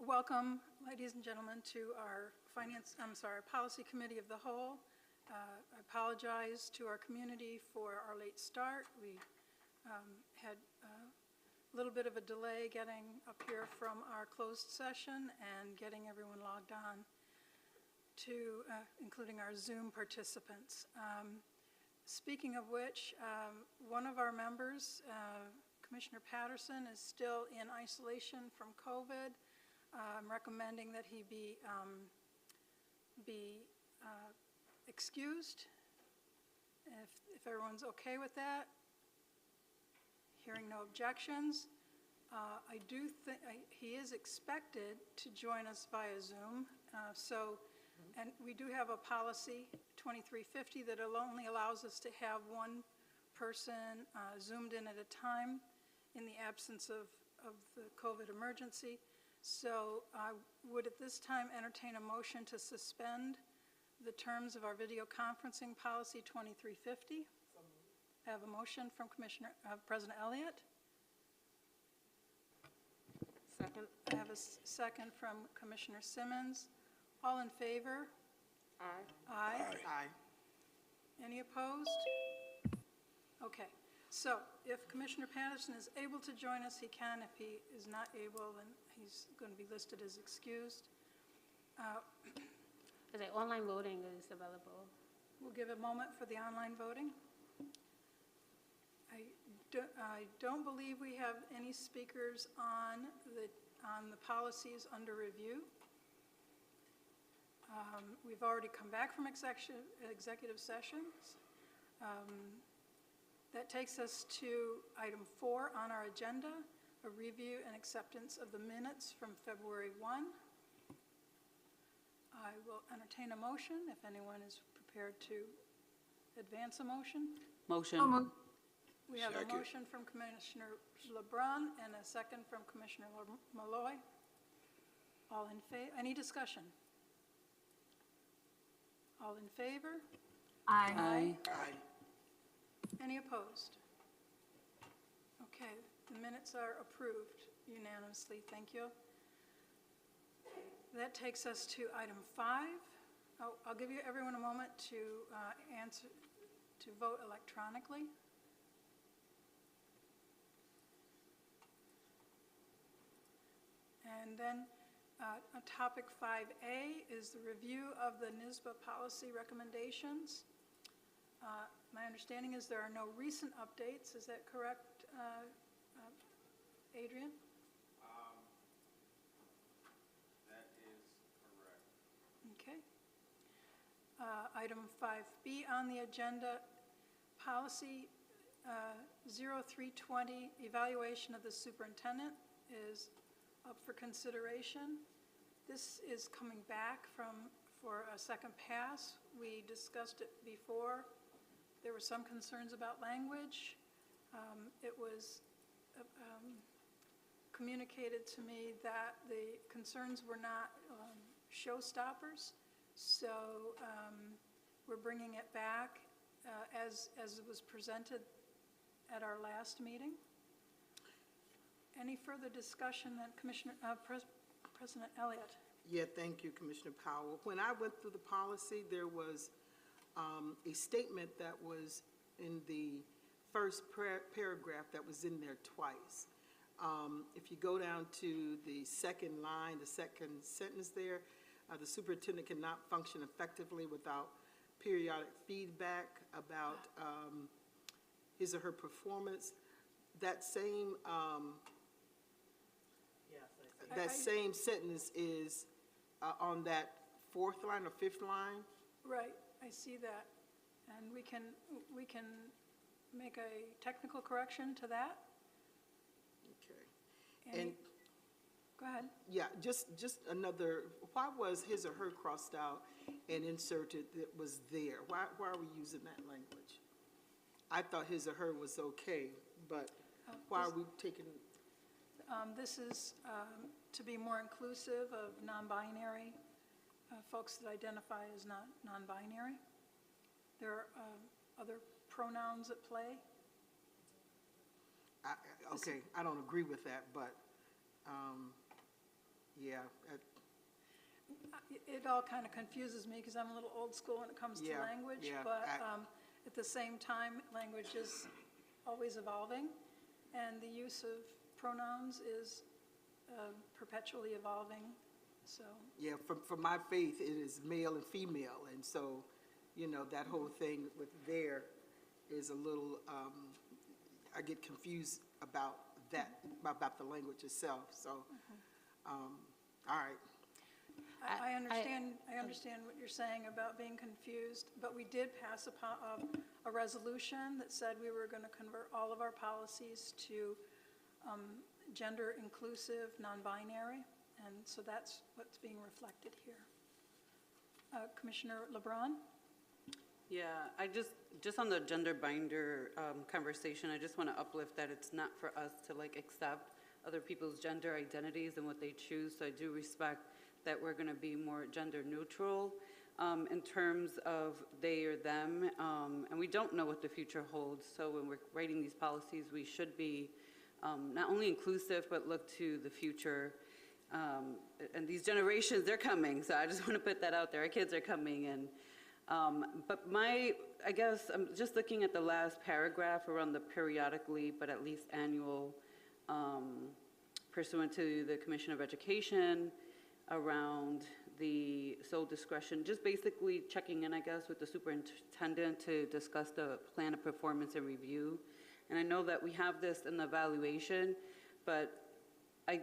Welcome, ladies and gentlemen, to our Policy Committee of the Whole. I apologize to our community for our late start. We had a little bit of a delay getting up here from our closed session and getting everyone logged on to, including our Zoom participants. Speaking of which, one of our members, Commissioner Patterson, is still in isolation from COVID. I'm recommending that he be excused, if everyone's okay with that. Hearing no objections, I do think he is expected to join us via Zoom. And we do have a policy 2350 that only allows us to have one person zoomed in at a time in the absence of the COVID emergency. So I would at this time entertain a motion to suspend the terms of our video conferencing policy 2350. I have a motion from President Elliott. Second. I have a second from Commissioner Simmons. All in favor? Aye. Aye. Aye. Any opposed? Okay. So if Commissioner Patterson is able to join us, he can. If he is not able, then he's going to be listed as excused. The online voting is available. We'll give a moment for the online voting. I don't believe we have any speakers on the policies under review. We've already come back from executive sessions. That takes us to item 4 on our agenda, a review and acceptance of the minutes from February 1. I will entertain a motion if anyone is prepared to advance a motion. Motion. We have a motion from Commissioner LeBrun and a second from Commissioner Malloy. All in favor? Any discussion? All in favor? Aye. Aye. Aye. Any opposed? Okay, the minutes are approved unanimously. Thank you. That takes us to item 5. I'll give everyone a moment to vote electronically. And then topic 5A is the review of the Nisba policy recommendations. My understanding is there are no recent updates. Is that correct, Adrian? That is correct. Okay. Item 5B on the agenda, policy 0320, evaluation of the superintendent, is up for consideration. This is coming back for a second pass. We discussed it before. There were some concerns about language. It was communicated to me that the concerns were not showstoppers, so we're bringing it back as it was presented at our last meeting. Any further discussion then, President Elliott? Yeah, thank you, Commissioner Powell. When I went through the policy, there was a statement that was in the first paragraph that was in there twice. If you go down to the second line, the second sentence there, the superintendent cannot function effectively without periodic feedback about his or her performance. That same same sentence is on that 4th line or 5th line. Right, I see that, and we can make a technical correction to that. Okay. And go ahead. yeah, just another. Why was his or her crossed out and inserted that was there? Why are we using that language? I thought his or her was okay, but why are we taking? This is to be more inclusive of non-binary folks that identify as non-binary. There are other pronouns at play. Okay, I don't agree with that, but Yeah, It all kind of confuses me because I'm a little old school when it comes to Yeah, language. yeah, But at the same time, language is always evolving, and the use of pronouns is perpetually evolving, so. yeah, for my faith, it is male and female, and so, that whole thing with there is a little, I get confused about that, about the language itself, so, all right. I understand what you're saying about being confused, but we did pass a resolution that said we were going to convert all of our policies to gender inclusive, non-binary, and so that's what's being reflected here. Commissioner LeBron? Yeah, I just on the gender binder conversation, I just want to uplift that it's not for us to accept other people's gender identities and what they choose. So I do respect that we're going to be more gender neutral in terms of they or them, and we don't know what the future holds. So when we're writing these policies, we should be not only inclusive, but look to the future. And these generations, they're coming. So I just want to put that out there. Our kids are coming. And but I guess I'm just looking at the last paragraph around the periodically, but at least annual, pursuant to the Commission of Education, around the sole discretion, just basically checking in, I guess, with the superintendent to discuss the plan of performance and review. And I know that we have this in the evaluation, but I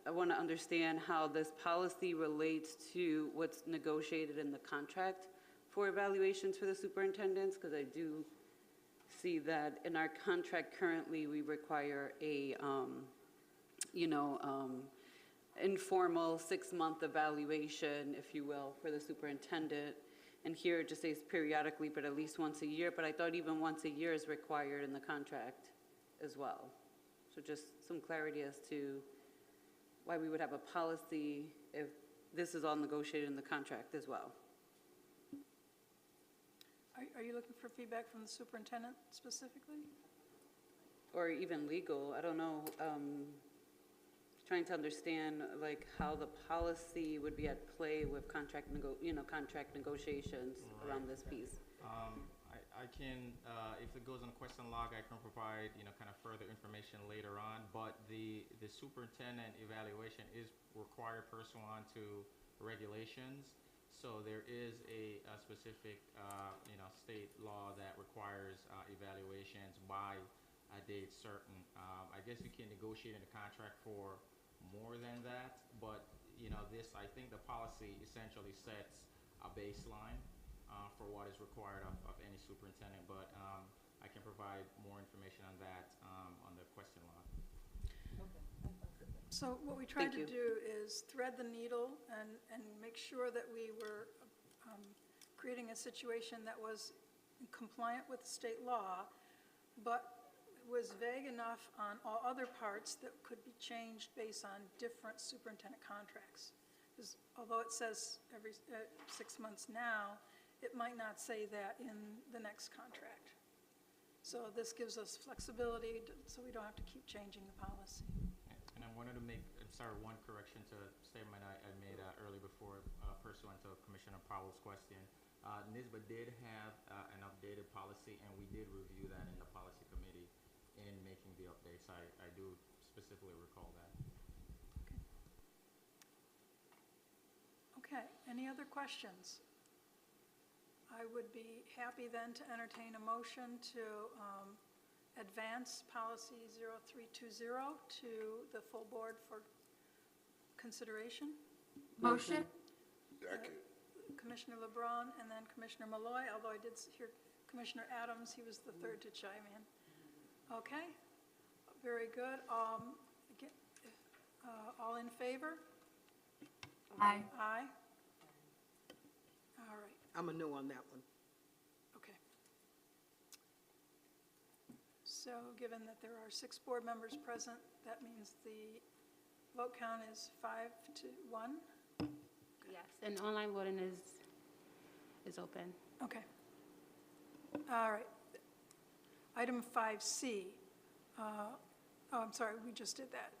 want to understand how this policy relates to what's negotiated in the contract for evaluations for the superintendents, because I do see that in our contract currently we require a, informal 6-month evaluation, if you will, for the superintendent. And here it just says periodically, but at least once a year. But I thought even once a year is required in the contract as well. So just some clarity as to why we would have a policy if this is all negotiated in the contract as well. Are you looking for feedback from the superintendent specifically? Or even legal, I don't know. Trying to understand how the policy would be at play with contract negotiations around this piece. I can, if it goes on the question log, I can provide, kind of further information later on, but the superintendent evaluation is required pursuant to regulations. So there is a specific, state law that requires evaluations by a date certain. I guess you can negotiate in a contract for more than that, but I think the policy essentially sets a baseline for what is required of any superintendent, but I can provide more information on that on the question log. So what we tried Thank to do is thread the needle and make sure that we were creating a situation that was compliant with state law, but was vague enough on all other parts that could be changed based on different superintendent contracts. Because although it says every 6 months now, it might not say that in the next contract. So this gives us flexibility so we don't have to keep changing the policy. And I wanted to make, one correction to a statement I made earlier before pursuant to Commissioner Powell's question. Nisba did have an updated policy, and we did review that in the policy committee in making the updates. I do specifically recall that. Okay, any other questions? I would be happy then to entertain a motion to advance policy 0320 to the full board for consideration. Motion? Commissioner LeBron and then Commissioner Malloy, although I did hear Commissioner Adams, he was the third to chime in. Okay, very good. All in favor? Aye. Aye. All right, I'm a no on that one. okay. So given that there are 6 board members present, that means the vote count is 5-1. Yes, and online voting is open. Okay. All right. Item 5C. Oh, I'm sorry, we just did that.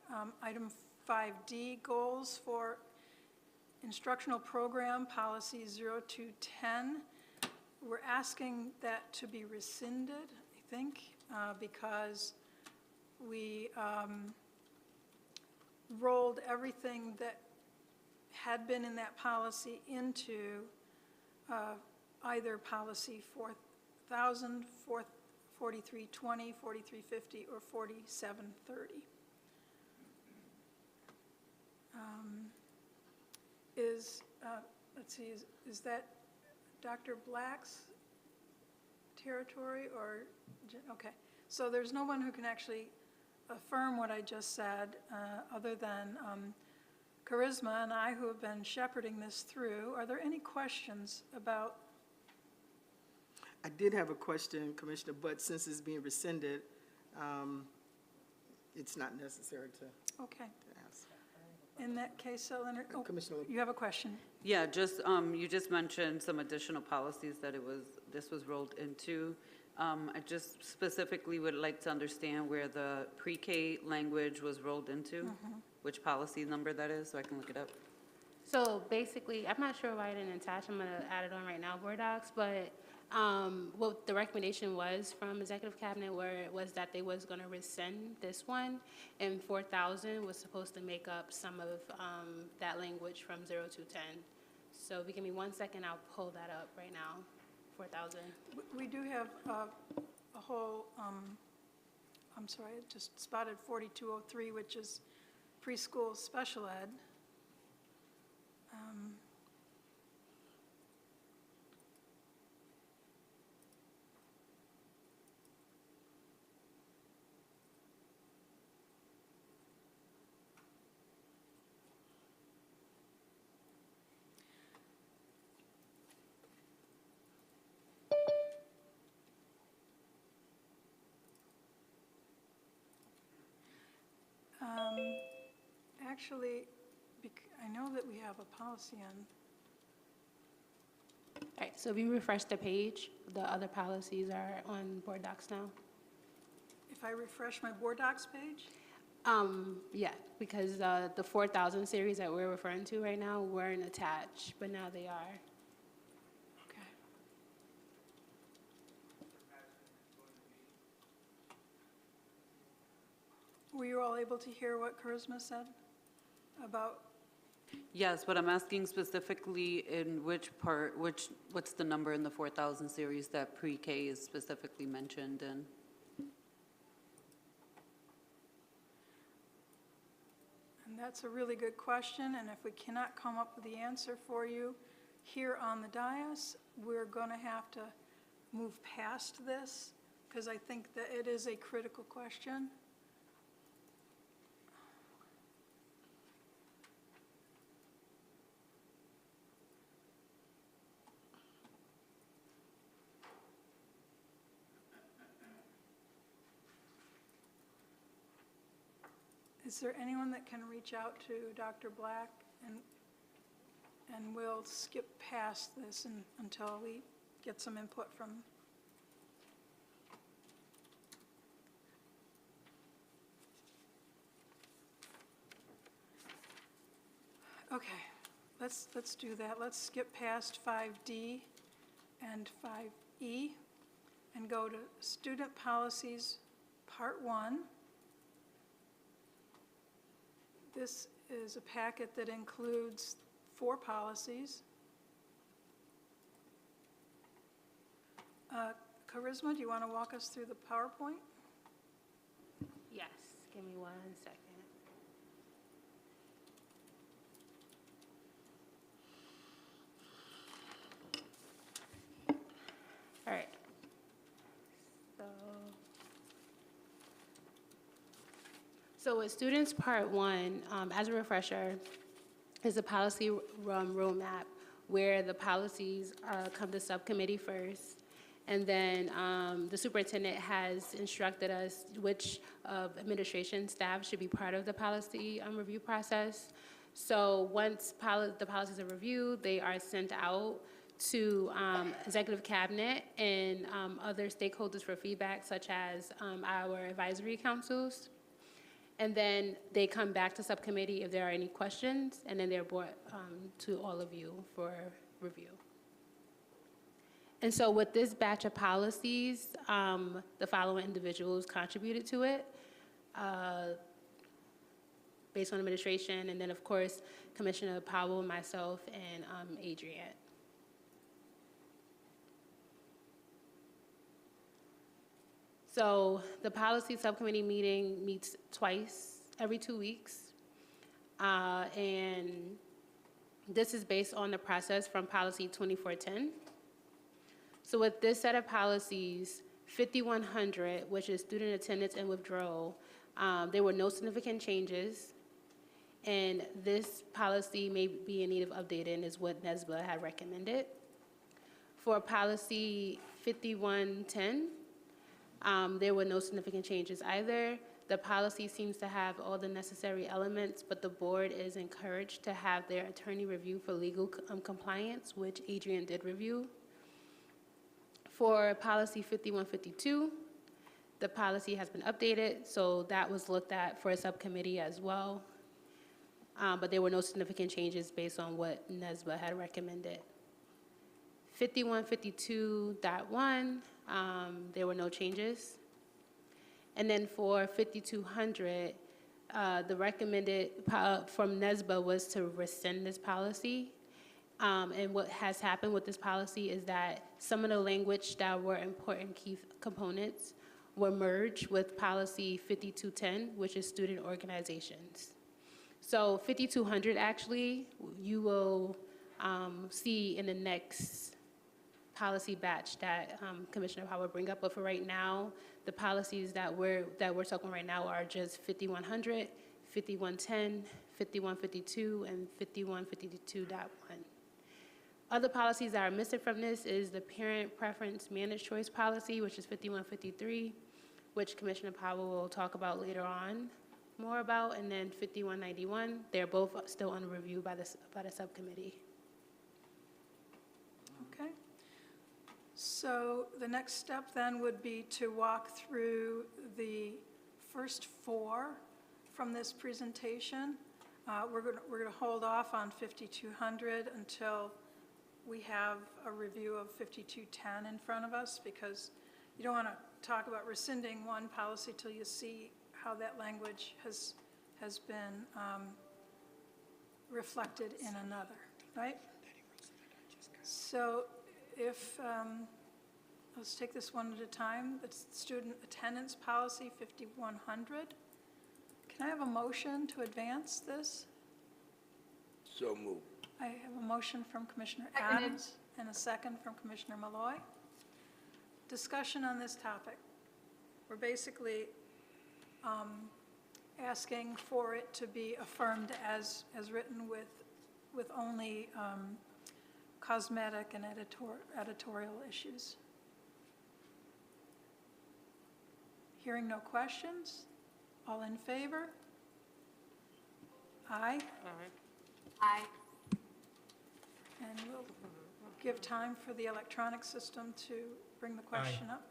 Item 5D, goals for instructional program, policy 0210. We're asking that to be rescinded, I think, because we rolled everything that had been in that policy into either policy 4000, 4320, 4350, or 4730. Let's see, is that Dr. Black's territory, or, okay. So there's no one who can actually affirm what I just said, other than Charisma and I, who have been shepherding this through. Are there any questions about? I did have a question, Commissioner, but since it's being rescinded, it's not necessary to Okay. ask. In that case, oh, Commissioner, you have a question? Yeah, just, you just mentioned some additional policies that this was rolled into. I just specifically would like to understand where the pre-K language was rolled into, which policy number that is, so I can look it up. So basically, I'm not sure why I didn't attach, I'm gonna add it on right now, Board Docs, but what the recommendation was from Executive Cabinet where it was that they was gonna rescind this one, and 4,000 was supposed to make up some of that language from 0 to 10. So if you give me 1 second, I'll pull that up right now, 4,000. We do have a whole, I'm sorry, I just spotted 4203, which is preschool special ed. Actually, I know that we have a policy on, All right, so if you refresh the page, the other policies are on Board Docs now. if I refresh my Board Docs page, Yeah, because the 4,000 series that we're referring to right now weren't attached, but now they are. okay. Were you all able to hear what Charisma said about? Yes, but I'm asking specifically in which part, what's the number in the 4,000 series that pre-K is specifically mentioned in? And that's a really good question, and if we cannot come up with the answer for you here on the dais, we're going to have to move past this, because I think that it is a critical question. Is there anyone that can reach out to Dr. Black, and we'll skip past this until we get some input from? Okay, let's do that. Let's skip past 5D and 5E and go to Student Policies, Part 1. This is a packet that includes 4 policies. Charisma, do you want to walk us through the PowerPoint? Yes, give me 1 second. All right. So with Students Part 1, as a refresher, is a policy roadmap where the policies come to subcommittee first. And then the superintendent has instructed us which administration staff should be part of the policy review process. So once the policies are reviewed, they are sent out to Executive Cabinet and other stakeholders for feedback, such as our advisory councils. And then they come back to subcommittee if there are any questions, and then they're brought to all of you for review. And so with this batch of policies, the following individuals contributed to it, based on administration, and then of course, Commissioner Powell, myself, and Adrienne. So the policy subcommittee meeting meets twice every 2 weeks. And this is based on the process from policy 2410. So with this set of policies, 5100, which is student attendance and withdrawal, there were no significant changes. And this policy may be in need of updating is what Nisba had recommended. For policy 5110, there were no significant changes either. The policy seems to have all the necessary elements, but the board is encouraged to have their attorney review for legal compliance, which Adrienne did review. For policy 5152, the policy has been updated, so that was looked at for a subcommittee as well. But there were no significant changes based on what Nisba had recommended. 5152.1, there were no changes. And then for 5200, the recommended from Nisba was to rescind this policy. And what has happened with this policy is that some of the language that were important key components were merged with policy 5210, which is student organizations. So 5200, actually, you will see in the next policy batch that Commissioner Powell will bring up. But for right now, the policies that we're talking right now are just 5100, 5110, 5152, and 5152.1. Other policies that are missing from this is the parent preference managed choice policy, which is 5153, which Commissioner Powell will talk about later on more about, and then 5191. They're both still under review by the subcommittee. Okay. So the next step then would be to walk through the first four from this presentation. We're going to hold off on 5200 until we have a review of 5210 in front of us, because you don't want to talk about rescinding one policy till you see how that language has been reflected in another, right? So if, let's take this one at a time. It's student attendance policy 5100. Can I have a motion to advance this? So moved. I have a motion from Commissioner Seconded. Adams and a second from Commissioner Malloy. Discussion on this topic. We're basically asking for it to be affirmed as written with only cosmetic and editorial issues. Hearing no questions, all in favor? Aye. Aye. And we'll give time for the electronic system to bring the question up.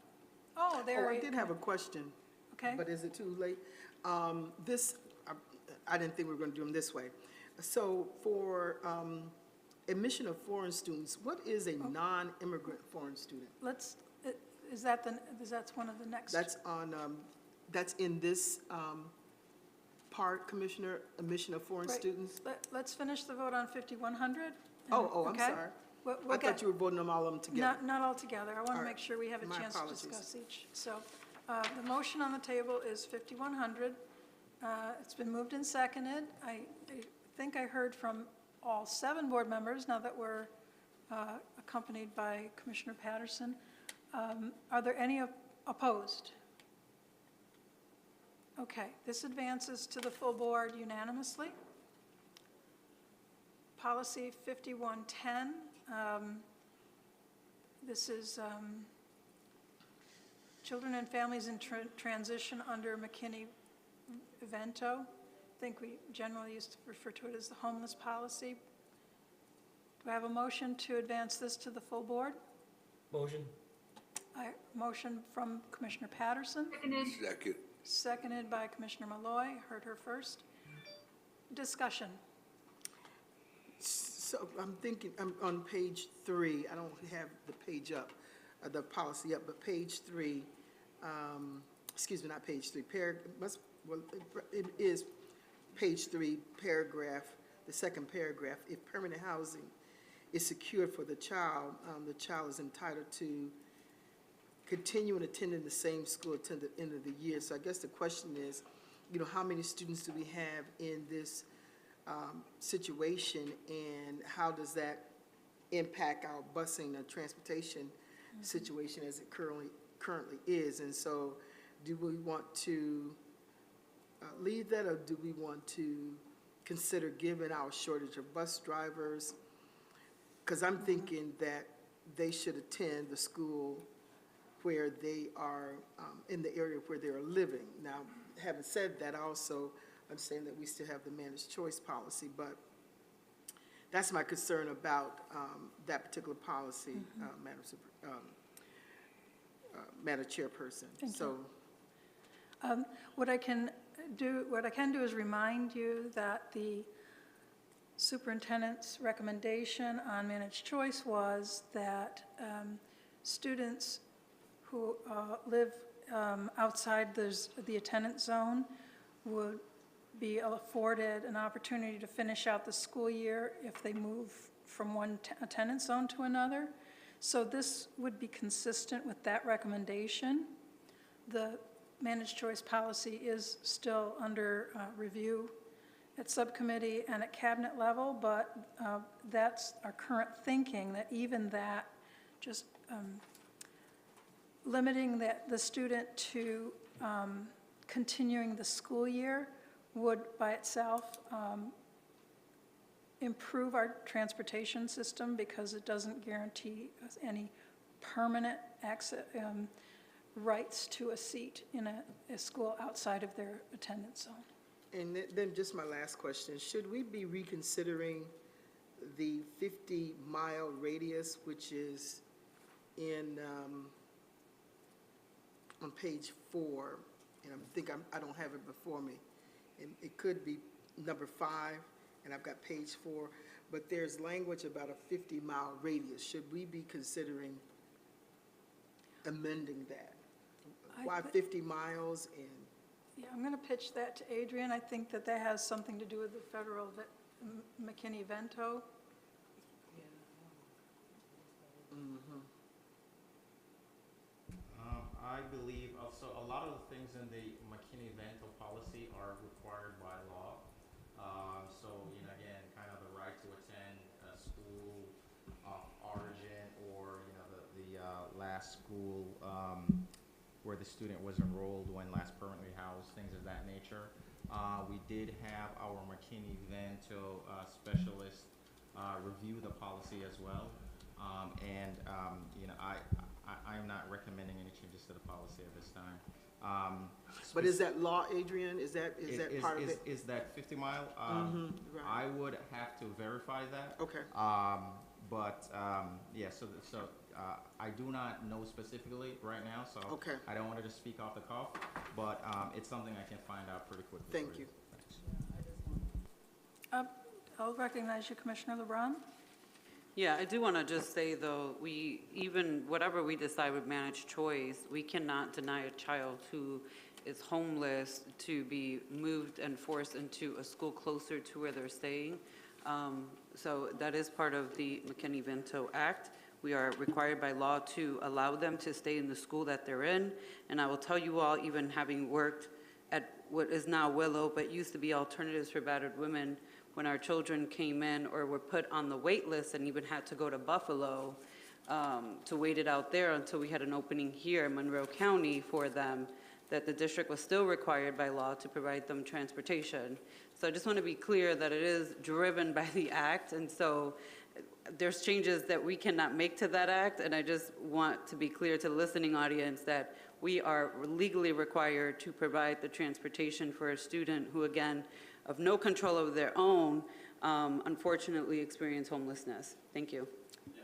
Oh, there. I did have a question. Okay. But is it too late? This, I didn't think we were going to do them this way. So for admission of foreign students, what is a non-immigrant foreign student? Let's, that's one of the next. That's on, that's in this part, Commissioner, admission of foreign Right. students? Let's finish the vote on 5100. I'm okay? sorry. We'll I get- thought you were voting them all of them together. Not all together. I want All to right. make sure we have a My chance apologies. to discuss each. So the motion on the table is 5100. It's been moved and seconded. I think I heard from all 7 board members, now that we're accompanied by Commissioner Patterson. Are there any opposed? Okay, this advances to the full board unanimously. Policy 5110, this is children and families in transition under McKinney-Vento. I think we generally used to refer to it as the homeless policy. Do I have a motion to advance this to the full board? Motion. Motion from Commissioner Patterson, Seconded. Second. seconded by Commissioner Malloy. Heard her first. Discussion. So I'm thinking, I'm on page 3, I don't have the page up, the policy up, but page 3, excuse me, not page 3, it is page 3, paragraph, the second paragraph. If permanent housing is secured for the child is entitled to continue and attending the same school until the end of the year. So I guess the question is, how many students do we have in this situation, and how does that impact our busing and transportation situation as it currently is? And so do we want to leave that, or do we want to consider, given our shortage of bus drivers? Because I'm thinking that they should attend the school where they are, in the area where they are living. Now, having said that, I also understand that we still have the managed choice policy, but that's my concern about that particular policy, Madam Chairperson. Thank you. What I can do is remind you that the superintendent's recommendation on managed choice was that students who live outside the attendance zone would be afforded an opportunity to finish out the school year if they move from one attendance zone to another. So this would be consistent with that recommendation. The managed choice policy is still under review at subcommittee and at cabinet level, but that's our current thinking, that even that, just limiting the student to continuing the school year would by itself improve our transportation system, because it doesn't guarantee us any permanent rights to a seat in a school outside of their attendance zone. And then just my last question, should we be reconsidering the 50-mile radius, which is in, on page 4, and I don't have it before me. And it could be number 5, and I've got page 4, but there's language about a 50-mile radius. Should we be considering amending that? Why 50 miles? And Yeah, I'm going to pitch that to Adrian. I think that has something to do with the federal McKinney-Vento. I believe also a lot of the things in the McKinney-Vento policy are required by law. So, again, kind of the right to attend a school of origin, or, the last school where the student was enrolled when last permanently housed, things of that nature. We did have our McKinney-Vento specialist review the policy as well. I am not recommending any changes to the policy at this time. but is that law, Adrian? Is that part of it? Is that 50-mile? Right. I would have to verify that. Okay. Yeah, so I do not know specifically right now, so Okay. I don't want to just speak off the cuff, but it's something I can find out pretty quickly. Thank for you. Thanks. I'll recognize you, Commissioner LeBron. Yeah, I do want to just say, though, whatever we decide with managed choice, we cannot deny a child who is homeless to be moved and forced into a school closer to where they're staying. So that is part of the McKinney-Vento Act. We are required by law to allow them to stay in the school that they're in. And I will tell you all, even having worked at what is now Willow, but used to be Alternatives for Battered Women, when our children came in or were put on the wait list and even had to go to Buffalo to wait it out there until we had an opening here in Monroe County for them, that the district was still required by law to provide them transportation. So I just want to be clear that it is driven by the act, and so there's changes that we cannot make to that act, and I just want to be clear to the listening audience that we are legally required to provide the transportation for a student who, again, of no control of their own, unfortunately experience homelessness. Thank you. Yeah,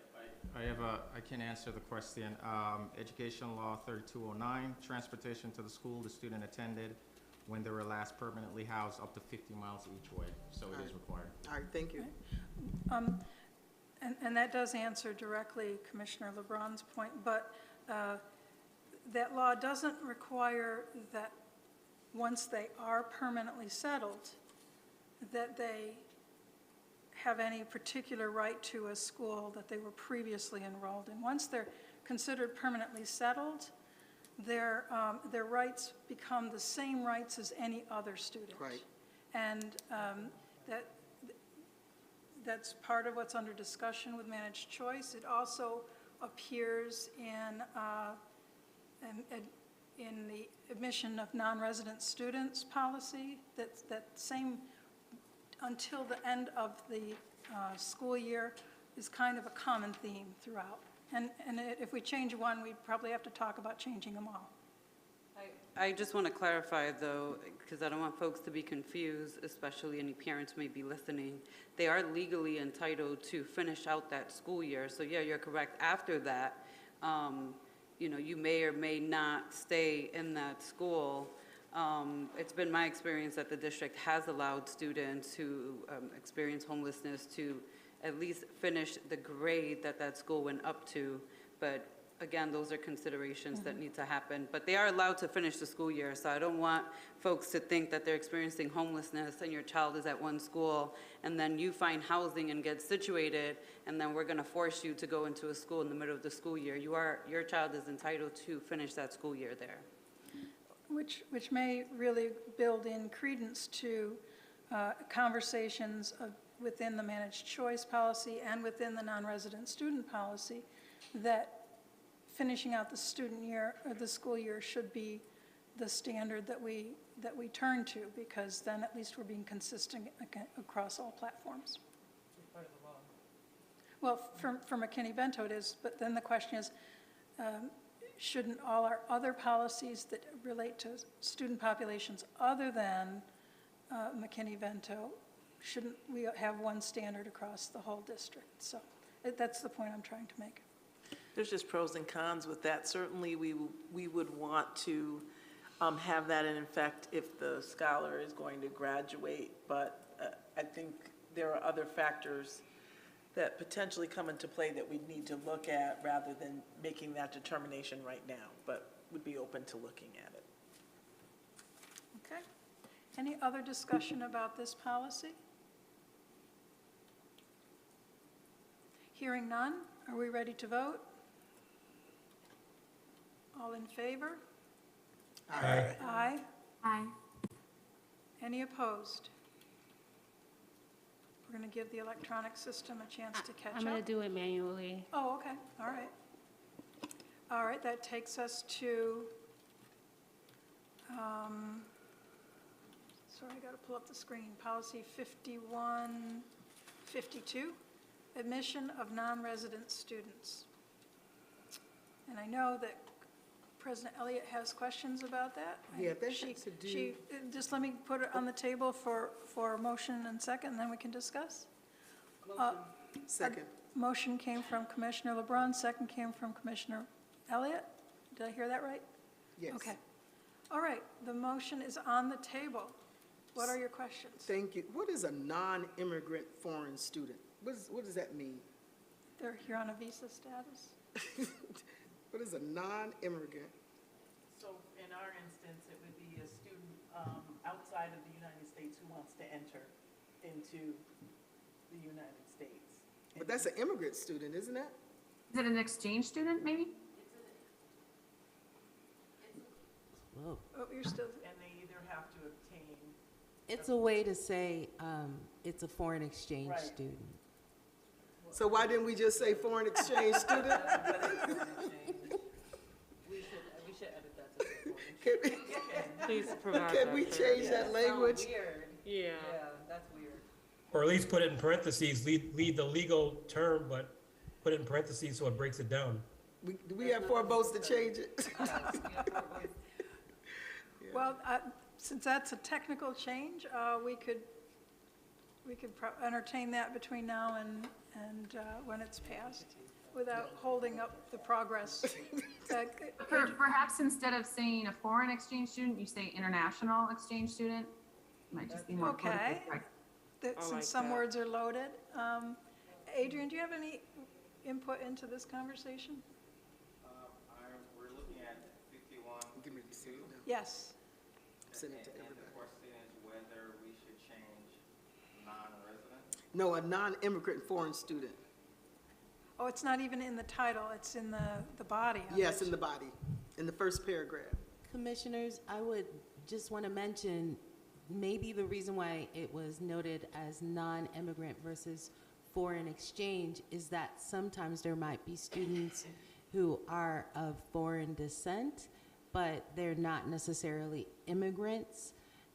I can answer the question. Education Law 3209, transportation to the school the student attended when they were last permanently housed up to 50 miles each way, so it is required. All right, thank you. And that does answer directly Commissioner LeBron's point, but that law doesn't require that once they are permanently settled, that they have any particular right to a school that they were previously enrolled in. Once they're considered permanently settled, their rights become the same rights as any other student. Right. And that's part of what's under discussion with managed choice. It also appears in the admission of non-resident students policy, that same, until the end of the school year, is kind of a common theme throughout. And if we change one, we'd probably have to talk about changing them all. I just want to clarify, though, because I don't want folks to be confused, especially any parents may be listening. They are legally entitled to finish out that school year. So, yeah, you're correct. After that, you may or may not stay in that school. It's been my experience that the district has allowed students who experience homelessness to at least finish the grade that school went up to. But again, those are considerations that need to happen. But they are allowed to finish the school year, so I don't want folks to think that they're experiencing homelessness and your child is at one school, and then you find housing and get situated, and then we're going to force you to go into a school in the middle of the school year. Your child is entitled to finish that school year there. Which may really build in credence to conversations within the managed choice policy and within the non-resident student policy, that finishing out the student year or the school year should be the standard that we turn to, because then at least we're being consistent across all platforms. Well, for McKinney-Vento it is, but then the question is, shouldn't all our other policies that relate to student populations other than McKinney-Vento, shouldn't we have one standard across the whole district? So that's the point I'm trying to make. There's just pros and cons with that. Certainly, we would want to have that in effect if the scholar is going to graduate, but I think there are other factors that potentially come into play that we need to look at rather than making that determination right now, but would be open to looking at it. Okay. Any other discussion about this policy? Hearing none, are we ready to vote? All in favor? Aye. Aye. Aye. Any opposed? We're going to give the electronic system a chance to catch up. I'm going to do it manually. Oh, okay, all right. All right, that takes us to, sorry, I got to pull up the screen. Policy 5152, admission of non-resident students. And I know that President Elliott has questions about that. Yeah, that has to do- Just let me put it on the table for a motion and second, and then we can discuss. Second. Motion came from Commissioner LeBron, second came from Commissioner Elliott. Did I hear that right? Yes. Okay. All right, the motion is on the table. What are your questions? Thank you. What is a non-immigrant foreign student? What does that mean? They're here on a visa status? What is a non-immigrant? So in our instance, it would be a student outside of the United States who wants to enter into the United States. But that's an immigrant student, isn't it? Is it an exchange student, maybe? Whoa. Oh, you're still, And they either have to obtain. It's a way to say it's a foreign exchange Right. student. So why didn't we just say foreign exchange student? We should edit that to support. Please provide Can we that. change that language? Weird. Yeah. Yeah, that's weird. Or at least put it in parentheses, leave the legal term, but put it in parentheses so it breaks it down. Do we have 4 votes to change it? well, since that's a technical change, we could entertain that between now and when it's passed. without holding up the progress. Perhaps instead of saying a foreign exchange student, you say international exchange student? Might just be more politically Okay. correct. Since some words are loaded. Adrian, do you have any input into this conversation? We're looking at 51. Give me the seat now. Yes. Send it to And the everybody. question is whether we should change non-resident? No, a non-immigrant foreign student. Oh, it's not even in the title, it's in the body of it. Yes, in the body, in the first paragraph. Commissioners, I would just want to mention, maybe the reason why it was noted as non-immigrant versus foreign exchange is that sometimes there might be students who are of foreign descent, but they're not necessarily immigrants,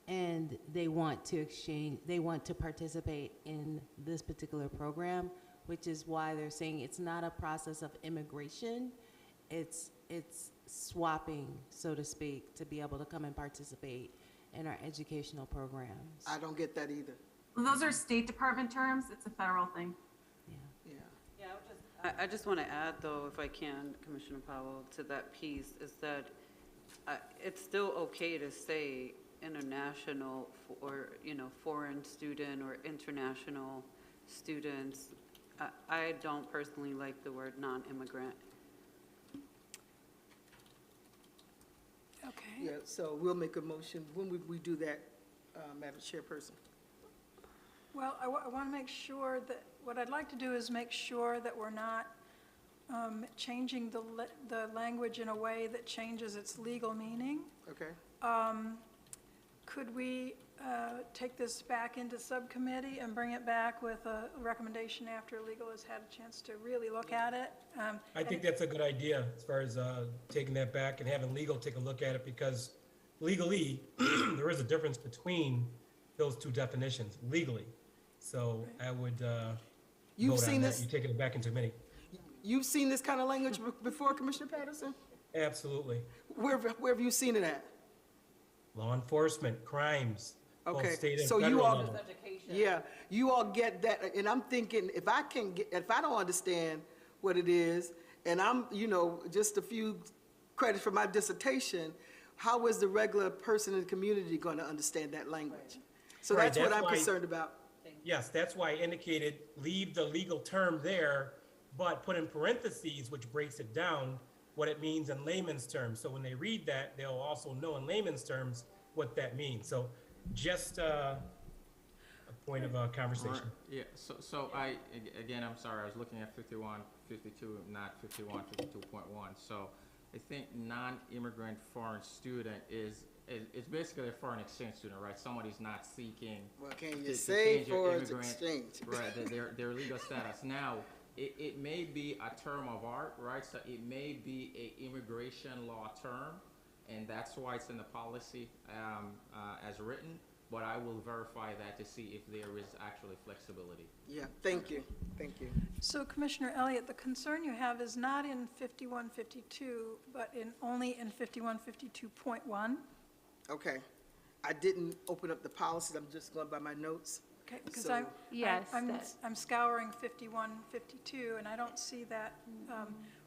and they want to exchange, they want to participate in this particular program, which is why they're saying it's not a process of immigration, it's swapping, so to speak, to be able to come and participate in our educational programs. I don't get that either. Well, those are State Department terms. It's a federal thing. Yeah. Yeah, I just want to add, though, if I can, Commissioner Powell, to that piece, is that it's still okay to say international or, foreign student or international students. I don't personally like the word non-immigrant. Okay. Yeah, so we'll make a motion. When would we do that, Madam Chairperson? Well, I want to make sure that, what I'd like to do is make sure that we're not changing the language in a way that changes its legal meaning. Okay. Could we take this back into subcommittee and bring it back with a recommendation after legal has had a chance to really look at it? I think that's a good idea as far as taking that back and having legal take a look at it, because legally, there is a difference between those two definitions legally. So I would You've vote seen on that. this, You take it back into committee. you've seen this kind of language before, Commissioner Patterson? Absolutely. Where have you seen it at? Law enforcement, crimes, both Okay, state and so you federal all, level. yeah, you all get that, and I'm thinking, if I don't understand what it is, and I'm, just a few credits for my dissertation, how is the regular person in the community going to understand that language? So Right, that's what that's I'm why- concerned about. Yes, that's why I indicated leave the legal term there, but put in parentheses, which breaks it down, what it means in layman's terms. So when they read that, they'll also know in layman's terms what that means. So just a point of conversation. Yeah, so again, I'm sorry, I was looking at 5152, not 5152.1. So I think non-immigrant foreign student it's basically a foreign exchange student, right? Somebody's not seeking Well, can you to say change your for immigrant- exchange? Right, their legal status. Now, it may be a term of art, right? So it may be a immigration law term, and that's why it's in the policy as written, but I will verify that to see if there is actually flexibility. Yeah, thank you, thank you. So Commissioner Elliott, the concern you have is not in 5152, but only in 5152.1. Okay, I didn't open up the policies, I'm just going by my notes. Okay, because So- Yes, I'm scouring 5152, and I don't see that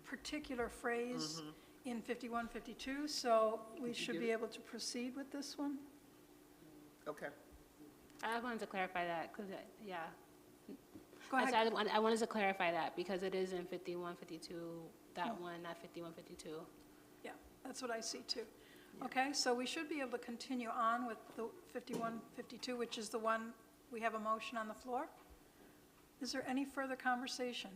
particular phrase in 5152, so we should get be it? able to proceed with this one? Okay, I wanted to clarify that, because, yeah. Go I ahead. said I wanted to clarify that, because it is in 5152, that one, not 5152. Yeah, that's what I see too. Okay, so we should be able to continue on with the 5152, which is the one, we have a motion on the floor. Is there any further conversation?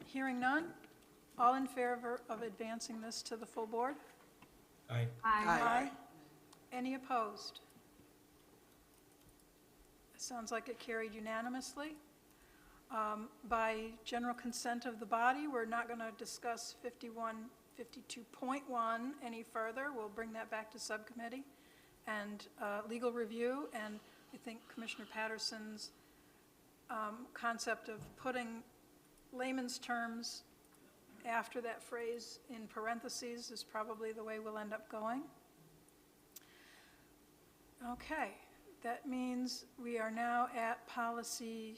Hearing none, all in favor of advancing this to the full board? Aye. Aye. Any opposed? It sounds like it carried unanimously. By general consent of the body, we're not going to discuss 5152.1 any further. We'll bring that back to subcommittee and legal review. And I think Commissioner Patterson's concept of putting layman's terms after that phrase in parentheses is probably the way we'll end up going. Okay, that means we are now at policy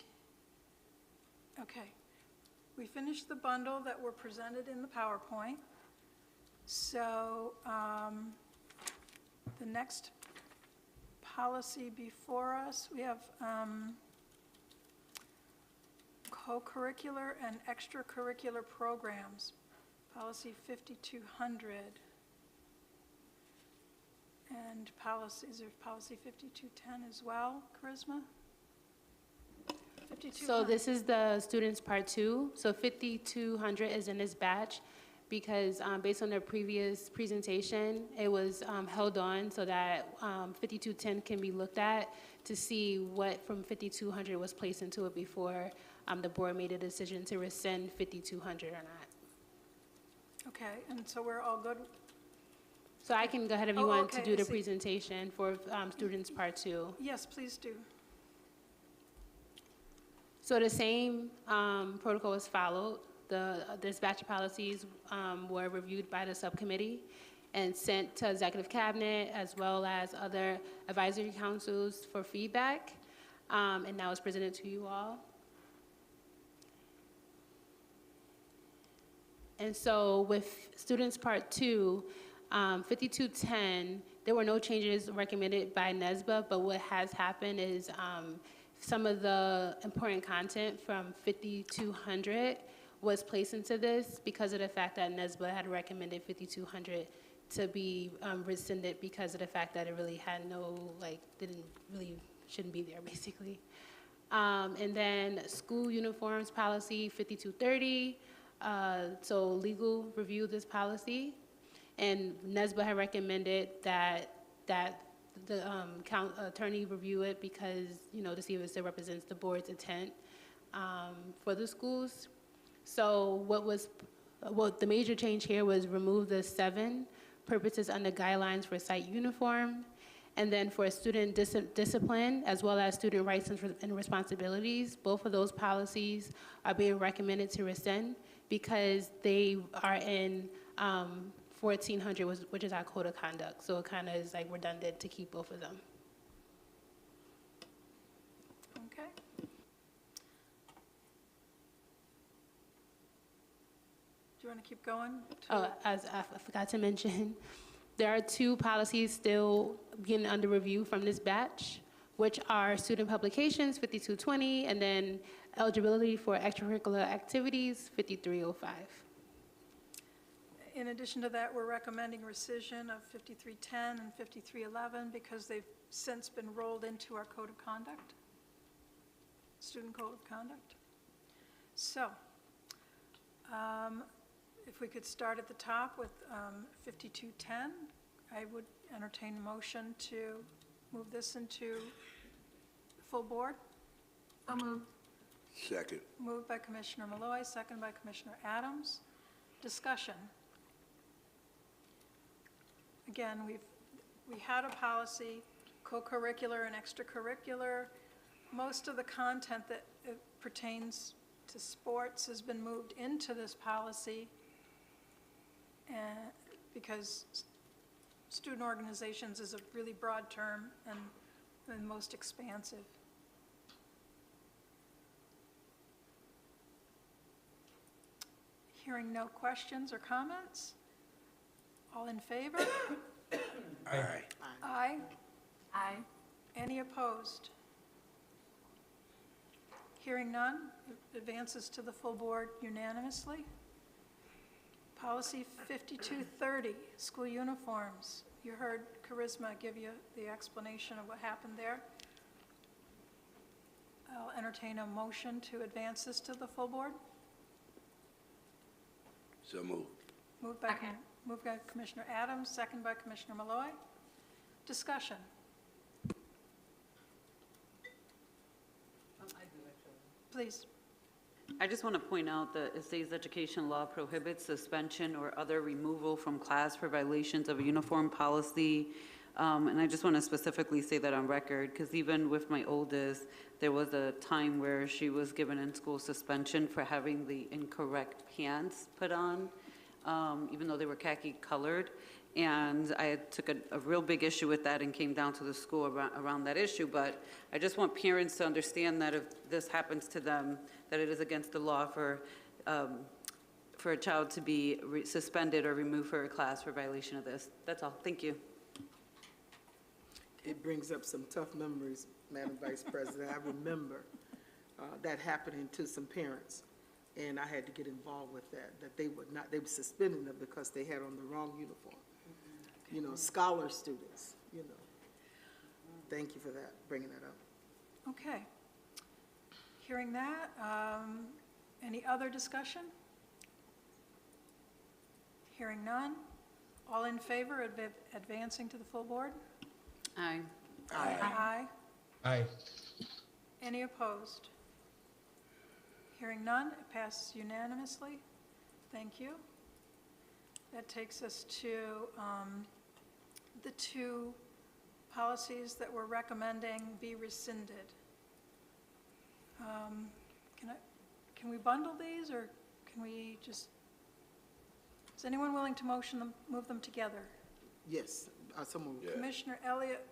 Okay. We finished the bundle that were presented in the PowerPoint. So the next policy before us, we have co-curricular and extracurricular programs, policy 5200. And policies, there's policy 5210 as well, Charisma? 5200. So this is the students part 2. So 5200 is in this batch because based on their previous presentation, it was held on so that 5210 can be looked at to see what from 5200 was placed into it before the board made a decision to rescind 5200 or not. Okay, and so we're all good? So I can go ahead if you Oh, want okay, to do I the see. presentation for students part 2. Yes, please do. So the same protocol was followed. This batch of policies were reviewed by the subcommittee and sent to executive cabinet as well as other advisory councils for feedback. And now it's presented to you all. And so with students part 2, 5210, there were no changes recommended by Nisba, but what has happened is some of the important content from 5200 was placed into this because of the fact that Nisba had recommended 5200 to be rescinded because of the fact that it really had no, shouldn't be there, basically. And then school uniforms policy 5230, so legal reviewed this policy, and Nisba had recommended that the attorney review it because, to see if it still represents the board's intent for the schools. So the major change here was remove the 7 purposes under guidelines for site uniform, and then for student discipline, as well as student rights and responsibilities, both of those policies are being recommended to rescind because they are in 1400, which is our code of conduct. So it kind of is like redundant to keep both of them. Okay. Do you want to keep going? As I forgot to mention, there are 2 policies still being under review from this batch, which are student publications, 5220, and then eligibility for extracurricular activities, 5305. In addition to that, we're recommending rescission of 5310 and 5311 because they've since been rolled into our code of conduct, student code of conduct. So, if we could start at the top with 5210, I would entertain a motion to move this into full board. So moved. Second. Moved by Commissioner Malloy, second by Commissioner Adams. Discussion. Again, we had a policy, co-curricular and extracurricular. Most of the content that pertains to sports has been moved into this policy because student organizations is a really broad term and most expansive. Hearing no questions or comments? All in favor? Aye. Aye. Aye. Any opposed? Hearing none, it advances to the full board unanimously. Policy 5230, school uniforms. You heard Charisma give you the explanation of what happened there. I'll entertain a motion to advance this to the full board. So moved. Moved by Second. Moved by Commissioner Adams, second by Commissioner Malloy. Discussion. Please. I just want to point out that the state's education law prohibits suspension or other removal from class for violations of a uniform policy. And I just want to specifically say that on record, because even with my oldest, there was a time where she was given in school suspension for having the incorrect pants put on, even though they were khaki colored. And I took a real big issue with that and came down to the school around that issue. But I just want parents to understand that if this happens to them, that it is against the law for a child to be suspended or removed for a class for violation of this. That's all. Thank you. It brings up some tough memories, Madam Vice President. I remember that happening to some parents, and I had to get involved with that they were suspending them because they had on the wrong uniform. You know, scholar students, you know. Thank you for that, bringing that up. Okay. Hearing that, any other discussion? Hearing none. All in favor of advancing to the full board? Aye. Aye. Aye. Any opposed? Hearing none, it passes unanimously. Thank you. That takes us to the two policies that we're recommending be rescinded. Can we bundle these, or can we just, is anyone willing to move them together? Yes, someone. Yeah. Commissioner Elliott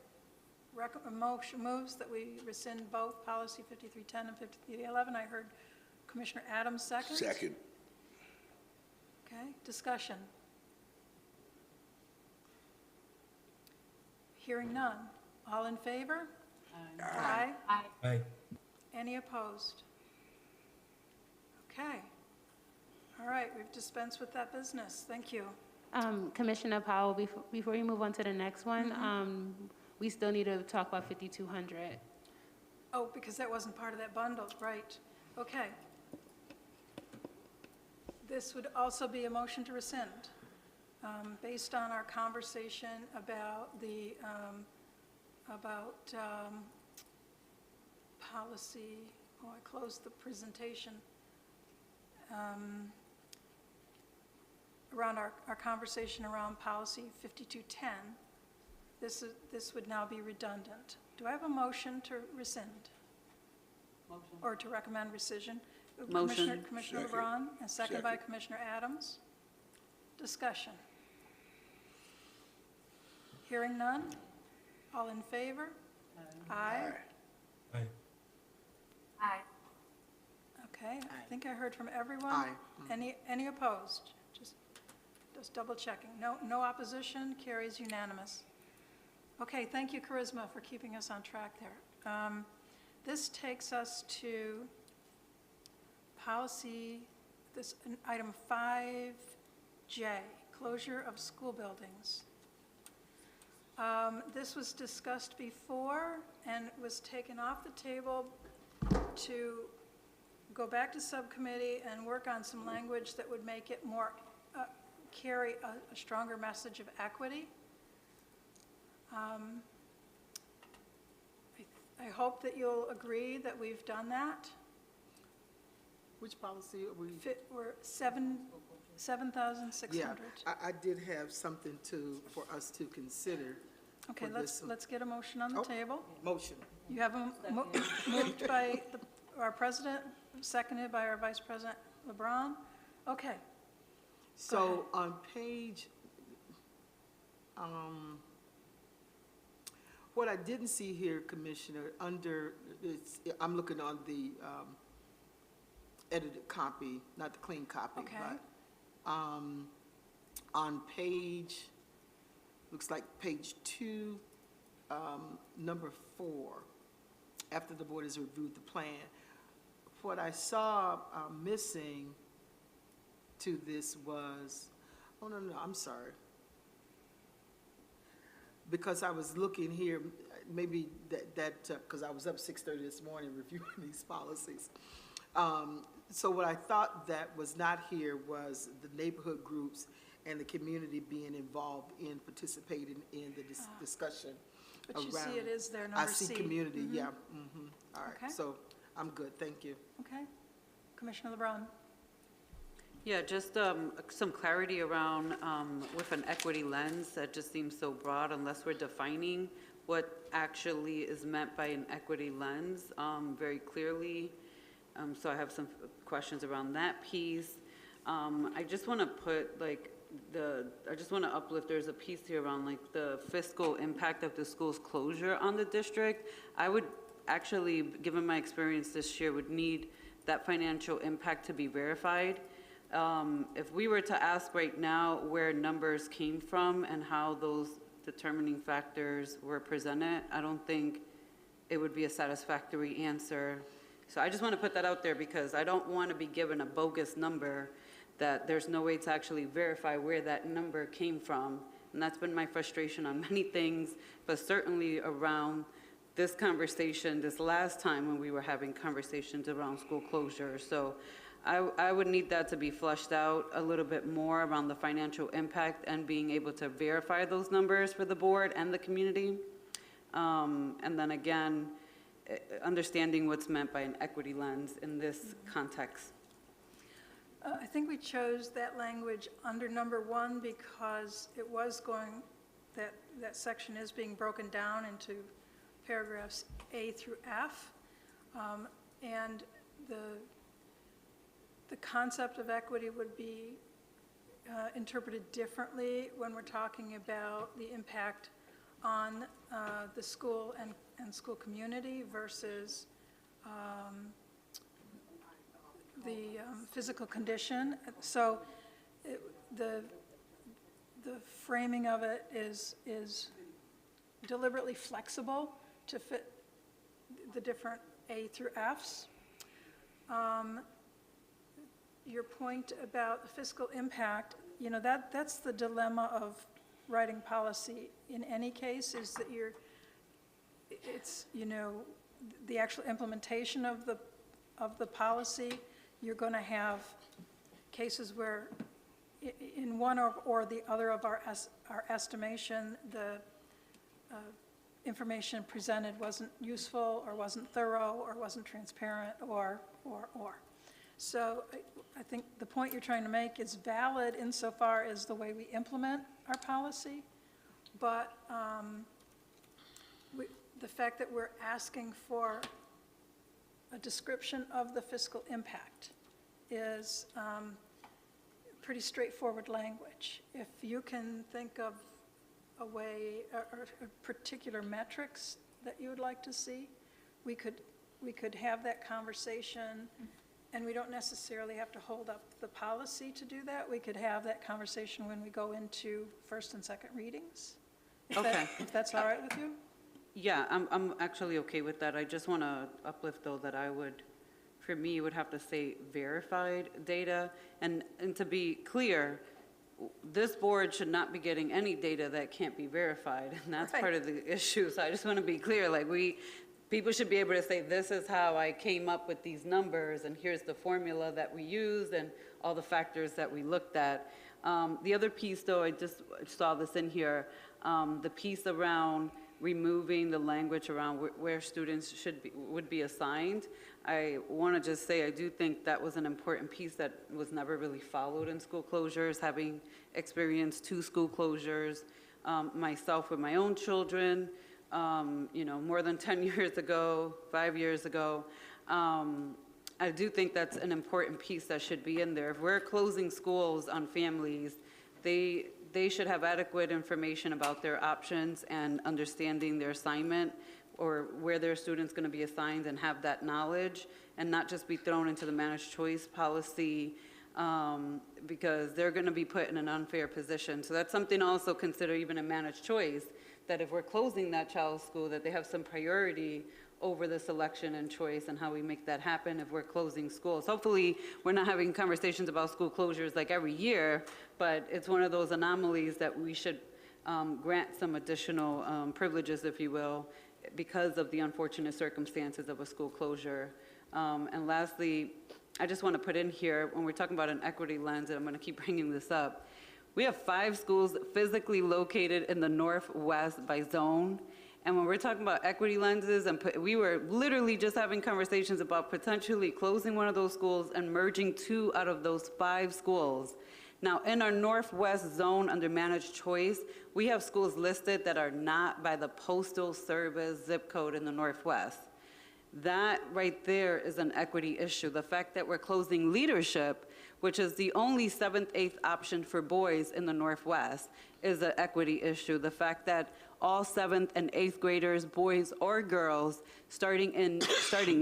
moves that we rescind both policy 5310 and 5311. I heard Commissioner Adams second. Second. Okay, discussion. Hearing none. All in favor? Aye. Aye. Any opposed? Okay. All right, we've dispensed with that business. Thank you. Commissioner Powell, before you move on to the next one, we still need to talk about 5200. Oh, because that wasn't part of that bundle, right. Okay. This would also be a motion to rescind, based on our conversation about the, policy, I closed the presentation, around our conversation around policy 5210. This would now be redundant. Do I have a motion to rescind? Motion. Or to recommend rescission? Motion. Commissioner Second. LeBron, and second by Second. Commissioner Adams. Discussion. Hearing none. All in favor? Aye. Aye. Aye. Okay, I think I heard from everyone. Aye. Any opposed? Just double checking. No opposition, carries unanimous. Okay, thank you, Charisma, for keeping us on track there. This takes us to policy, item 5J, closure of school buildings. This was discussed before and was taken off the table to go back to subcommittee and work on some language that would make it more, carry a stronger message of equity. I hope that you'll agree that we've done that. Which policy are we? We're 7,600. Yeah, I did have something for us to consider. Okay, for this. let's get a motion on the Oh. table. Motion. You have moved by our president, seconded by our vice president LeBron. Okay. So on page, what I didn't see here, Commissioner, I'm looking on the edited copy, not the clean copy. Okay. But on page, looks like page 2, number 4, after the board has reviewed the plan, what I saw missing to this was, oh, no, I'm sorry. Because I was looking here, maybe because I was up 6:30 this morning reviewing these policies. So what I thought that was not here was the neighborhood groups and the community being involved in participating in the discussion But around. you see it is there, I number C. see community, yeah. All right, Okay. so I'm good, thank you. Okay. Commissioner LeBron. Yeah, just some clarity around with an equity lens. That just seems so broad unless we're defining what actually is meant by an equity lens very clearly. So I have some questions around that piece. I just want to put, like, I just want to uplift, there's a piece here around like the fiscal impact of the school's closure on the district. I would actually, given my experience this year, would need that financial impact to be verified. If we were to ask right now where numbers came from and how those determining factors were presented, I don't think it would be a satisfactory answer. So I just want to put that out there because I don't want to be given a bogus number that there's no way to actually verify where that number came from. And that's been my frustration on many things, but certainly around this conversation, this last time when we were having conversations around school closure. So I would need that to be flushed out a little bit more around the financial impact and being able to verify those numbers for the board and the community. And then again, understanding what's meant by an equity lens in this context. I think we chose that language under number 1 because it was going, that section is being broken down into paragraphs A through F. And the concept of equity would be interpreted differently when we're talking about the impact on the school and school community versus the physical condition. So the framing of it is deliberately flexible to fit the different A through Fs. Your point about the fiscal impact, you know, that's the dilemma of writing policy in any case, is that it's, you know, the actual implementation of the policy, you're going to have cases where in one or the other of our estimation, the information presented wasn't useful or wasn't thorough or wasn't transparent or. So I think the point you're trying to make is valid insofar as the way we implement our policy, but the fact that we're asking for a description of the fiscal impact is pretty straightforward language. If you can think of a way or particular metrics that you would like to see, we could have that conversation, and we don't necessarily have to hold up the policy to do that. We could have that conversation when we go into first and second readings. If that's all right with you? Yeah, I'm actually okay with that. I just want to uplift, though, that I would, for me, would have to say verified data. And to be clear, this board should not be getting any data that can't be verified. And that's part of the issue. So I just want to be clear, like people should be able to say, this is how I came up with these numbers, and here's the formula that we used and all the factors that we looked at. The other piece, though, I just saw this in here, the piece around removing the language around where students would be assigned. I want to just say I do think that was an important piece that was never really followed in school closures, having experienced 2 school closures myself with my own children, you know, more than 10 years ago, 5 years ago. I do think that's an important piece that should be in there. If we're closing schools on families, they should have adequate information about their options and understanding their assignment or where their student's going to be assigned, and have that knowledge and not just be thrown into the managed choice policy because they're going to be put in an unfair position. So that's something to also consider even in managed choice, that if we're closing that child's school, that they have some priority over the selection and choice and how we make that happen if we're closing schools. Hopefully, we're not having conversations about school closures like every year, but it's one of those anomalies that we should grant some additional privileges, if you will, because of the unfortunate circumstances of a school closure. And lastly, I just want to put in here, when we're talking about an equity lens, and I'm going to keep bringing this up, we have 5 schools physically located in the Northwest by zone. And when we're talking about equity lenses, and we were literally just having conversations about potentially closing one of those schools and merging 2 out of those 5 schools. Now, in our Northwest zone under managed choice, we have schools listed that are not by the Postal Service zip code in the Northwest. That right there is an equity issue. The fact that we're closing leadership, which is the only 7th, 8th option for boys in the Northwest, is an equity issue. The fact that all 7th and 8th graders, boys or girls, starting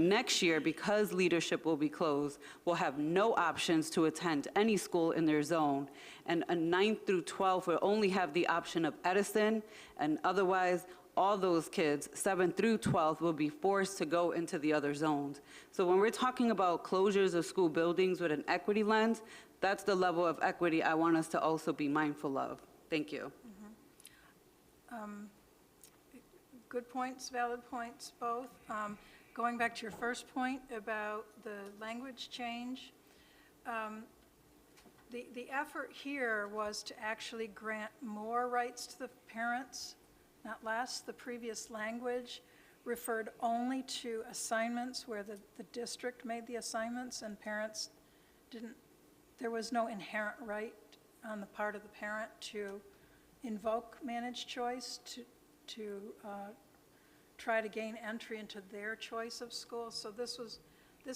next year, because leadership will be closed, will have no options to attend any school in their zone. And a 9th through 12th will only have the option of Edison, and otherwise, all those kids, 7th through 12th, will be forced to go into the other zones. So when we're talking about closures of school buildings with an equity lens, that's the level of equity I want us to also be mindful of. Thank you. Good points, valid points, both. Going back to your first point about the language change, the effort here was to actually grant more rights to the parents, not less. The previous language referred only to assignments where the district made the assignments and parents didn't, there was no inherent right on the part of the parent to invoke managed choice to try to gain entry into their choice of school. So this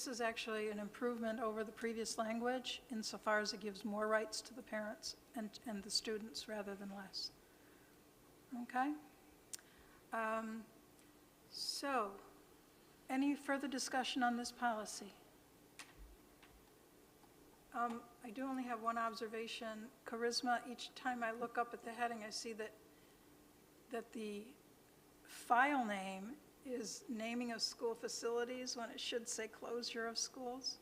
is actually an improvement over the previous language insofar as it gives more rights to the parents and the students rather than less. Okay? So, any further discussion on this policy? I do only have one observation. Charisma, each time I look up at the heading, I see that the file name is naming of school facilities when it should say closure of schools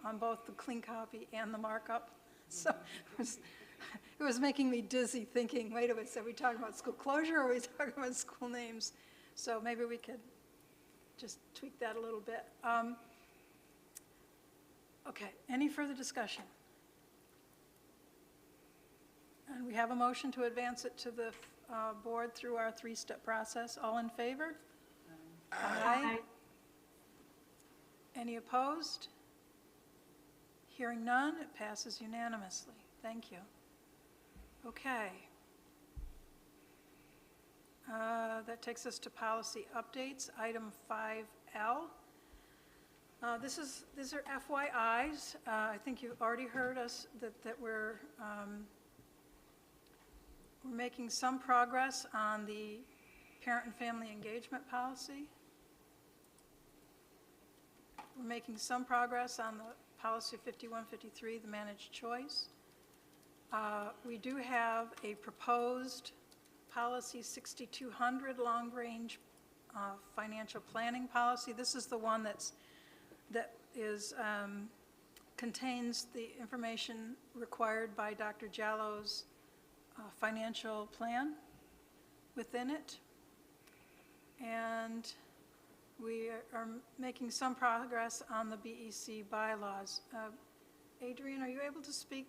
on both the clean copy and the markup. So it was making me dizzy thinking, wait a minute, are we talking about school closure or are we talking about school names? So maybe we could just tweak that a little bit. Okay, any further discussion? And we have a motion to advance it to the board through our three-step process. All in favor? Aye. Any opposed? Hearing none, it passes unanimously. Thank you. Okay. That takes us to policy updates. Item 5L. These are FYIs. I think you've already heard us that we're making some progress on the parent and family engagement policy. We're making some progress on the policy 5153, the managed choice. We do have a proposed policy 6200, long-range financial planning policy. This is the one that contains the information required by Dr. Jallo's financial plan within it. And we are making some progress on the BEC bylaws. Adrian, are you able to speak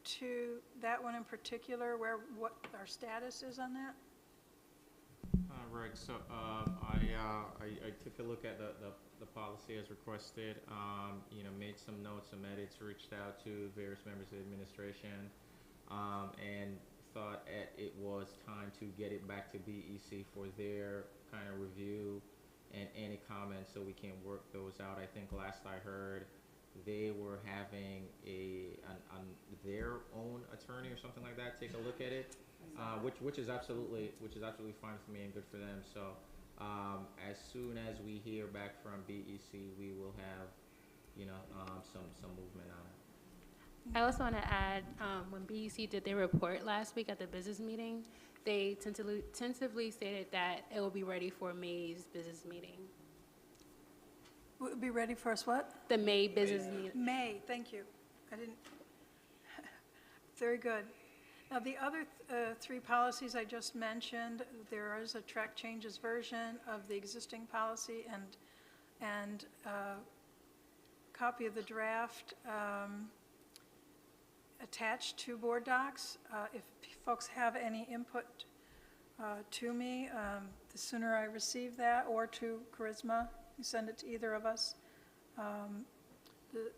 to that one in particular, what our status is on that? Right, so I took a look at the policy as requested, made some notes, some edits, reached out to various members of the administration, and thought it was time to get it back to BEC for their kind of review and any comments so we can work those out. I think last I heard they were having their own attorney or something like that take a look at it, which is absolutely fine for me and good for them. So as soon as we hear back from BEC, we will have some movement on it. I also want to add, when BEC did their report last week at the business meeting, they tentatively stated that it will be ready for May's business meeting. We'll be ready for us what? The May business meeting. May, thank you. I didn't, very good. Now the other three policies I just mentioned, there is a track changes version of the existing policy and copy of the draft attached to board docs. If folks have any input to me, the sooner I receive that, or to Charisma, you send it to either of us, the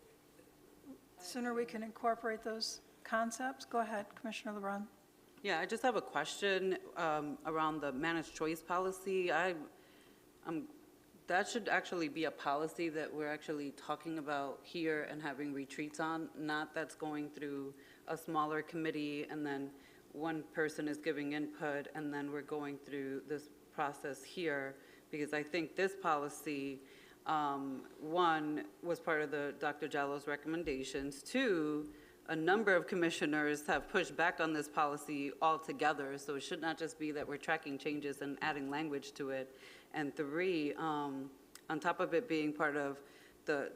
sooner we can incorporate those concepts. Go ahead, Commissioner LeBrun. Yeah, I just have a question around the managed choice policy. I'm that should actually be a policy that we're actually talking about here and having retreats on, not that's going through a smaller committee and then one person is giving input and then we're going through this process here. Because I think this policy, one, was part of the Dr. Jallo's recommendations. Two, a number of commissioners have pushed back on this policy altogether, so it should not just be that we're tracking changes and adding language to it. And three, on top of it being part of the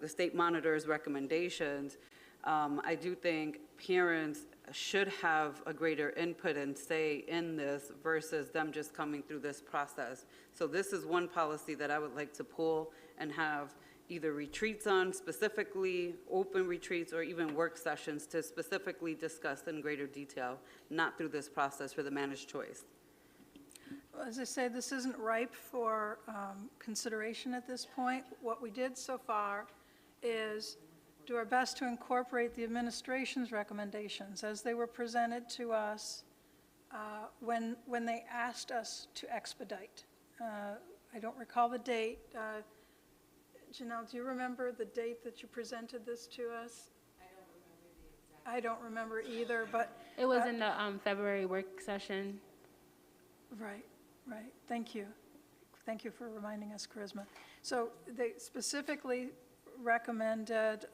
state monitor's recommendations, I do think parents should have a greater input and say in this versus them just coming through this process. So this is one policy that I would like to pull and have either retreats on specifically, open retreats, or even work sessions to specifically discuss in greater detail, not through this process for the managed choice. Well, as I say, this isn't ripe for consideration at this point. What we did so far is do our best to incorporate the administration's recommendations as they were presented to us when they asked us to expedite. I don't recall the date. Janelle, do you remember the date that you presented this to us? I don't remember either, but. It was in the February work session. Right, right. Thank you. Thank you for reminding us, Charisma. So they specifically recommended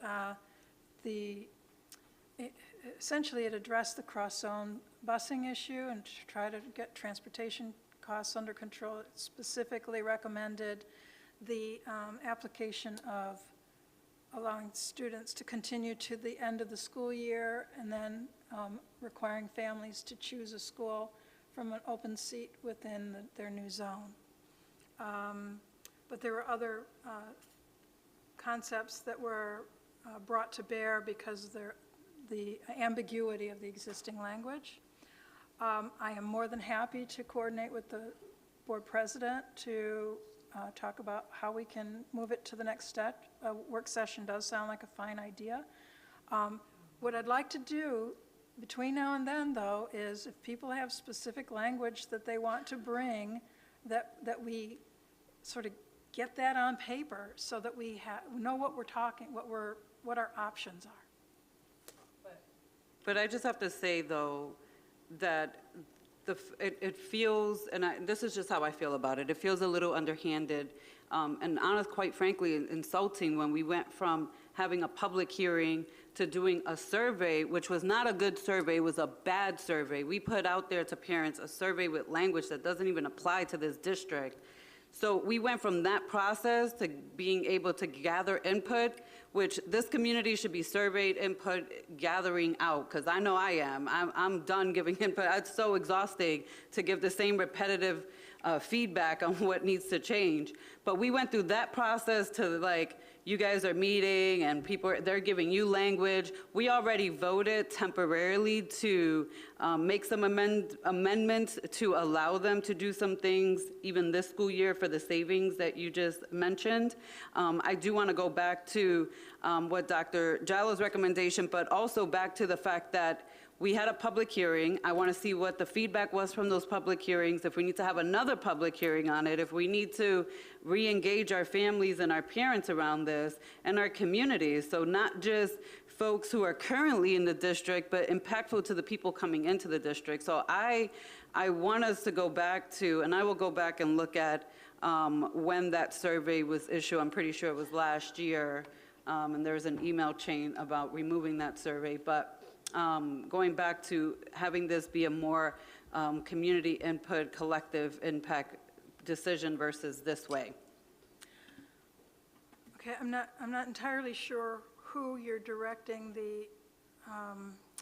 essentially it addressed the cross-zone busing issue and to try to get transportation costs under control. It specifically recommended the application of allowing students to continue to the end of the school year and then requiring families to choose a school from an open seat within their new zone. But there were other concepts that were brought to bear because of the ambiguity of the existing language. I am more than happy to coordinate with the board president to talk about how we can move it to the next step. A work session does sound like a fine idea. What I'd like to do between now and then, though, is if people have specific language that they want to bring, that we sort of get that on paper so that we know what we're talking, what our options are. But I just have to say, though, that it feels, and this is just how I feel about it, it feels a little underhanded and honest, quite frankly, insulting when we went from having a public hearing to doing a survey, which was not a good survey, it was a bad survey. We put out there to parents a survey with language that doesn't even apply to this district. So we went from that process to being able to gather input, which this community should be surveyed, input, gathering out, because I know I am. I'm done giving input. It's so exhausting to give the same repetitive feedback on what needs to change. But we went through that process to like, you guys are meeting and they're giving you language. We already voted temporarily to make some amendments to allow them to do some things even this school year for the savings that you just mentioned. I do want to go back to what Dr. Jallo's recommendation, but also back to the fact that we had a public hearing. I want to see what the feedback was from those public hearings, if we need to have another public hearing on it, if we need to re-engage our families and our parents around this and our communities. So not just folks who are currently in the district, but impactful to the people coming into the district. So I want us to go back to, and I will go back and look at when that survey was issued. I'm pretty sure it was last year, and there's an email chain about removing that survey. But going back to having this be a more community input, collective impact decision versus this way. Okay, I'm not entirely sure who you're directing the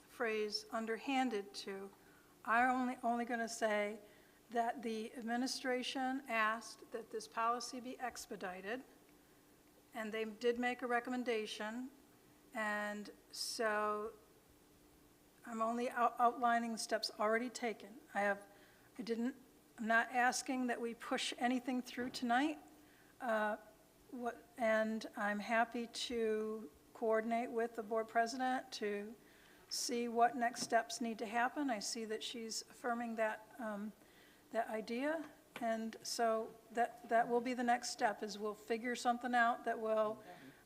phrase underhanded to. I'm only going to say that the administration asked that this policy be expedited, and they did make a recommendation, and so I'm only outlining the steps already taken. I'm not asking that we push anything through tonight, and I'm happy to coordinate with the board president to see what next steps need to happen. I see that she's affirming that idea, And so that will be the next step, is we'll figure something out that will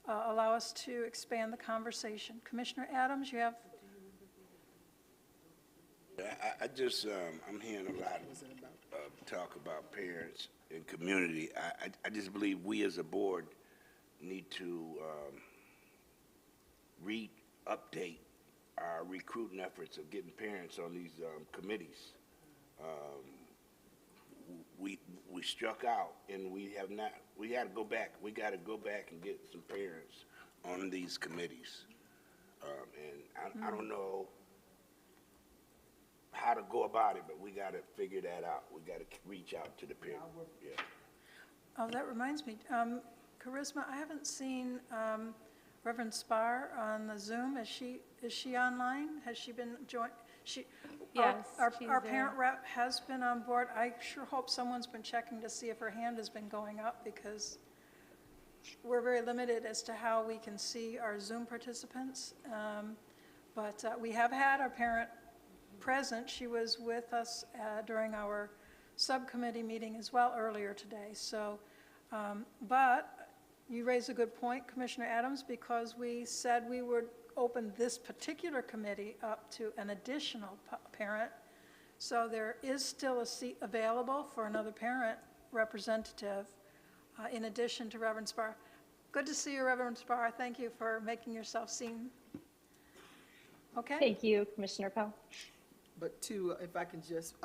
allow us to expand the conversation. Commissioner Adams, you have? I just, I'm hearing a lot of talk about parents and community. I just believe we as a board need to update our recruiting efforts of getting parents on these committees. We struck out, and we have not. We got to go back. We got to go back and get some parents on these committees. And I don't know how to go about it, but we got to figure that out. We got to reach out to the parents. Yeah. Oh, that reminds me. Charisma, I haven't seen Reverend Spar on the Zoom. Is she online? Has she been joined? Yes, Our she's parent there. rep has been on board. I sure hope someone's been checking to see if her hand has been going up, because we're very limited as to how we can see our Zoom participants. But we have had our parent present. She was with us during our subcommittee meeting as well earlier today. So, but you raise a good point, Commissioner Adams, because we said we would open this particular committee up to an additional parent. So there is still a seat available for another parent representative in addition to Reverend Spar. Good to see you, Reverend Spar. Thank you for making yourself seen. Okay? Thank you, Commissioner Powell. But if I can just,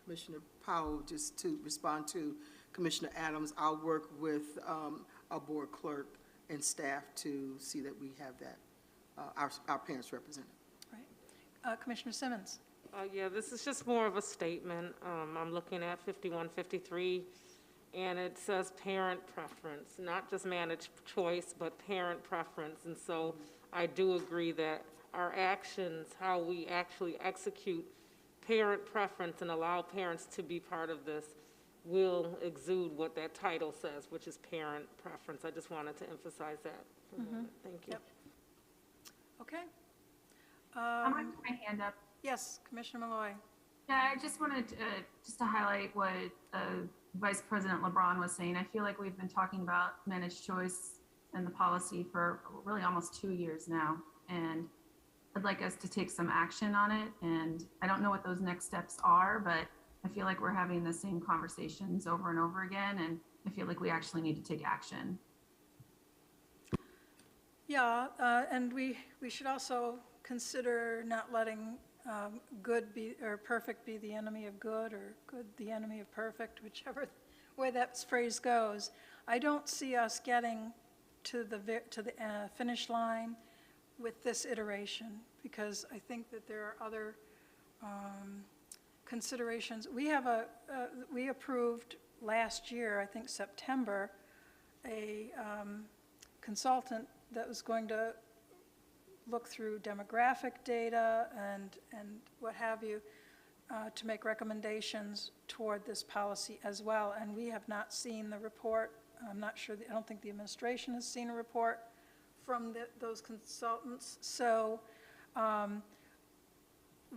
Commissioner Powell, just to respond to Commissioner Adams, I'll work with our board clerk and staff to see that we have that, our parents represented. Right. Commissioner Simmons. Yeah, this is just more of a statement. I'm looking at 5153, and it says parent preference, not just managed choice, but parent preference. And so I do agree that our actions, how we actually execute parent preference and allow parents to be part of this, will exude what that title says, which is parent preference. I just wanted to emphasize that for a moment. Thank you. Yep. Okay. I'm going to put my hand up. Yes, Commissioner Malloy. Yeah, I just wanted to, just to highlight what Vice President LeBron was saying. I feel like we've been talking about managed choice and the policy for really almost 2 years now. And I'd like us to take some action on it. And I don't know what those next steps are, but I feel like we're having the same conversations over and over again. And I feel like we actually need to take action. Yeah, and we should also consider not letting good be, or perfect be the enemy of good, or good the enemy of perfect, whichever way that phrase goes. I don't see us getting to the finish line with this iteration, because I think that there are other considerations. We approved last year, I think September, a consultant that was going to look through demographic data and what have you to make recommendations toward this policy as well. And we have not seen the report. I'm not sure, I don't think the administration has seen a report from those consultants. So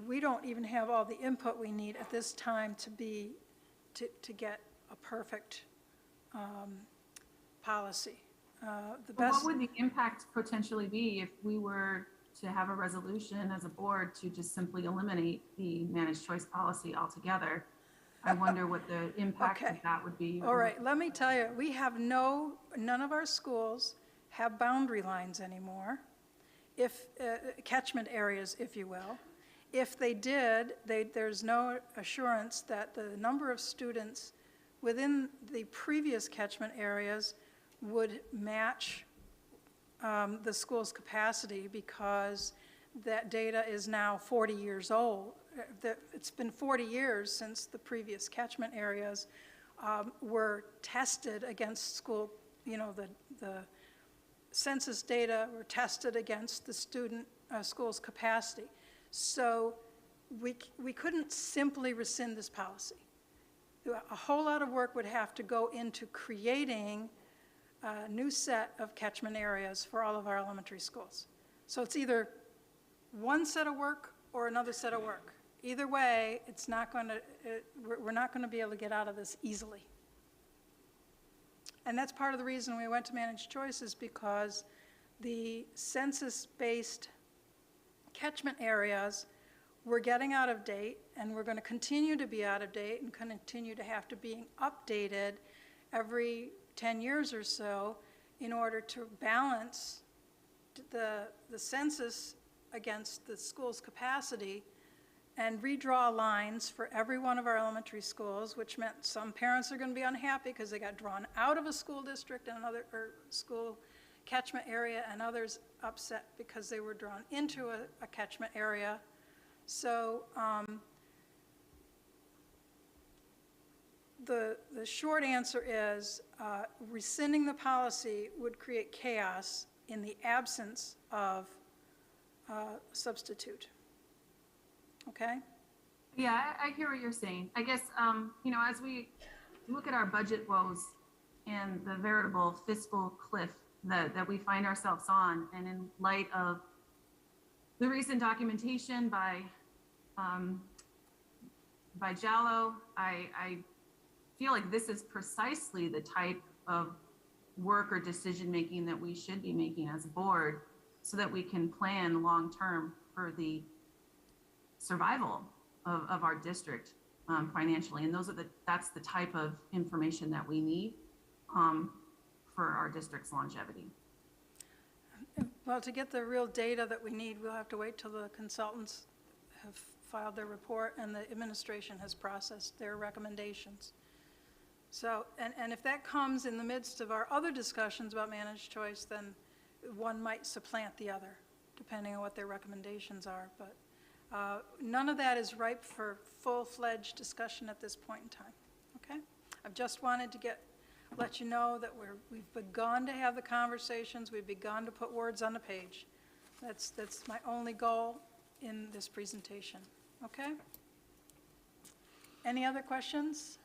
we don't even have all the input we need at this time to get a perfect policy. What would the impact potentially be if we were to have a resolution as a board to just simply eliminate the managed choice policy altogether? I wonder what the impact of that would be. All right, let me tell you, we have none of our schools have boundary lines anymore, if catchment areas, if you will. If they did, there's no assurance that the number of students within the previous catchment areas would match the school's capacity, because that data is now 40 years old. It's been 40 years since the previous catchment areas were tested against school, the census data were tested against the school's capacity. So we couldn't simply rescind this policy. A whole lot of work would have to go into creating a new set of catchment areas for all of our elementary schools. So it's either one set of work or another set of work. either way, it's not going to, we're not going to be able to get out of this easily. And that's part of the reason we went to managed choices, because the census-based catchment areas were getting out of date, and we're going to continue to be out of date and continue to have to be updated every 10 years or so in order to balance the census against the school's capacity and redraw lines for every one of our elementary schools, which meant some parents are going to be unhappy because they got drawn out of a school district and another or school catchment area, and others upset because they were drawn into a catchment area. So the short answer is rescinding the policy would create chaos in the absence of substitute. Okay? Yeah, I hear what you're saying. I guess, you know, as we look at our budget woes and the veritable fiscal cliff that we find ourselves on, and in light of the recent documentation by Jallo, I feel like this is precisely the type of work or decision-making that we should be making as a board, so that we can plan long-term for the survival of our district financially. And that's the type of information that we need for our district's longevity. Well, to get the real data that we need, we'll have to wait till the consultants have filed their report and the administration has processed their recommendations. So, and if that comes in the midst of our other discussions about managed choice, then one might supplant the other, depending on what their recommendations are. But none of that is ripe for full-fledged discussion at this point in time, okay? I've just wanted to let you know that we've begun to have the conversations, we've begun to put words on the page. That's my only goal in this presentation, okay? Any other questions?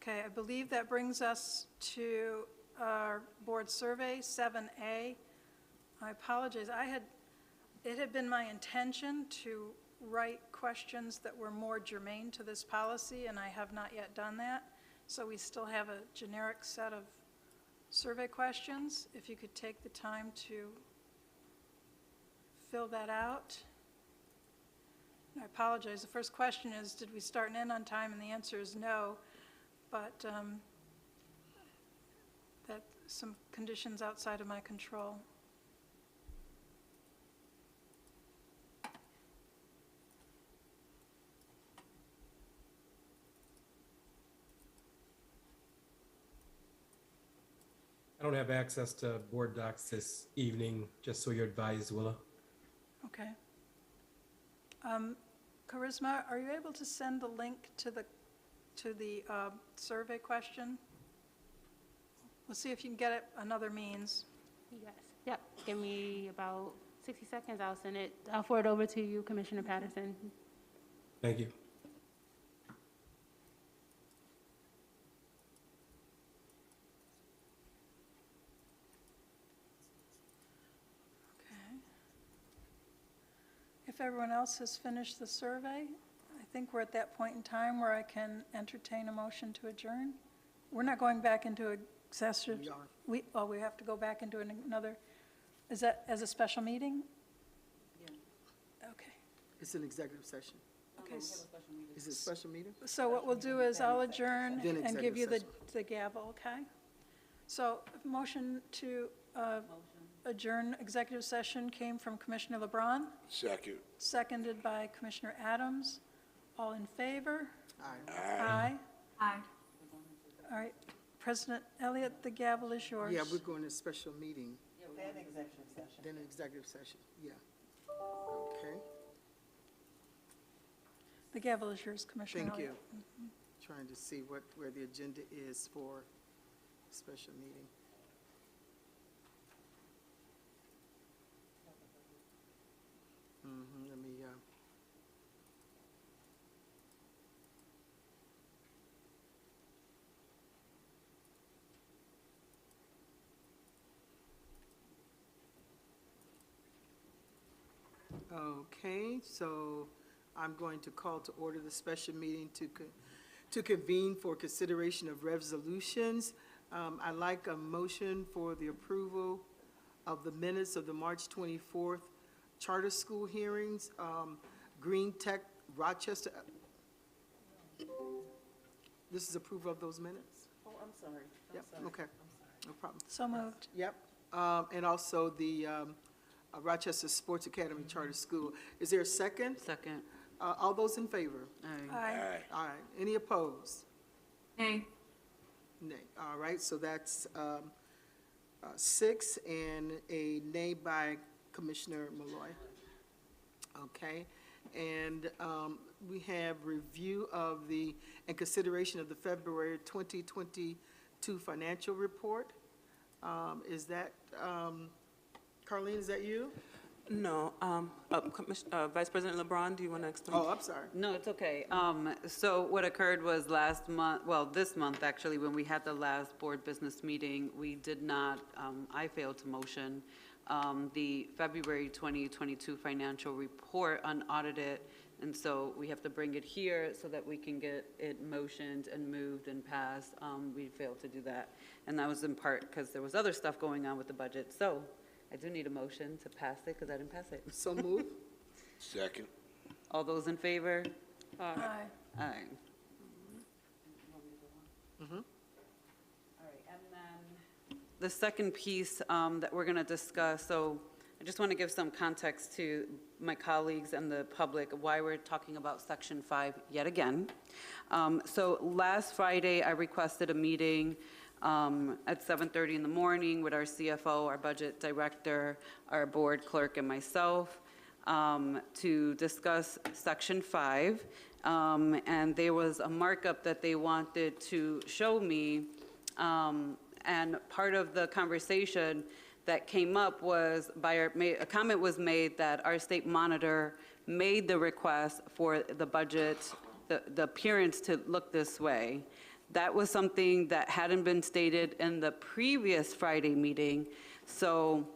Okay, I believe that brings us to our board survey, 7A. I apologize, it had been my intention to write questions that were more germane to this policy, and I have not yet done that. So we still have a generic set of survey questions. If you could take the time to fill that out. And I apologize, the first question is, did we start and end on time? And the answer is no, but that some conditions outside of my control. I don't have access to board docs this evening, just so you're advised, Willa. Okay. Charisma, are you able to send the link to the survey question? We'll see if you can get it another means. Yes. Yep. Give me about 60 seconds. I'll send it. I'll forward it over to you, Commissioner Patterson. Thank you. Okay. If everyone else has finished the survey, I think we're at that point in time where I can entertain a motion to adjourn. We're not going back into executive. We are. We have to go back into another, is that as a special meeting? Yeah. Okay. It's an executive session. Okay. Is it a special meeting? So what we'll do is I'll adjourn Then and give you executive the gavel, okay? So motion to adjourn executive session came from Commissioner LeBron, Second. seconded by Commissioner Adams. All in favor? Aye. Aye. Aye. All right. President Elliott, the gavel is yours. Yeah, we're going to special meeting, Then executive session. then executive session, yeah. Okay, The gavel is yours, Commissioner thank you. Elliott. Trying to see where the agenda is for special meeting. Let me, okay, so I'm going to call to order the special meeting to convene for consideration of resolutions. I'd like a motion for the approval of the minutes of the March 24th charter school hearings, Green Tech, Rochester. This is approval of those minutes? Oh, I'm sorry. Yep, okay, no problem. So moved. Yep, and also the Rochester Sports Academy Charter School. Is there a second? Second. All those in favor? Aye. Aye. All right, any opposed? Nay. Nay. All right, so that's 6 and a nay by Commissioner Malloy. Okay, and we have review of and consideration of the February 2022 financial report. Is that, Carlene, is that you? No, Vice President LeBron, do you want to explain? Oh, I'm sorry. No, it's okay. So what occurred was last month, well, this month actually, when we had the last board business meeting, we did not, I failed to motion the February 2022 financial report unaudited, and so we have to bring it here so that we can get it motioned and moved and passed. We failed to do that, and that was in part because there was other stuff going on with the budget. So I do need a motion to pass it because I didn't pass it. So move. Second. All those in favor? Aye. Aye. Mm-hmm. All right, and then the second piece that we're going to discuss, so I just want to give some context to my colleagues and the public why we're talking about Section 5 yet again. So last Friday, I requested a meeting at 7:30 in the morning with our CFO, our budget director, our board clerk, and myself to discuss Section 5. And there was a markup that they wanted to show me. And part of the conversation that came up was a comment was made that our state monitor made the request for the budget, the appearance to look this way. That was something that hadn't been stated in the previous Friday meeting. So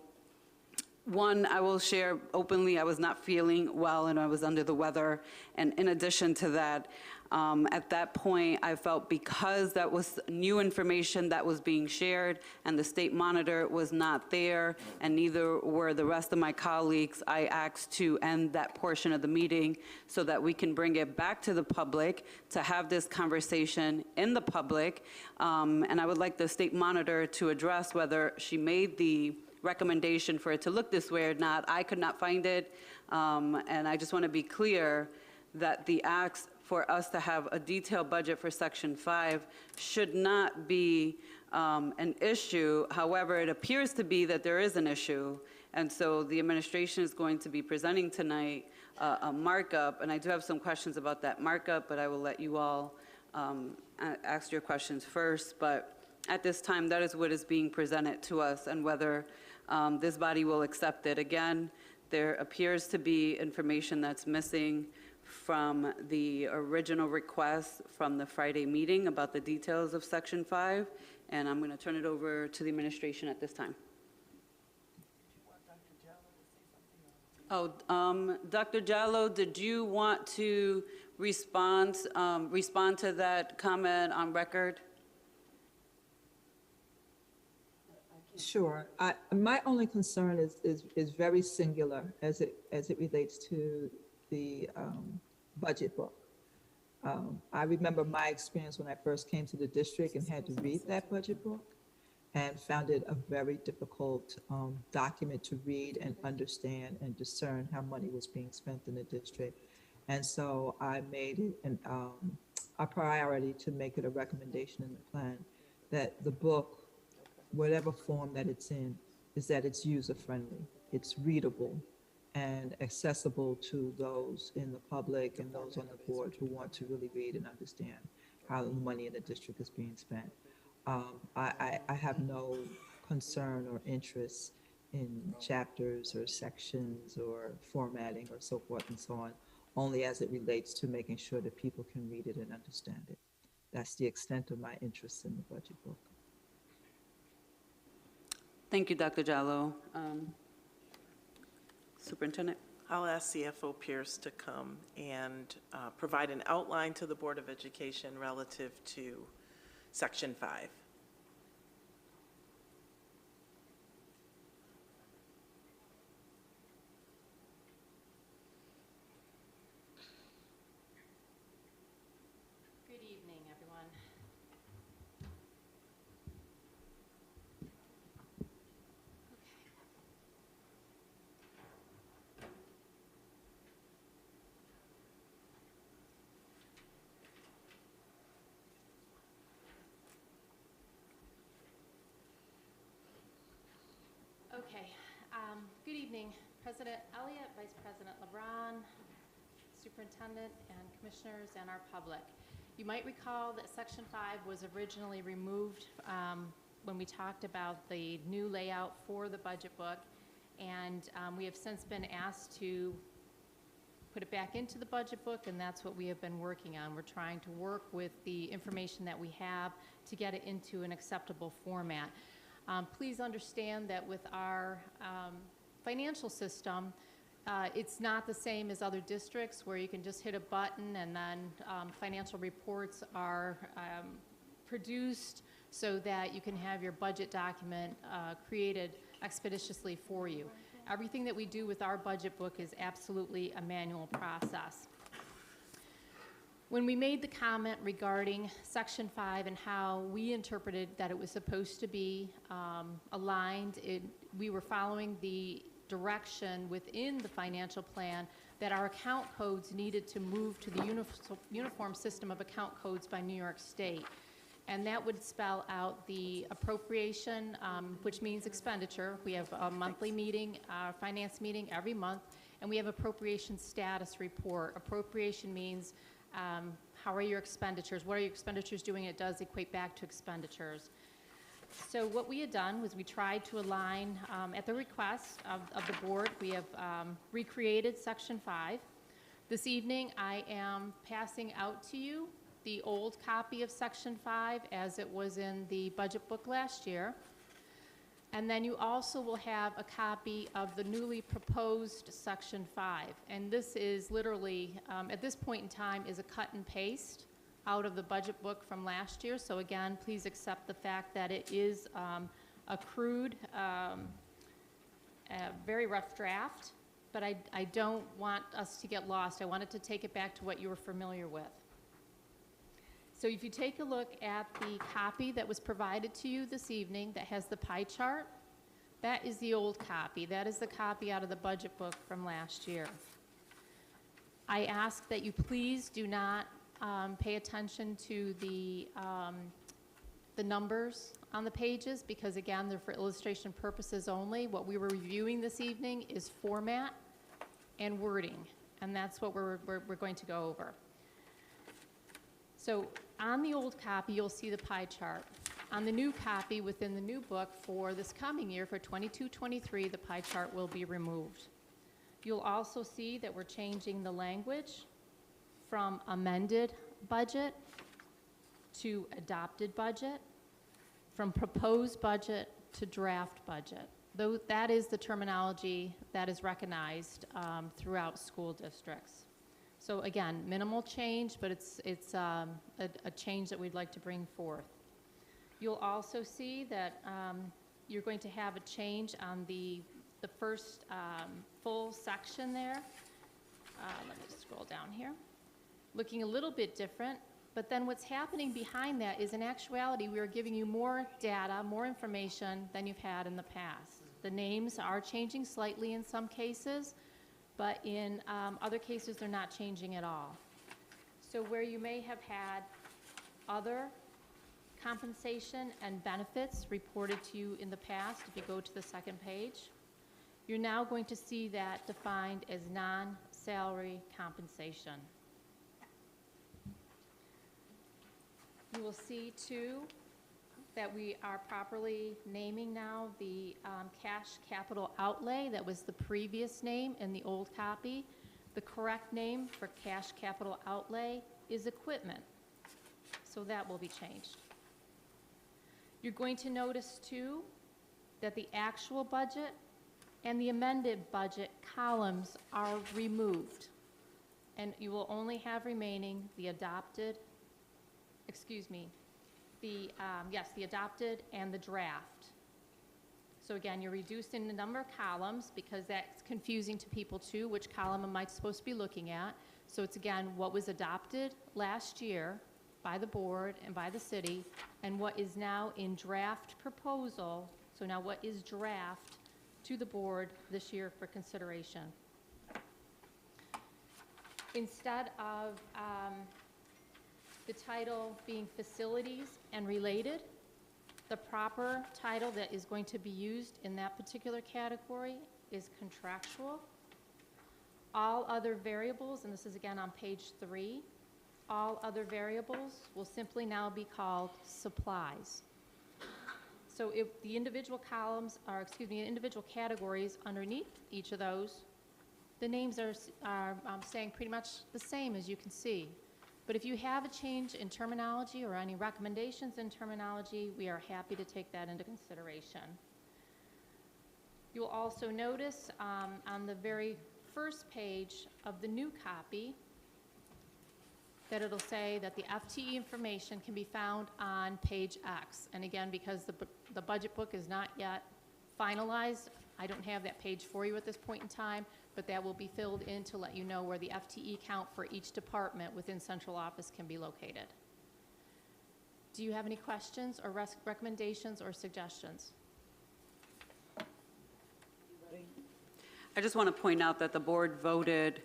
one, I will share openly, I was not feeling well and I was under the weather. And in addition to that, at that point, I felt because that was new information that was being shared and the state monitor was not there and neither were the rest of my colleagues, I asked to end that portion of the meeting so that we can bring it back to the public to have this conversation in the public. And I would like the state monitor to address whether she made the recommendation for it to look this way or not. I could not find it. And I just want to be clear that the acts for us to have a detailed budget for Section 5 should not be an issue. However, it appears to be that there is an issue. And so the administration is going to be presenting tonight a markup. And I do have some questions about that markup, but I will let you all ask your questions first. But at this time, that is what is being presented to us and whether this body will accept it. Again, there appears to be information that's missing from the original request from the Friday meeting about the details of Section 5, and I'm going to turn it over to the administration at this time. Oh, Dr. Jallo, did you want to respond to that comment on record? Sure. My only concern is very singular as it relates to the budget book. I remember my experience when I first came to the district and had to read that budget book and found it a very difficult document to read and understand and discern how money was being spent in the district. And so I made it a priority to make it a recommendation in the plan that the book, whatever form that it's in, is that it's user-friendly, it's readable, and accessible to those in the public and those on the board who want to really read and understand how the money in the district is being spent. I have no concern or interest in chapters or sections or formatting or so forth and so on, only as it relates to making sure that people can read it and understand it. That's the extent of my interest in the budget book. Thank you, Dr. Jallo. Superintendent? I'll ask CFO Pierce to come and provide an outline to the Board of Education relative to Section 5. Good evening, everyone. Okay, good evening, President Elliott, Vice President LeBron, Superintendent and Commissioners, and our public. You might recall that Section 5 was originally removed when we talked about the new layout for the budget book, and we have since been asked to put it back into the budget book, and that's what we have been working on. We're trying to work with the information that we have to get it into an acceptable format. Please understand that with our financial system, it's not the same as other districts where you can just hit a button and then financial reports are produced so that you can have your budget document created expeditiously for you. Everything that we do with our budget book is absolutely a manual process. When we made the comment regarding Section 5 and how we interpreted that it was supposed to be aligned, we were following the direction within the financial plan that our account codes needed to move to the uniform system of account codes by New York State. And that would spell out the appropriation, which means expenditure. We have a monthly meeting, finance meeting every month, and we have appropriation status report. Appropriation means how are your expenditures? What are your expenditures doing? It does equate back to expenditures. So what we had done was we tried to align, at the request of the board, we have recreated Section 5. This evening, I am passing out to you the old copy of Section 5 as it was in the budget book last year. And then you also will have a copy of the newly proposed Section 5. And this is literally, at this point in time, is a cut and paste out of the budget book from last year. So again, please accept the fact that it is a crude, a very rough draft, but I don't want us to get lost. I wanted to take it back to what you were familiar with. So if you take a look at the copy that was provided to you this evening that has the pie chart, that is the old copy. That is the copy out of the budget book from last year. I ask that you please do not pay attention to the numbers on the pages because, again, they're for illustration purposes only. What we were reviewing this evening is format and wording, and that's what we're going to go over. So on the old copy, you'll see the pie chart. On the new copy within the new book for this coming year, for 22-23, the pie chart will be removed. You'll also see that we're changing the language from amended budget to adopted budget, from proposed budget to draft budget. Though that is the terminology that is recognized throughout school districts. So again, minimal change, but it's a change that we'd like to bring forth. You'll also see that you're going to have a change on the first full section there. Let me scroll down here. Looking a little bit different, but then what's happening behind that is in actuality, we are giving you more data, more information than you've had in the past. The names are changing slightly in some cases, but in other cases, they're not changing at all. So where you may have had other compensation and benefits reported to you in the past, if you go to the second page, you're now going to see that defined as non-salary compensation. You will see, too, that we are properly naming now the cash capital outlay. That was the previous name in the old copy. The correct name for cash capital outlay is equipment. So that will be changed. You're going to notice, too, that the actual budget and the amended budget columns are removed. And you will only have remaining the adopted, the adopted and the draft. So again, you're reducing the number of columns because that's confusing to people too, which column am I supposed to be looking at? So it's again, what was adopted last year by the board and by the city, and what is now in draft proposal. So now what is draft to the board this year for consideration. Instead of the title being facilities and related, the proper title that is going to be used in that particular category is contractual. All other variables, and this is again on page 3, all other variables will simply now be called supplies. So if the individual columns are, individual categories underneath each of those, the names are saying pretty much the same, as you can see. But if you have a change in terminology or any recommendations in terminology, we are happy to take that into consideration. You will also notice on the very first page of the new copy that it'll say that the FTE information can be found on page X. And again, because the budget book is not yet finalized, I don't have that page for you at this point in time, but that will be filled in to let you know where the FTE count for each department within central office can be located. Do you have any questions or recommendations or suggestions? I just want to point out that the board voted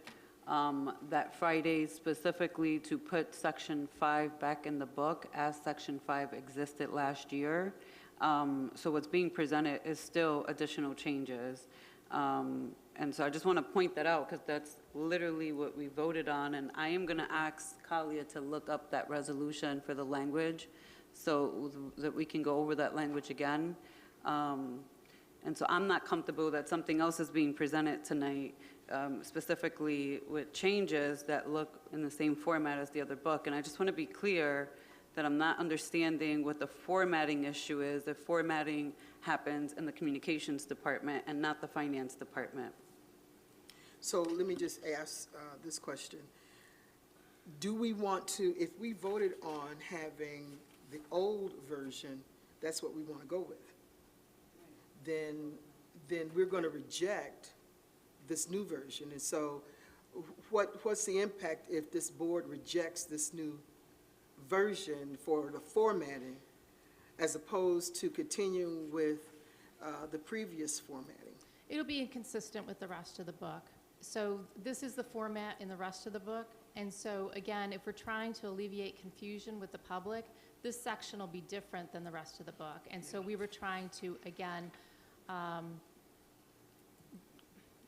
that Friday specifically to put Section 5 back in the book as Section 5 existed last year. So what's being presented is still additional changes. And so I just want to point that out because that's literally what we voted on. And I am going to ask Kalia to look up that resolution for the language so that we can go over that language again. And so I'm not comfortable that something else is being presented tonight, specifically with changes that look in the same format as the other book. And I just want to be clear that I'm not understanding what the formatting issue is. The formatting happens in the communications department and not the finance department. So let me just ask this question. Do we want to, if we voted on having the old version, that's what we want to go with, then we're going to reject this new version. And so what's the impact if this board rejects this new version for the formatting as opposed to continuing with the previous formatting? It'll be inconsistent with the rest of the book. So this is the format in the rest of the book. And so again, if we're trying to alleviate confusion with the public, this section will be different than the rest of the book. And so we were trying to, again,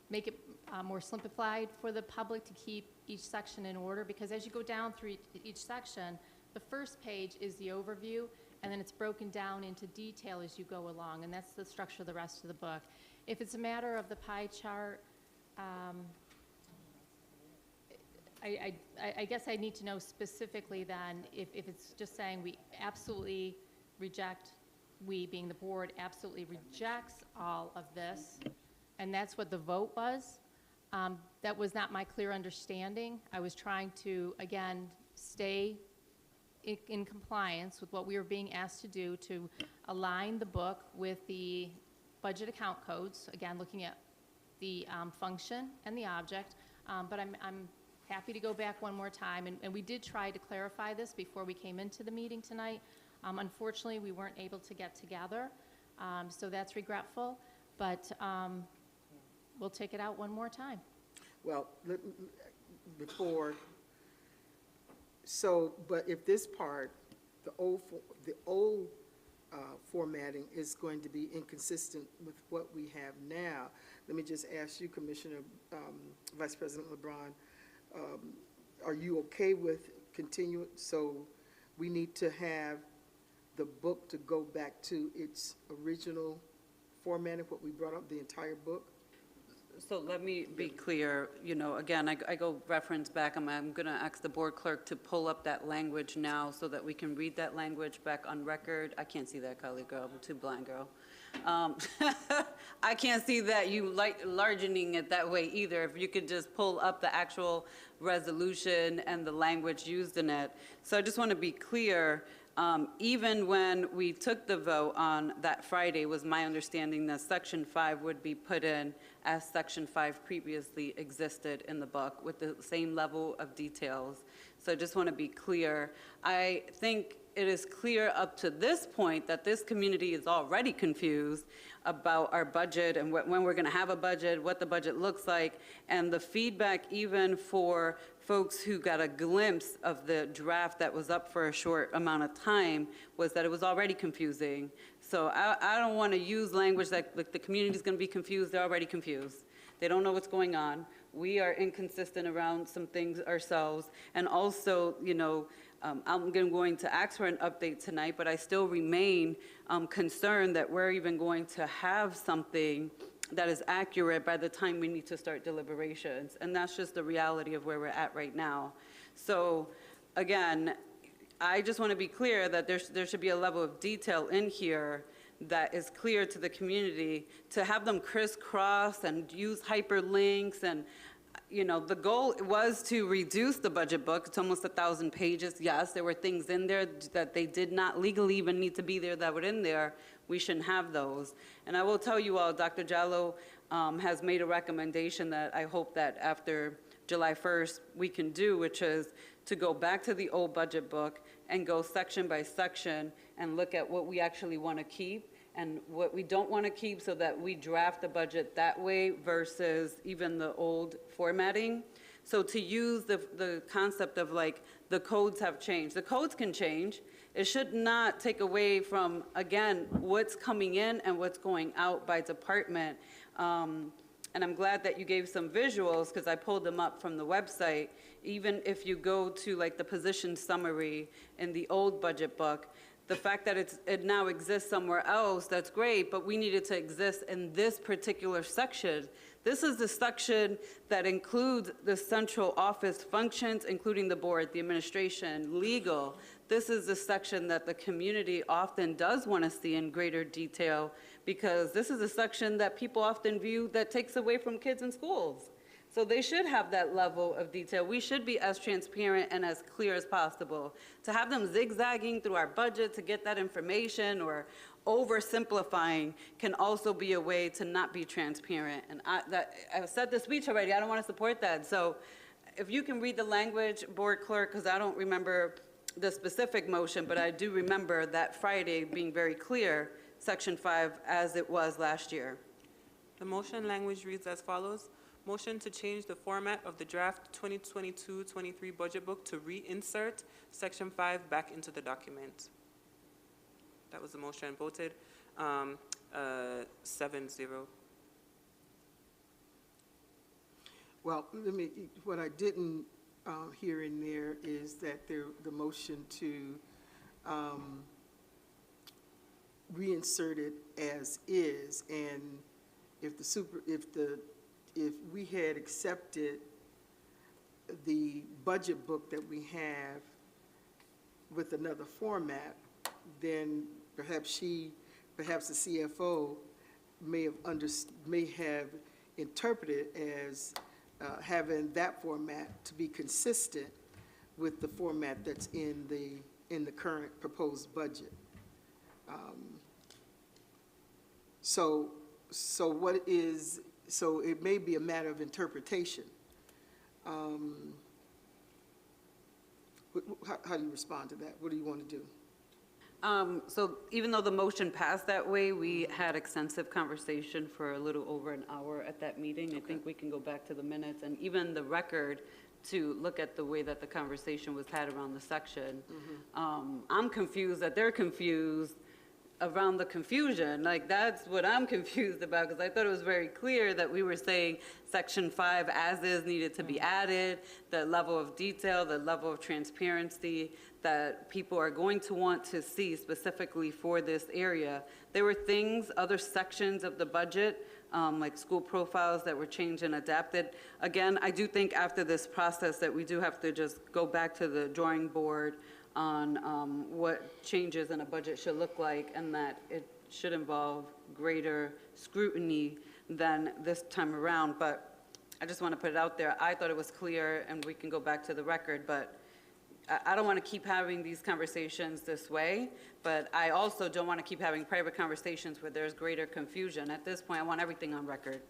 make it more simplified for the public to keep each section in order, because as you go down through each section, the first page is the overview, and then it's broken down into detail as you go along, and that's the structure of the rest of the book. If it's a matter of the pie chart, I guess I need to know specifically then if it's just saying we absolutely reject, we being the board absolutely rejects all of this, and that's what the vote was. That was not my clear understanding. I was trying to, again, stay in compliance with what we were being asked to do to align the book with the budget account codes, again, looking at the function and the object, but I'm happy to go back one more time, and we did try to clarify this before we came into the meeting tonight. Unfortunately, we weren't able to get together, so that's regretful, but we'll take it out one more time. Well, but if this part, the old formatting is going to be inconsistent with what we have now, let me just ask you, Commissioner, Vice President LeBron, are you okay with continuing? So we need to have the book to go back to its original formatting, what we brought up, the entire book? So let me be clear, again, I go reference back, I'm going to ask the board clerk to pull up that language now so that we can read that language back on record. I can't see that, colleague girl, I'm too blind, girl. I can't see that you largening it that way either. If you could just pull up the actual resolution and the language used in it. So I just want to be clear, even when we took the vote on that Friday, was my understanding that Section 5 would be put in as Section 5 previously existed in the book with the same level of details. So I just want to be clear. I think it is clear up to this point that this community is already confused about our budget and when we're going to have a budget, what the budget looks like, and the feedback even for folks who got a glimpse of the draft that was up for a short amount of time was that it was already confusing. So I don't want to use language like the community is going to be confused. They're already confused. They don't know what's going on. We are inconsistent around some things ourselves. And also, I'm going to ask for an update tonight, but I still remain concerned that we're even going to have something that is accurate by the time we need to start deliberations. And that's just the reality of where we're at right now. So again, I just want to be clear that there should be a level of detail in here that is clear to the community, to have them crisscross and use hyperlinks. And the goal was to reduce the budget book. It's almost 1,000 pages. Yes, there were things in there that they did not legally even need to be there that were in there. We shouldn't have those. And I will tell you all, Dr. Jallo has made a recommendation that I hope that after July 1st we can do, which is to go back to the old budget book and go section by section and look at what we actually want to keep and what we don't want to keep, so that we draft the budget that way versus even the old formatting. So to use the concept of the codes have changed. The codes can change. It should not take away from, again, what's coming in and what's going out by department. And I'm glad that you gave some visuals, because I pulled them up from the website. Even if you go to the position summary in the old budget book, the fact that it now exists somewhere else, that's great, but we need it to exist in this particular section. This is the section that includes the central office functions, including the board, the administration, legal. This is the section that the community often does want to see in greater detail, because this is a section that people often view that takes away from kids in schools. So they should have that level of detail. We should be as transparent and as clear as possible. To have them zigzagging through our budget to get that information or oversimplifying can also be a way to not be transparent. And I've said the speech already, I don't want to support that. So if you can read the language, board clerk, because I don't remember the specific motion, but I do remember that Friday being very clear, Section 5 as it was last year. The motion language reads as follows. Motion to change the format of the draft 2022-23 budget book to reinsert Section 5 back into the document. That was the motion voted 7-0. Well, what I didn't hear in there is that the motion to reinsert it as is, and if we had accepted the budget book that we have with another format, then perhaps the CFO may have interpreted as having that format to be consistent with the format that's in the current proposed budget. So it may be a matter of interpretation. How do you respond to that? What do you want to do? So even though the motion passed that way, we had extensive conversation for a little over an hour at that meeting. Okay. I think we can go back to the minutes and even the record to look at the way that the conversation was had around the section. Mm-hmm. I'm confused that they're confused around the confusion. That's what I'm confused about, because I thought it was very clear that we were saying Section 5 as is needed to be added, the level of detail, the level of transparency that people are going to want to see specifically for this area. There were things, other sections of the budget like school profiles that were changed and adapted. Again, I do think after this process that we do have to just go back to the drawing board on what changes in a budget should look like, and that it should involve greater scrutiny than this time around. But I just want to put it out there. I thought it was clear, and we can go back to the record, but I don't want to keep having these conversations this way, but I also don't want to keep having private conversations where there's greater confusion. At this point, I want everything on record.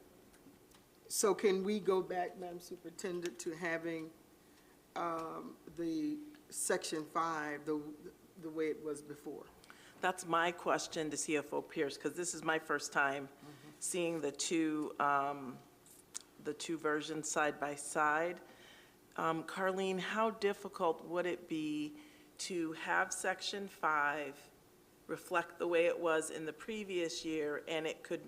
So can we go back, Madam Superintendent, to having the Section 5 the way it was before? That's my question to CFO Pierce, because this is my first time seeing the two versions side by side. Carlene, how difficult would it be to have Section 5 reflect the way it was in the previous year, and it could,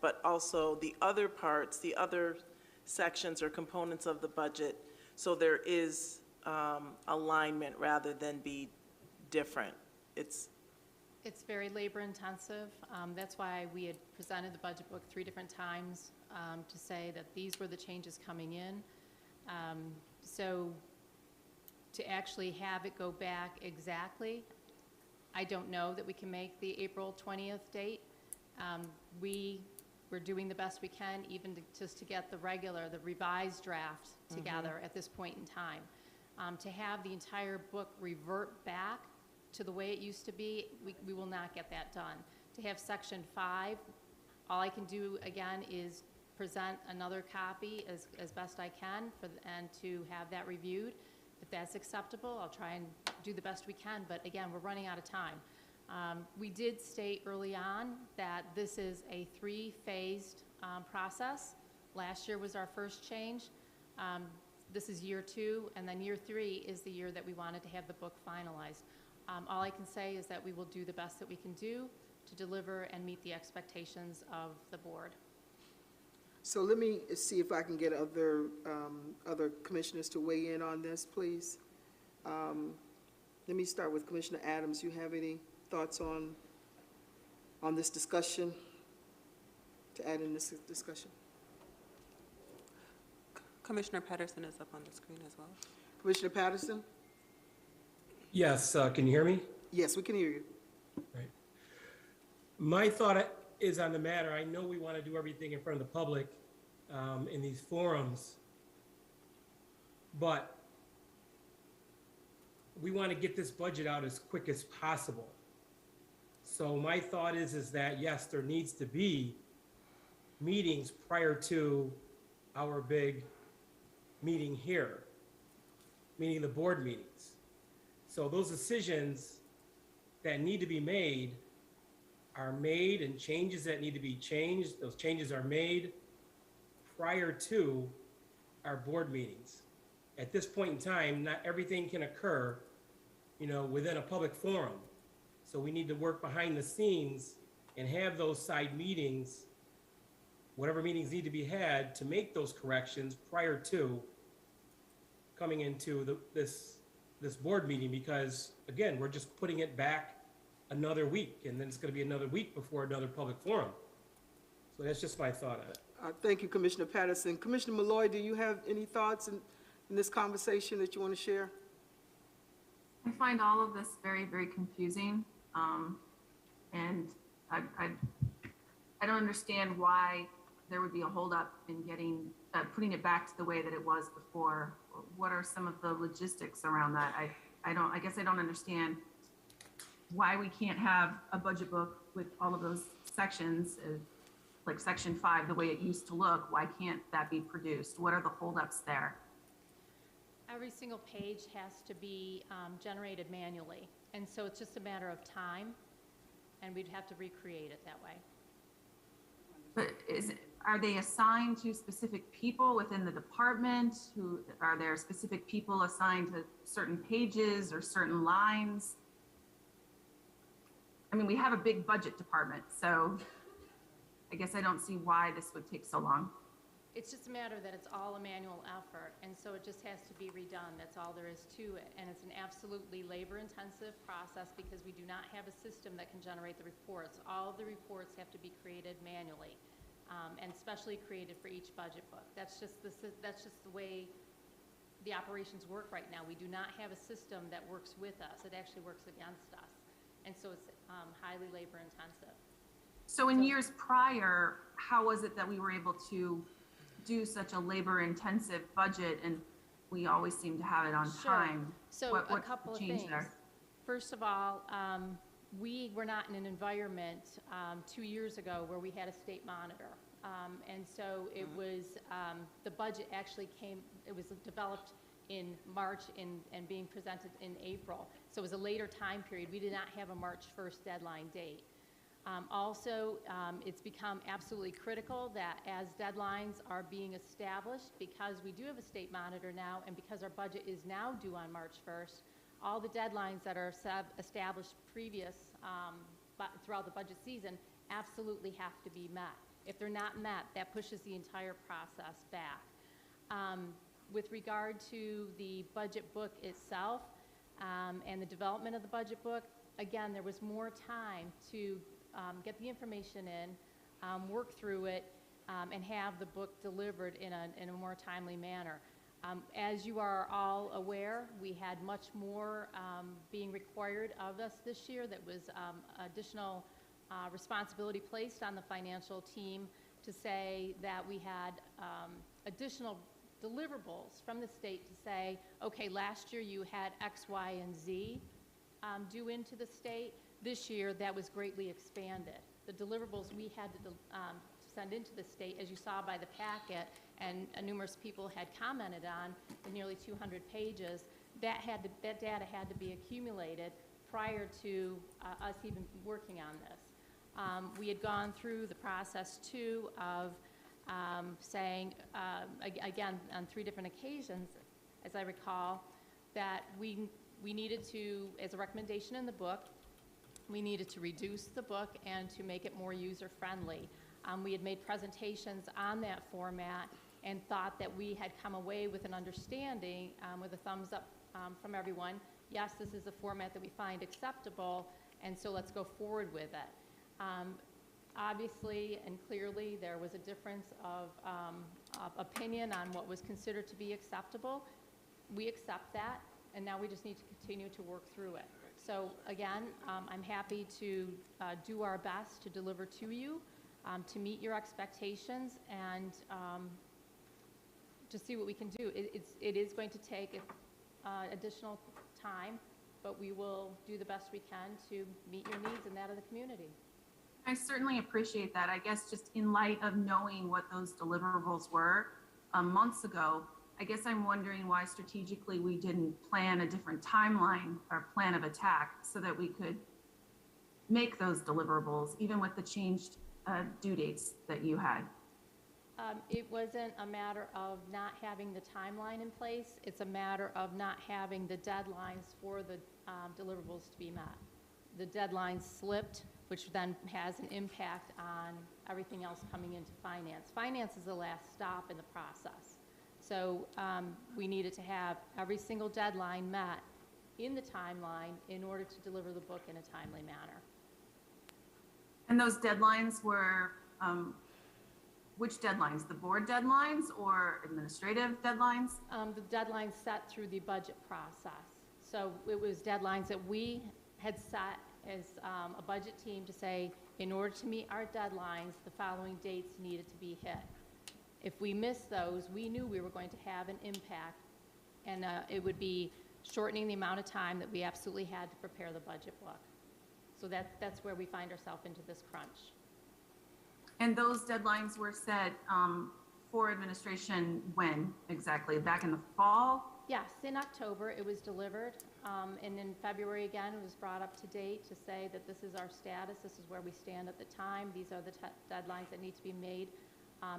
but also the other parts, the other sections or components of the budget, so there is alignment rather than be different? It's very labor intensive. That's why we had presented the budget book 3 different times to say that these were the changes coming in. So to actually have it go back exactly, I don't know that we can make the April 20th date. We're doing the best we can, even just to get the revised draft together at this point in time. To have the entire book revert back to the way it used to be, we will not get that done. To have Section 5, all I can do again is present another copy as best I can and to have that reviewed. If that's acceptable, I'll try and do the best we can, but again, we're running out of time. We did state early on that this is a 3-phased process. Last year was our first change. This is year 2, and then year 3 is the year that we wanted to have the book finalized. All I can say is that we will do the best that we can do to deliver and meet the expectations of the board. So let me see if I can get other commissioners to weigh in on this, please. Let me start with Commissioner Adams. You have any thoughts on this discussion, to add in this discussion? Commissioner Patterson is up on the screen as well. Commissioner Patterson? Yes, can you hear me? Yes, we can hear you. Right. My thought is on the matter. I know we want to do everything in front of the public in these forums, but we want to get this budget out as quick as possible. So my thought is that, yes, there needs to be meetings prior to our big meeting here, meaning the board meetings. So those decisions that need to be made are made, and changes that need to be changed, those changes are made prior to our board meetings. At this point in time, not everything can occur, within a public forum. So we need to work behind the scenes and have those side meetings, whatever meetings need to be had, to make those corrections prior to coming into this board meeting, because again, we're just putting it back another week, and then it's going to be another week before another public forum. So that's just my thought on it. Thank you, Commissioner Patterson. Commissioner Malloy, do you have any thoughts in this conversation that you want to share? I find all of this very, very confusing. And I don't understand why there would be a holdup in putting it back to the way that it was before. What are some of the logistics around that? I guess I don't understand why we can't have a budget book with all of those sections, like Section 5, the way it used to look. Why can't that be produced? What are the holdups there? Every single page has to be generated manually, and so it's just a matter of time, and we'd have to recreate it that way. But are they assigned to specific people within the department? Are there specific people assigned to certain pages or certain lines? I mean, we have a big budget department, so I guess I don't see why this would take so long. It's just a matter that it's all a manual effort, and so it just has to be redone. That's all there is to it. And it's an absolutely labor-intensive process because we do not have a system that can generate the reports. All of the reports have to be created manually. and specially created for each budget book. That's just the way the operations work right now. We do not have a system that works with us. It actually works against us. And so it's highly labor intensive. So in years prior, how was it that we were able to do such a labor intensive budget and we always seem to have it on Sure. time? So What a couple of changed things. there? First of all, we were not in an environment 2 years ago where we had a state monitor. And so it was, the budget actually it was developed in March and being presented in April. So it was a later time period. We did not have a March 1st deadline date. Also, it's become absolutely critical that as deadlines are being established, because we do have a state monitor now and because our budget is now due on March 1st, all the deadlines that are established throughout the budget season absolutely have to be met. If they're not met, that pushes the entire process back. With regard to the budget book itself and the development of the budget book, again, there was more time to get the information in, work through it, and have the book delivered in a more timely manner. As you are all aware, we had much more being required of us this year. That was additional responsibility placed on the financial team to say that we had additional deliverables from the state to say, okay, last year you had X, Y, and Z due into the state. This year, that was greatly expanded. The deliverables we had to send into the state, as you saw by the packet, and numerous people had commented on the nearly 200 pages, that data had to be accumulated prior to us even working on this. We had gone through the process, too, of saying, again, on 3 different occasions, as I recall, that we needed to, as a recommendation in the book, we needed to reduce the book and to make it more user-friendly. We had made presentations on that format and thought that we had come away with an understanding, with a thumbs up from everyone. Yes, this is a format that we find acceptable, and so let's go forward with it. Obviously and clearly, there was a difference of opinion on what was considered to be acceptable. We accept that, and now we just need to continue to work through it. So again, I'm happy to do our best to deliver to you, to meet your expectations, and to see what we can do. It is going to take additional time, but we will do the best we can to meet your needs and that of the community. I certainly appreciate that. I guess just in light of knowing what those deliverables were months ago, I guess I'm wondering why strategically we didn't plan a different timeline or plan of attack so that we could make those deliverables, even with the changed due dates that you had. It wasn't a matter of not having the timeline in place. It's a matter of not having the deadlines for the deliverables to be met. The deadlines slipped, which then has an impact on everything else coming into finance. Finance is the last stop in the process. So we needed to have every single deadline met in the timeline in order to deliver the book in a timely manner. And those deadlines were, which deadlines? The board deadlines or administrative deadlines? The deadlines set through the budget process. So it was deadlines that we had set as a budget team to say, in order to meet our deadlines, the following dates needed to be hit. If we missed those, we knew we were going to have an impact, and it would be shortening the amount of time that we absolutely had to prepare the budget book. So that's where we find ourselves into this crunch. And those deadlines were set for administration when exactly? Back in the fall? Yes, in October it was delivered, and in February again it was brought up to date to say that this is our status, this is where we stand at the time, these are the deadlines that need to be made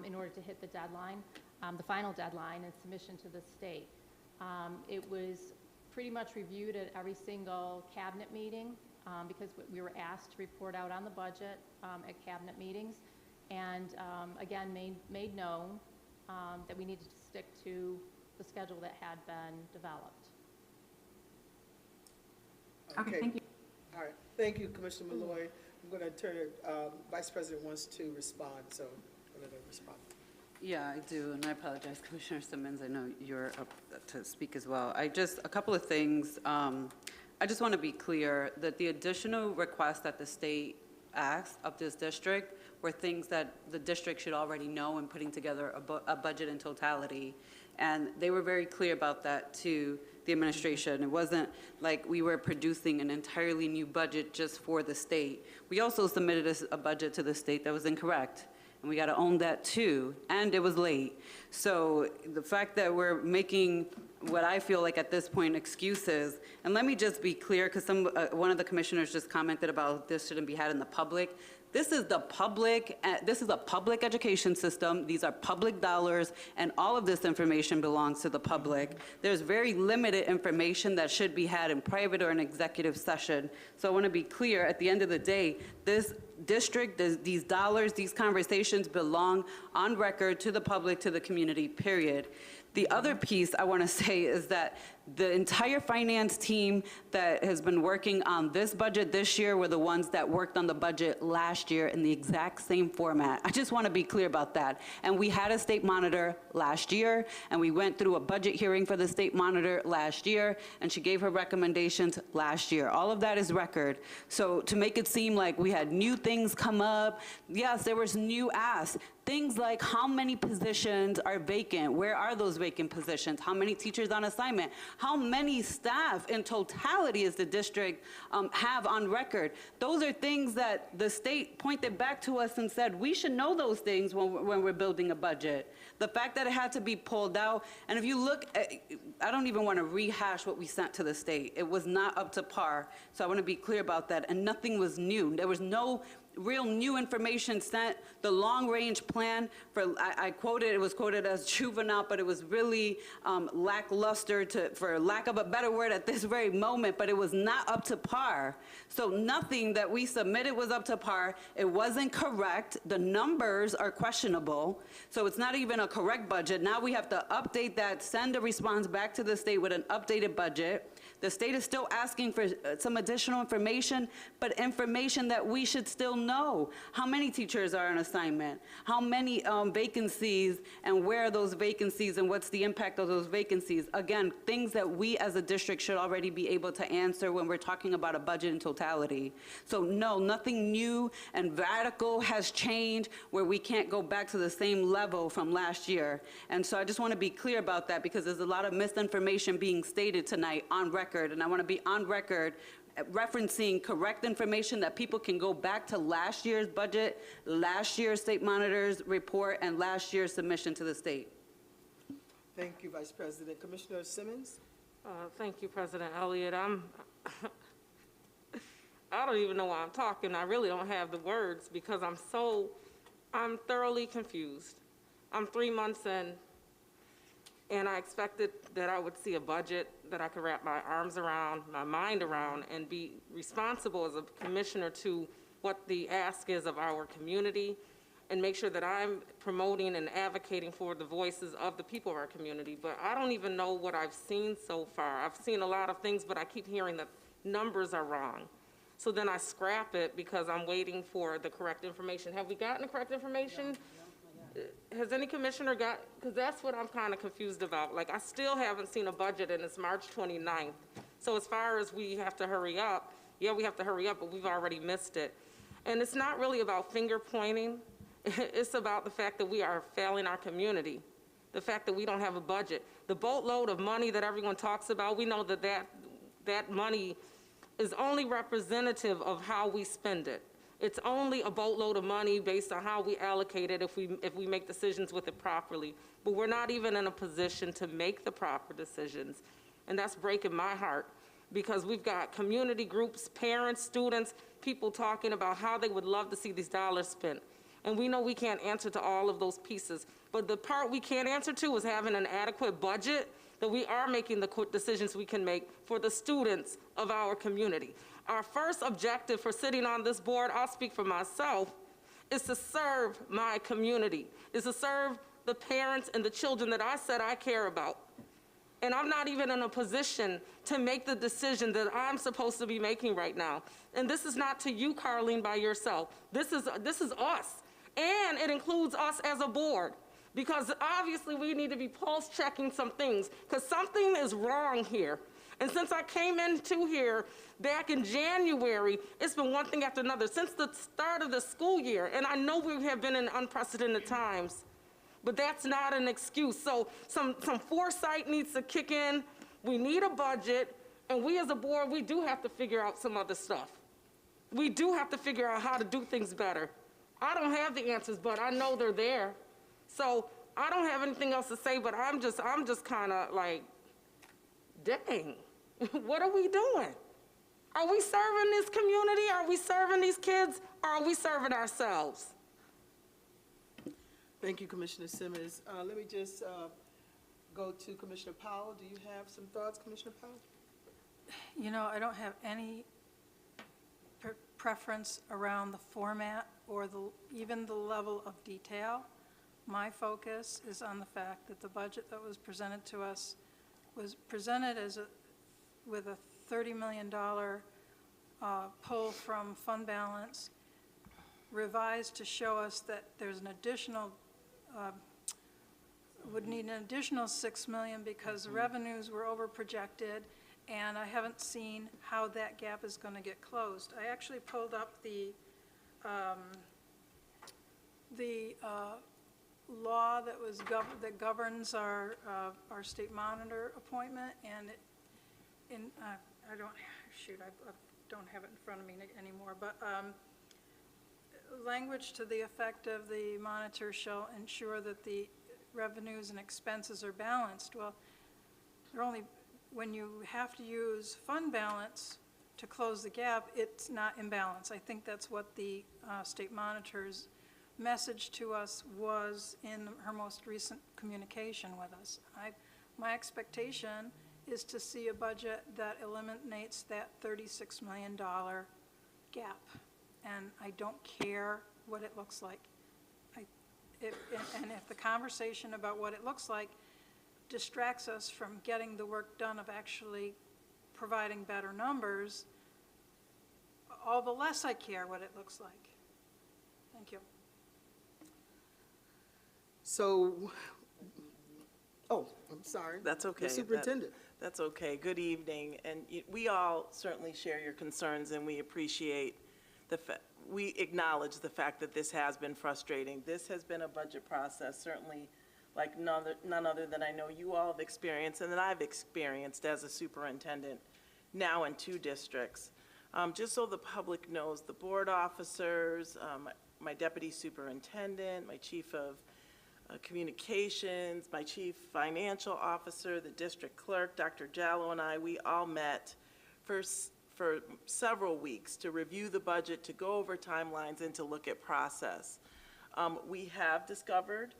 in order to hit the deadline, the final deadline and submission to the state. It was pretty much reviewed at every single cabinet meeting because we were asked to report out on the budget at cabinet meetings, and again made known that we needed to stick to the schedule that had been developed. Okay, thank you. All right, thank you, Commissioner Malloy. I'm going to turn it, Vice President wants to respond, so I'm to respond. Yeah, I do, and I apologize, Commissioner Simmons, I know you're up to speak as well. A couple of things. I just want to be clear that the additional requests that the state asked of this district were things that the district should already know in putting together a budget in totality. And they were very clear about that to the administration. It wasn't like we were producing an entirely new budget just for the state. We also submitted a budget to the state that was incorrect. And we got to own that too, and it was late. So the fact that we're making what I feel like at this point excuses, and let me just be clear, because one of the commissioners just commented about this shouldn't be had in the public. This is a public education system. These are public dollars, and all of this information belongs to the public. There's very limited information that should be had in private or an executive session. So I want to be clear, at the end of the day, this district, these dollars, these conversations belong on record to the public, to the community, period. The other piece I want to say is that the entire finance team that has been working on this budget this year were the ones that worked on the budget last year in the exact same format. I just want to be clear about that. And we had a state monitor last year, and we went through a budget hearing for the state monitor last year, and she gave her recommendations last year. All of that is record. So to make it seem like we had new things come up, yes, there was new asks. Things like how many positions are vacant? Where are those vacant positions? How many teachers on assignment? How many staff in totality does the district have on record? Those are things that the state pointed back to us and said, we should know those things when we're building a budget. The fact that it had to be pulled out, and if you look, I don't even want to rehash what we sent to the state. It was not up to par, so I want to be clear about that, and nothing was new. There was no real new information sent. The long-range plan, it was quoted as juvenile, but it was really lackluster, for lack of a better word at this very moment, but it was not up to par. So nothing that we submitted was up to par. It wasn't correct. The numbers are questionable, so it's not even a correct budget. Now we have to update that, send a response back to the state with an updated budget. The state is still asking for some additional information, but information that we should still know. How many teachers are on assignment? How many vacancies, and where are those vacancies, and what's the impact of those vacancies? Again, things that we as a district should already be able to answer when we're talking about a budget in totality. So no, nothing new and radical has changed where we can't go back to the same level from last year. And so I just want to be clear about that, because there's a lot of misinformation being stated tonight on record. And I want to be on record referencing correct information that people can go back to last year's budget, last year's state monitor's report, and last year's submission to the state. Thank you, Vice President. Commissioner Simmons? Thank you, President Elliott. I don't even know why I'm talking. I really don't have the words, because I'm thoroughly confused. I'm 3 months in, and I expected that I would see a budget that I could wrap my arms around, my mind around, and be responsible as a commissioner to what the ask is of our community, and make sure that I'm promoting and advocating for the voices of the people of our community. But I don't even know what I've seen so far. I've seen a lot of things, but I keep hearing that numbers are wrong. So then I scrap it because I'm waiting for the correct information. Have we gotten the correct information? Has any commissioner because that's what I'm kind of confused about. Like, I still haven't seen a budget, and it's March 29th. So as far as we have to hurry up, yeah, we have to hurry up, but we've already missed it. And it's not really about finger pointing. It's about the fact that we are failing our community, the fact that we don't have a budget. The boatload of money that everyone talks about, we know that money is only representative of how we spend it. It's only a boatload of money based on how we allocate it if we make decisions with it properly. But we're not even in a position to make the proper decisions. And that's breaking my heart, because we've got community groups, parents, students, people talking about how they would love to see these dollars spent. And we know we can't answer to all of those pieces. But the part we can't answer to is having an adequate budget that we are making the decisions we can make for the students of our community. Our first objective for sitting on this board, I'll speak for myself, is to serve my community, is to serve the parents and the children that I said I care about. And I'm not even in a position to make the decision that I'm supposed to be making right now. And this is not to you, Carlene, by yourself. This is us. And it includes us as a board, because obviously we need to be pulse checking some things, because something is wrong here. And since I came into here back in January, it's been one thing after another, since the start of the school year. And I know we have been in unprecedented times, but that's not an excuse. So some foresight needs to kick in. We need a budget, and we as a board, we do have to figure out some other stuff. We do have to figure out how to do things better. I don't have the answers, but I know they're there. So I don't have anything else to say, but I'm just kind of like, dang, what are we doing? Are we serving this community? Are we serving these kids? Or are we serving ourselves? Thank you, Commissioner Simmons. Let me just go to Commissioner Powell. Do you have some thoughts, Commissioner Powell? You know, I don't have any preference around the format or even the level of detail. My focus is on the fact that the budget that was presented to us was presented with a $30 million pull from fund balance, revised to show us that there's an additional, would need an additional $6 million because the revenues were over projected, and I haven't seen how that gap is going to get closed. I actually pulled up the law that governs our state monitor appointment, and I don't have it in front of me anymore, but language to the effect of the monitor shall ensure that the revenues and expenses are balanced. Well, when you have to use fund balance to close the gap, it's not in balance. I think that's what the state monitor's message to us was in her most recent communication with us. My expectation is to see a budget that eliminates that $36 million gap. And I don't care what it looks like. And if the conversation about what it looks like distracts us from getting the work done of actually providing better numbers, all the less I care what it looks like. Thank you. So, oh, I'm sorry. That's okay. The superintendent. That's okay. Good evening. And we all certainly share your concerns, and we appreciate we acknowledge the fact that this has been frustrating. This has been a budget process, certainly like none other than I know you all have experienced and that I've experienced as a superintendent now in 2 districts. Just so the public knows, the board officers, my deputy superintendent, my chief of communications, my chief financial officer, the district clerk, Dr. Jallo, and I, we all met for several weeks to review the budget, to go over timelines, and to look at process. We have discovered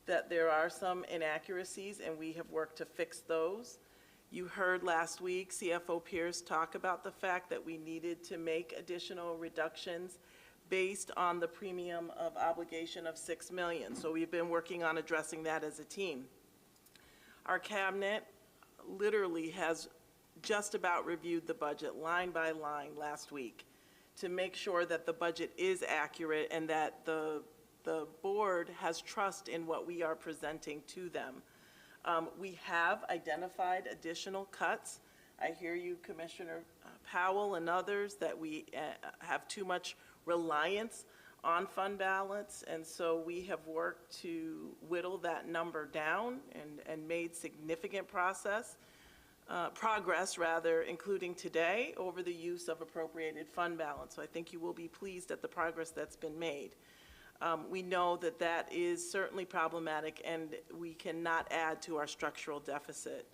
that there are some inaccuracies, and we have worked to fix those. You heard last week CFO Pierce talk about the fact that we needed to make additional reductions based on the premium of obligation of $6 million. So we've been working on addressing that as a team. Our cabinet literally has just about reviewed the budget line by line last week to make sure that the budget is accurate and that the board has trust in what we are presenting to them. We have identified additional cuts. I hear you, Commissioner Powell and others, that we have too much reliance on fund balance, and so we have worked to whittle that number down and made significant progress, including today, over the use of appropriated fund balance. So I think you will be pleased at the progress that's been made. We know that that is certainly problematic, and we cannot add to our structural deficit.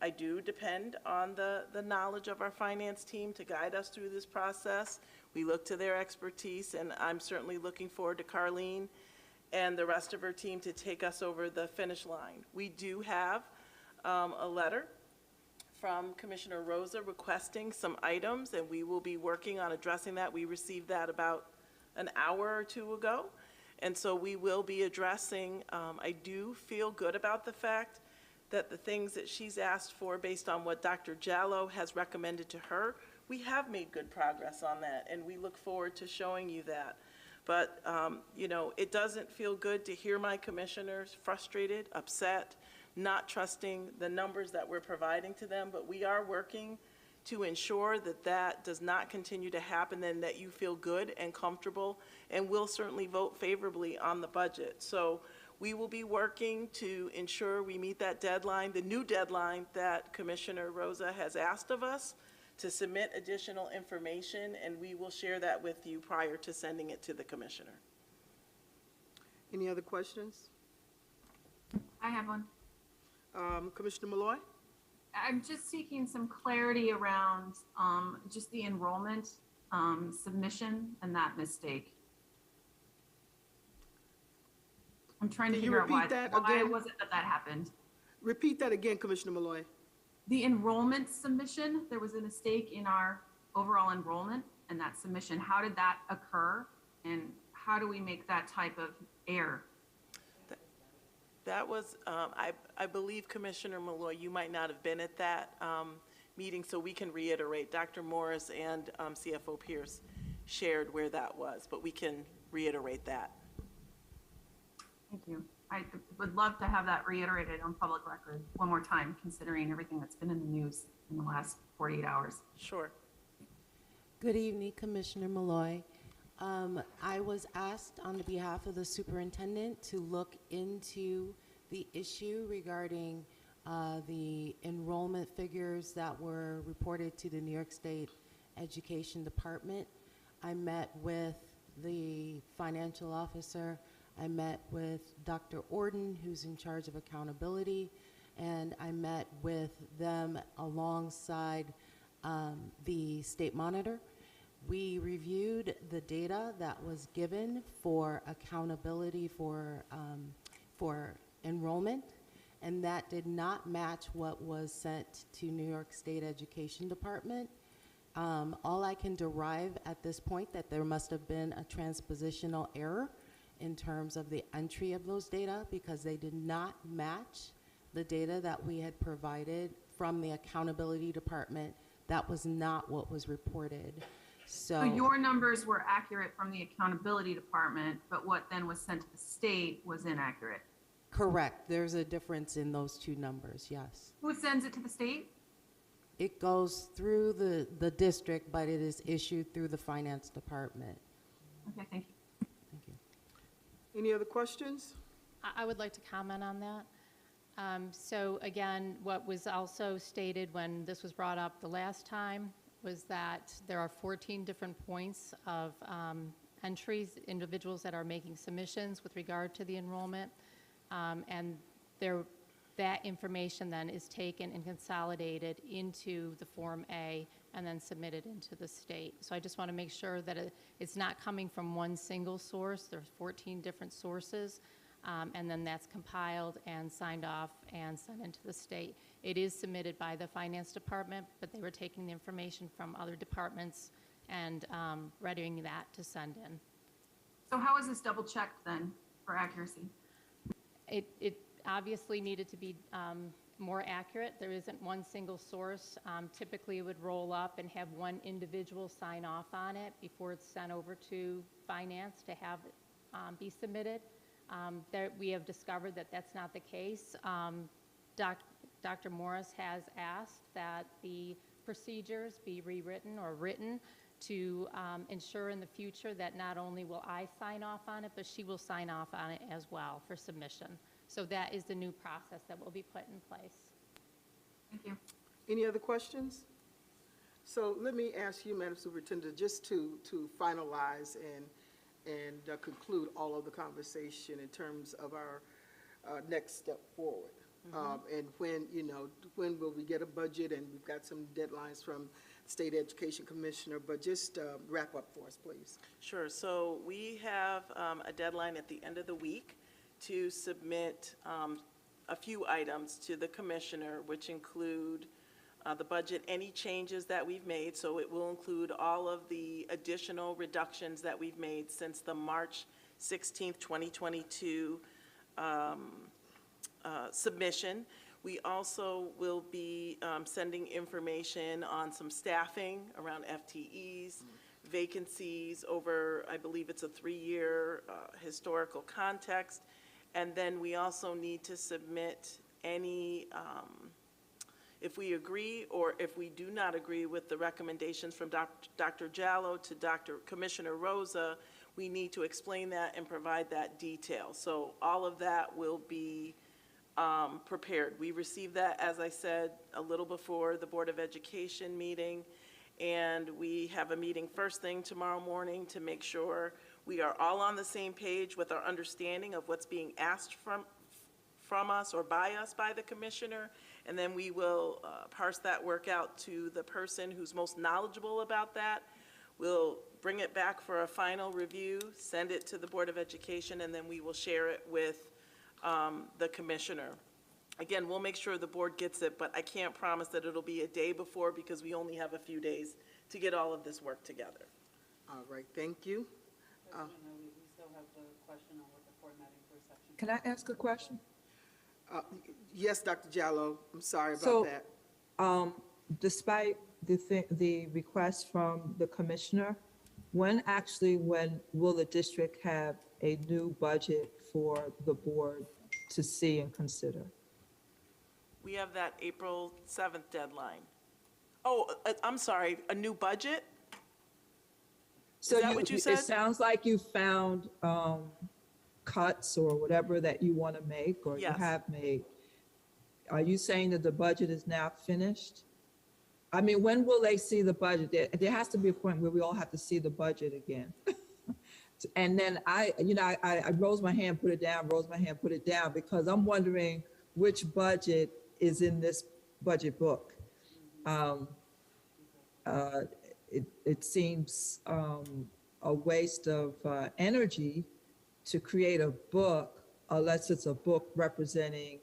I do depend on the knowledge of our finance team to guide us through this process. We look to their expertise, and I'm certainly looking forward to Carlene and the rest of her team to take us over the finish line. We do have a letter from Commissioner Rosa requesting some items, and we will be working on addressing that. We received that about an hour or 2 ago, and so we will be addressing. I do feel good about the fact that the things that she's asked for based on what Dr. Jallo has recommended to her, we have made good progress on that, and we look forward to showing you that. But, you know, it doesn't feel good to hear my commissioners frustrated, upset, not trusting the numbers that we're providing to them, but we are working to ensure that that does not continue to happen and that you feel good and comfortable, and will certainly vote favorably on the budget. So we will be working to ensure we meet that deadline, the new deadline that Commissioner Rosa has asked of us, to submit additional information, and we will share that with you prior to sending it to the commissioner. Any other questions? I have one. Commissioner Malloy? I'm just seeking some clarity around just the enrollment submission and that mistake. I'm trying to Can you figure out why repeat that again? was it that happened? Repeat that again, Commissioner Malloy. The enrollment submission, there was a mistake in our overall enrollment and that submission. How did that occur? And how do we make that type of error? That was, I believe, Commissioner Malloy, you might not have been at that meeting, so we can reiterate. Dr. Morris and CFO Pierce shared where that was, but we can reiterate that. Thank you. I would love to have that reiterated on public record one more time, considering everything that's been in the news in the last 48 hours. Sure. Good evening, Commissioner Malloy. I was asked on the behalf of the superintendent to look into the issue regarding the enrollment figures that were reported to the New York State Education Department. I met with the financial officer. I met with Dr. Orden, who's in charge of accountability, and I met with them alongside the state monitor. We reviewed the data that was given for accountability for enrollment, and that did not match what was sent to New York State Education Department. All I can derive at this point that there must have been a transpositional error in terms of the entry of those data, because they did not match the data that we had provided from the accountability department. That was not what was reported. So your numbers were accurate from the accountability department, but what then was sent to the state was inaccurate. correct, there's a difference in those two numbers, yes. Who sends it to the state? It goes through the district, but it is issued through the finance department. Okay, thank you. Thank you. Any other questions? I would like to comment on that. So again, what was also stated when this was brought up the last time was that there are 14 different points of entries, individuals that are making submissions with regard to the enrollment. And that information then is taken and consolidated into the Form A and then submitted into the state. So I just want to make sure that it's not coming from one single source. There's 14 different sources, and then that's compiled and signed off and sent into the state. It is submitted by the finance department, but they were taking the information from other departments and readying that to send in. So how is this double checked then for accuracy? It obviously needed to be more accurate. There isn't one single source. Typically, it would roll up and have one individual sign off on it before it's sent over to finance to have it be submitted. We have discovered that that's not the case. Dr. Morris has asked that the procedures be rewritten or written to ensure in the future that not only will I sign off on it, but she will sign off on it as well for submission. So that is the new process that will be put in place. Thank you. Any other questions? So let me ask you, Madam Superintendent, just to finalize and conclude all of the conversation in terms of our next step forward. And when will we get a budget? And we've got some deadlines from State Education Commissioner, but just wrap up for us, please. Sure. So we have a deadline at the end of the week to submit a few items to the commissioner, which include the budget, any changes that we've made. So it will include all of the additional reductions that we've made since the March 16th, 2022 submission. We also will be sending information on some staffing around FTEs, vacancies over, I believe it's a 3-year historical context. And then we also need to submit any, if we agree or if we do not agree with the recommendations from Dr. Jallo to Commissioner Rosa, we need to explain that and provide that detail. So all of that will be prepared. We received that, as I said, a little before the Board of Education meeting, and we have a meeting first thing tomorrow morning to make sure we are all on the same page with our understanding of what's being asked from us or by us by the commissioner, and then we will parse that work out to the person who's most knowledgeable about that. We'll bring it back for a final review, send it to the Board of Education, and then we will share it with the commissioner. Again, we'll make sure the board gets it, but I can't promise that it'll be a day before because we only have a few days to get all of this work together. All right, thank you. We still have the question on what the formatting for section. Can I ask a question? Yes, Dr. Jallo, I'm sorry about So, that. Despite the request from the commissioner, when will the district have a new budget for the board to see and consider? We have that April 7th deadline. Oh, I'm sorry, a new budget? So Is that what you said? It sounds like you found cuts or whatever that you want to make or you Yes. have made. Are you saying that the budget is now finished? I mean, when will they see the budget? There has to be a point where we all have to see the budget again. And then I rose my hand, put it down, rose my hand, put it down, because I'm wondering which budget is in this budget book. It seems a waste of energy to create a book unless it's a book representing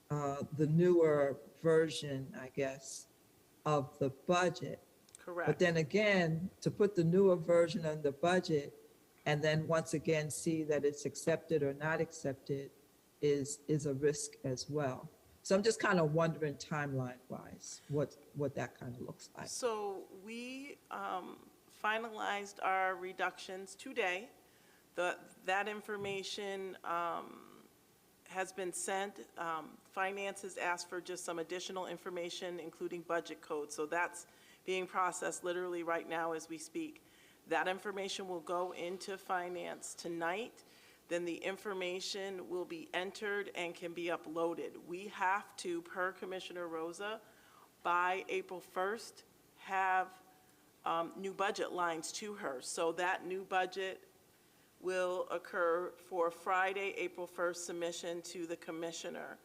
the newer version, I guess, of the budget. Correct. But then again, to put the newer version on the budget and then once again see that it's accepted or not accepted is a risk as well. So I'm just kind of wondering timeline-wise what that kind of looks like. So we finalized our reductions today. That information has been sent. Finance has asked for just some additional information, including budget code. So that's being processed literally right now as we speak. That information will go into finance tonight. Then the information will be entered and can be uploaded. We have to, per Commissioner Rosa, by April 1st, have new budget lines to her. So that new budget will occur for Friday, April 1st submission to the commissioner.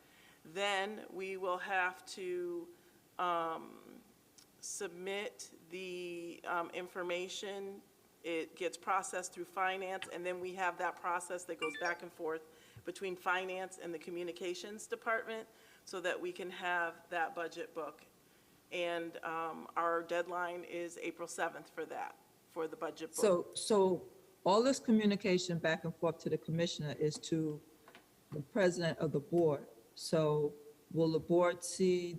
Then we will have to submit the information. It gets processed through finance, and then we have that process that goes back and forth between finance and the communications department so that we can have that budget book. And our deadline is April 7th for that, for the budget book. So all this communication back and forth to the commissioner is to the president of the board. So will the board see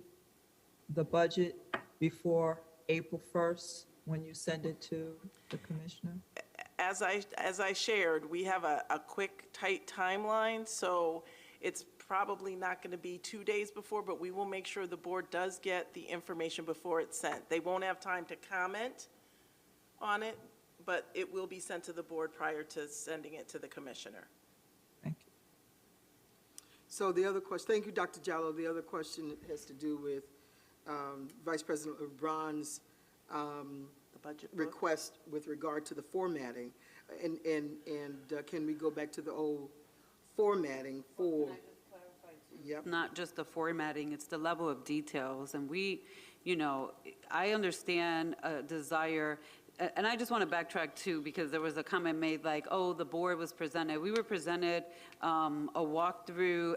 the budget before April 1st when you send it to the commissioner? As I shared, we have a quick, tight timeline, so it's probably not going to be 2 days before, but we will make sure the board does get the information before it's sent. They won't have time to comment on it, but it will be sent to the board prior to sending it to the commissioner. Thank you. So the other question, thank you, Dr. Jallo. The other question has to do with Vice President LeBron's The budget book. request with regard to the formatting. And can we go back to the old formatting for? Yep. Not just the formatting, it's the level of details. And we, I understand a desire, and I just want to backtrack too, because there was a comment made like, oh, the board was presented. We were presented a walkthrough,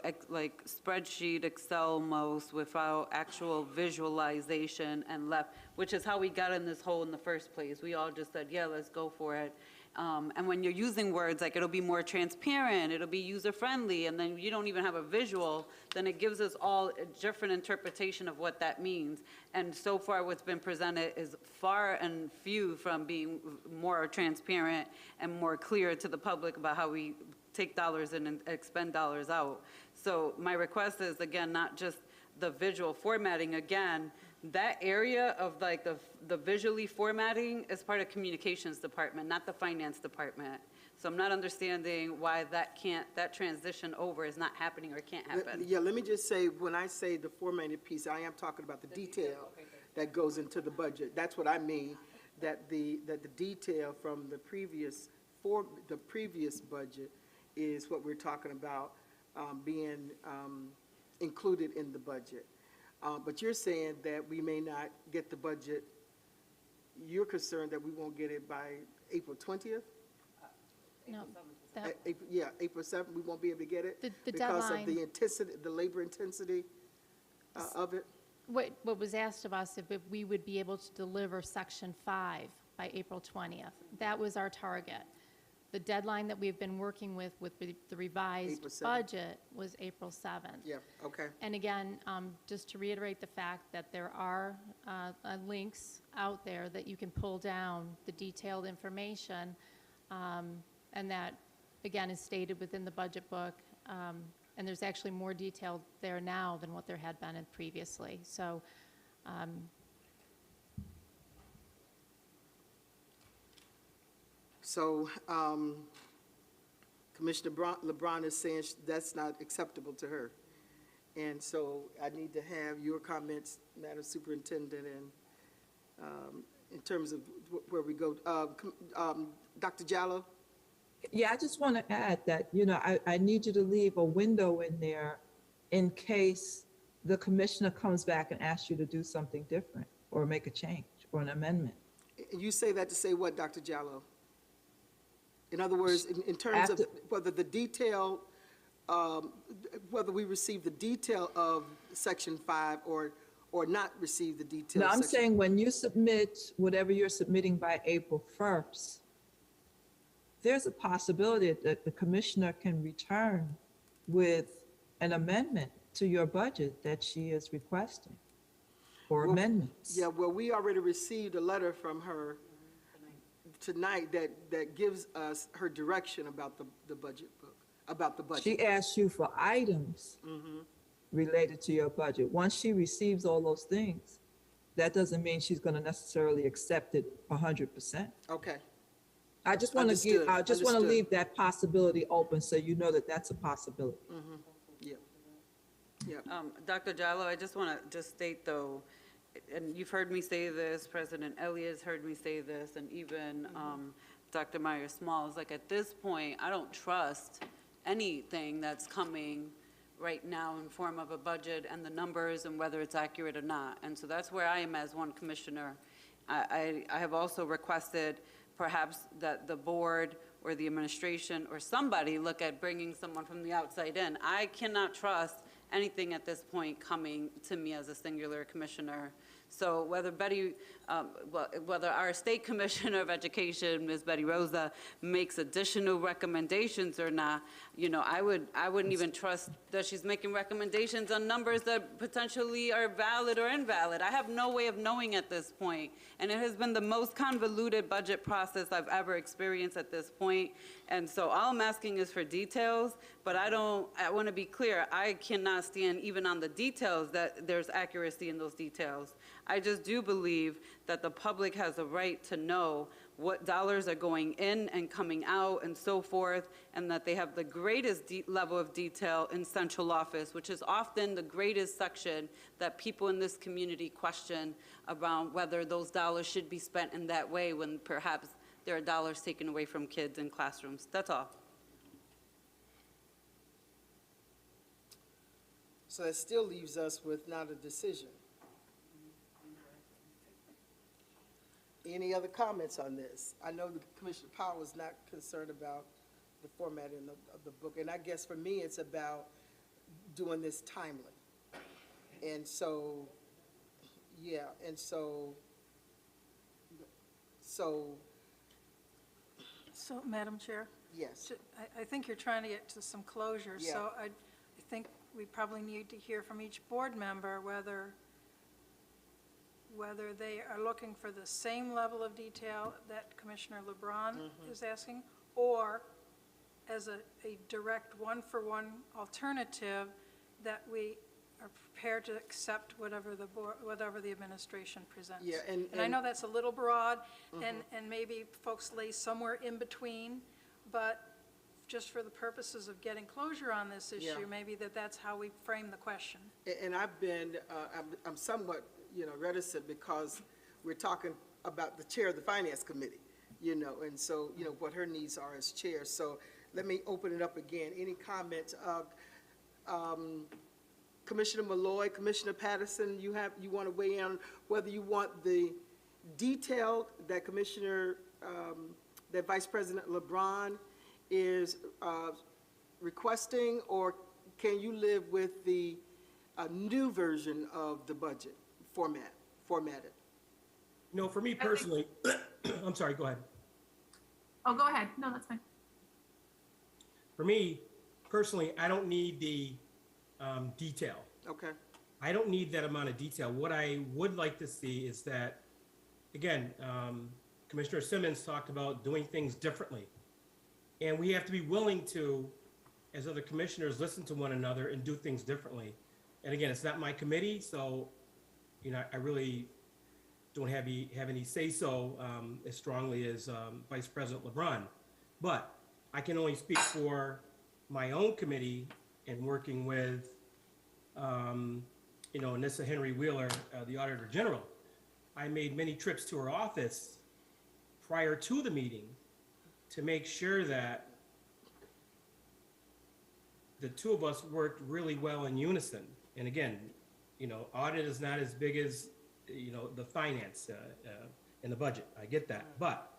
spreadsheet, Excel most, without actual visualization, and left which is how we got in this hole in the first place. We all just said, yeah, let's go for it. And when you're using words like it'll be more transparent, it'll be user-friendly, and then you don't even have a visual, then it gives us all a different interpretation of what that means. And so far, what's been presented is far and few from being more transparent and more clear to the public about how we take dollars in and expend dollars out. So my request is, again, not just the visual formatting, again, that area of like the visually formatting is part of communications department, not the finance department. So I'm not understanding why that transition over is not happening or can't happen. Yeah, let me just say, when I say the formatted piece, I am talking about the detail that goes into the budget. That's what I mean, that the detail from the previous budget is what we're talking about being included in the budget. But you're saying that we may not get the budget, you're concerned that we won't get it by April 20th? No, April 7th, we won't be able to get it? The because deadline- of the intensity, the labor intensity of it? What was asked of us, if we would be able to deliver Section 5 by April 20th. That was our target. The deadline that we've been working with the revised April 7th. budget was April 7th. Yeah, okay. And again, just to reiterate the fact that there are links out there that you can pull down the detailed information, and that, again, is stated within the budget book. And there's actually more detail there now than what there had been in previously. So, Commissioner LeBron is saying that's not acceptable to her. And so I need to have your comments, Madam Superintendent, and in terms of where we go. Dr. Jallo? Yeah, I just want to add that, you know, I need you to leave a window in there in case the commissioner comes back and asks you to do something different or make a change or an amendment. You say that to say what, Dr. Jallo? In other words, in terms of whether the detail, whether we receive the detail of Section 5 or not receive the detail. No, I'm saying when you submit whatever you're submitting by April 1st, there's a possibility that the commissioner can return with an amendment to your budget that she is requesting, or amendments. Yeah, well, we already received a letter from her tonight that gives us her direction about the budget book, about the budget. She asked you for items related to your budget. Once she receives all those things, that doesn't mean she's going to necessarily accept it 100%. Okay. I just want to leave that possibility open so you know that that's a possibility. Yeah. Yeah. Dr. Jallo, I just want to state though, and you've heard me say this, President Elliott's heard me say this, and even Dr. Myers-Smalls, like at this point, I don't trust anything that's coming right now in form of a budget and the numbers and whether it's accurate or not. And so that's where I am as one commissioner. I have also requested perhaps that the board or the administration or somebody look at bringing someone from the outside in. I cannot trust anything at this point coming to me as a singular commissioner. So whether whether our state commissioner of education, Ms. Betty Rosa, makes additional recommendations or not, you know, I wouldn't even trust that she's making recommendations on numbers that potentially are valid or invalid. I have no way of knowing at this point. And it has been the most convoluted budget process I've ever experienced at this point. And so all I'm asking is for details, but I want to be clear, I cannot stand even on the details that there's accuracy in those details. I just do believe that the public has a right to know what dollars are going in and coming out and so forth, and that they have the greatest level of detail in central office, which is often the greatest section that people in this community question about whether those dollars should be spent in that way when perhaps there are dollars taken away from kids in classrooms. That's all. So that still leaves us with not a decision. Any other comments on this? I know the Commissioner Powell is not concerned about the formatting of the book, and I guess for me it's about doing this timely. And so, yeah, and so So, So, Madam Chair, yes. I think you're trying to get to some closure. Yeah. So I think we probably need to hear from each board member whether they are looking for the same level of detail that Commissioner LeBron is asking, or as a direct one-for-one alternative that we are prepared to accept whatever the administration presents. Yeah, And I know that's a little broad, and maybe folks lay somewhere in between, but just for the purposes of getting closure on this issue, Yeah. maybe that's how we frame the question. And I've been, I'm somewhat, reticent because we're talking about the chair of the Finance Committee, and so, what her needs are as chair. So let me open it up again. Any comments? Commissioner Malloy, Commissioner Patterson, you want to weigh in on whether you want the detail that that Vice President LeBron is requesting, or can you live with the new version of the budget formatted? For me personally, I'm sorry, go ahead. Oh, go ahead. No, that's fine. For me personally, I don't need the detail. Okay. I don't need that amount of detail. What I would like to see is that, again, Commissioner Simmons talked about doing things differently. And we have to be willing to, as other commissioners, listen to one another and do things differently. And again, it's not my committee, so, I really don't have any say-so as strongly as Vice President LeBron. But I can only speak for my own committee and working with, Anissa Henry Wheeler, the Auditor General. I made many trips to her office prior to the meeting to make sure that the two of us worked really well in unison. And again, audit is not as big as, the finance and the budget. I get that. But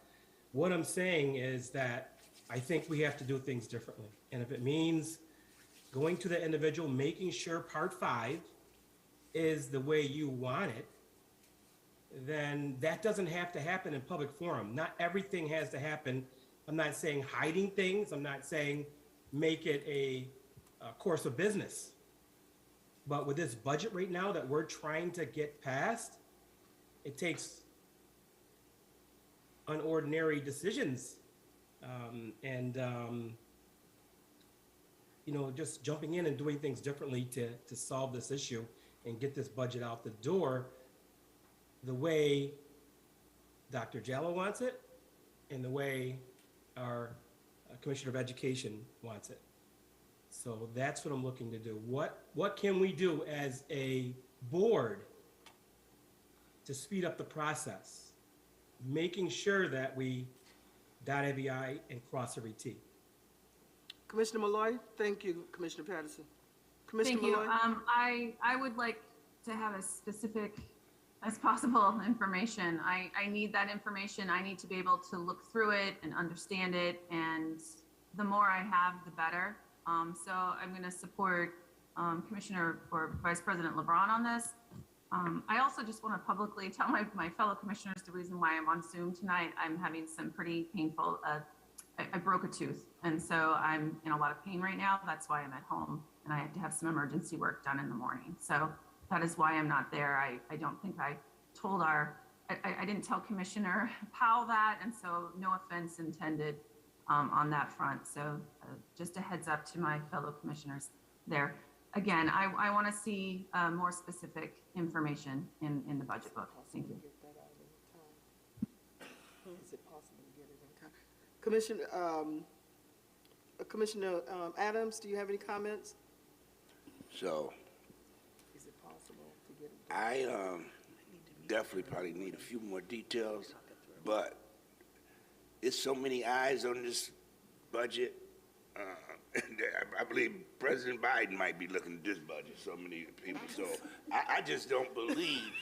what I'm saying is that I think we have to do things differently. And if it means going to the individual, making sure Part 5 is the way you want it, then that doesn't have to happen in public forum. Not everything has to happen. I'm not saying hiding things. I'm not saying make it a course of business. But with this budget right now that we're trying to get past, it takes unordinary decisions. Just jumping in and doing things differently to solve this issue and get this budget out the door the way Dr. Jallo wants it and the way our Commissioner of Education wants it. So that's what I'm looking to do. What can we do as a board to speed up the process, making sure that we dot every I and cross every T? Commissioner Malloy? Thank you, Commissioner Patterson. Commissioner Thank you. Malloy? I would like to have as specific as possible information. I need that information. I need to be able to look through it and understand it, and the more I have, the better. So I'm going to support Commissioner or Vice President LeBron on this. I also just want to publicly tell my fellow commissioners the reason why I'm on Zoom tonight. I'm having some pretty painful, I broke a tooth, and so I'm in a lot of pain right now. That's why I'm at home, and I had to have some emergency work done in the morning. So that is why I'm not there. I don't think I told I didn't tell Commissioner Powell that, and so no offense intended on that front. So just a heads up to my fellow commissioners there. Again, I want to see more specific information in the budget book. Thank you. Is it possible to get it in time? Commissioner Adams, do you have any comments? So, Is it possible to get it? I definitely probably need a few more details, but it's so many eyes on this budget. I believe President Biden might be looking at this budget, so many people. So I just don't believe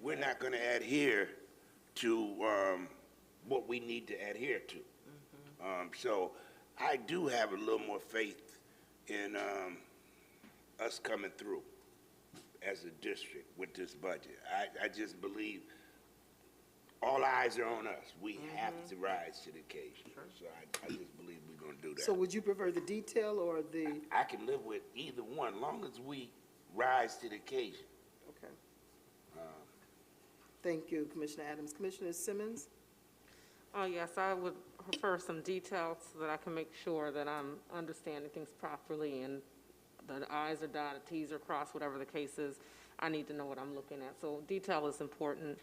we're not going to adhere to what we need to adhere to. So I do have a little more faith in us coming through as a district with this budget. I just believe all eyes are on us. We have to rise to the occasion. So I just believe we're gonna do that. So would you prefer the detail or the, I can live with either one, long as we rise to the occasion. okay. Thank you, Commissioner Adams. Commissioner Simmons? Yes, I would prefer some details so that I can make sure that I'm understanding things properly and the i's are dotted, t's are crossed, whatever the case is. I need to know what I'm looking at. So detail is important,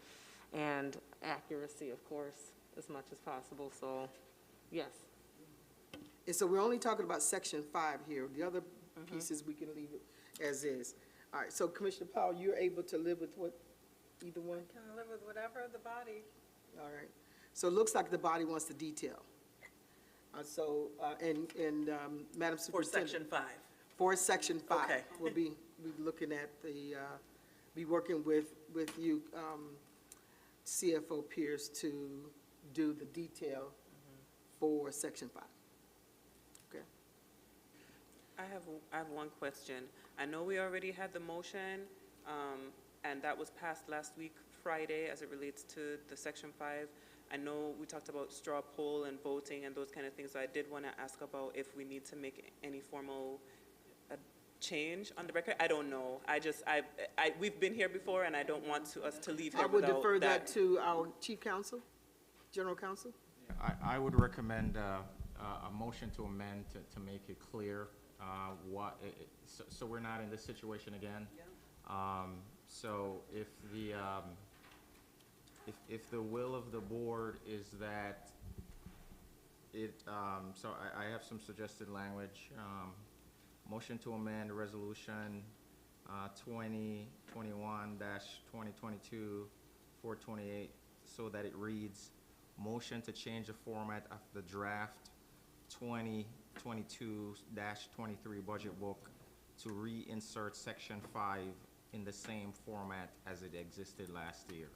and accuracy, of course, as much as possible. So, yes. And so we're only talking about section 5 here. The other pieces, we can leave it as is. All right, so Commissioner Powell, you're able to live with what, either one? Can live with whatever the body. All right. So it looks like the body wants the detail. Madam For Superintendent. section 5. For section 5. Okay. We'll be looking at be working with you, CFO Pierce, to do the detail for section 5. Okay. I have one question. I know we already had the motion, and that was passed last week, Friday, as it relates to the section 5. I know we talked about straw poll and voting and those kind of things, so I did want to ask about if we need to make any formal change on the record. I don't know. We've been here before, and I don't want us to leave here I would without defer that to our chief counsel, general counsel. I would recommend a motion to amend to make it clear so we're not in this situation again. So if the will of the board is that so I have some suggested language. Motion to amend resolution 2021-2022-428 so that it reads, motion to change the format of the draft 2022-23 budget book to reinsert section 5 in the same format as it existed last year.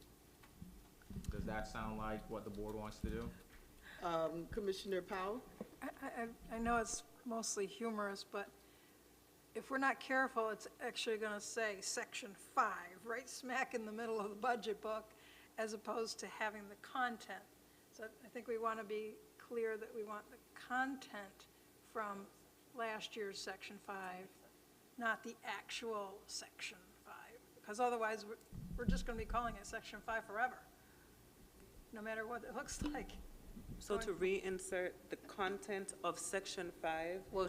Does that sound like what the board wants to do? Commissioner Powell? I know it's mostly humorous, but if we're not careful, it's actually going to say section 5, right smack in the middle of the budget book, as opposed to having the content. So I think we want to be clear that we want the content from last year's section 5, not the actual section 5, because otherwise we're just going to be calling it section 5 forever, no matter what it looks like. So to reinsert the content of section 5? Well, I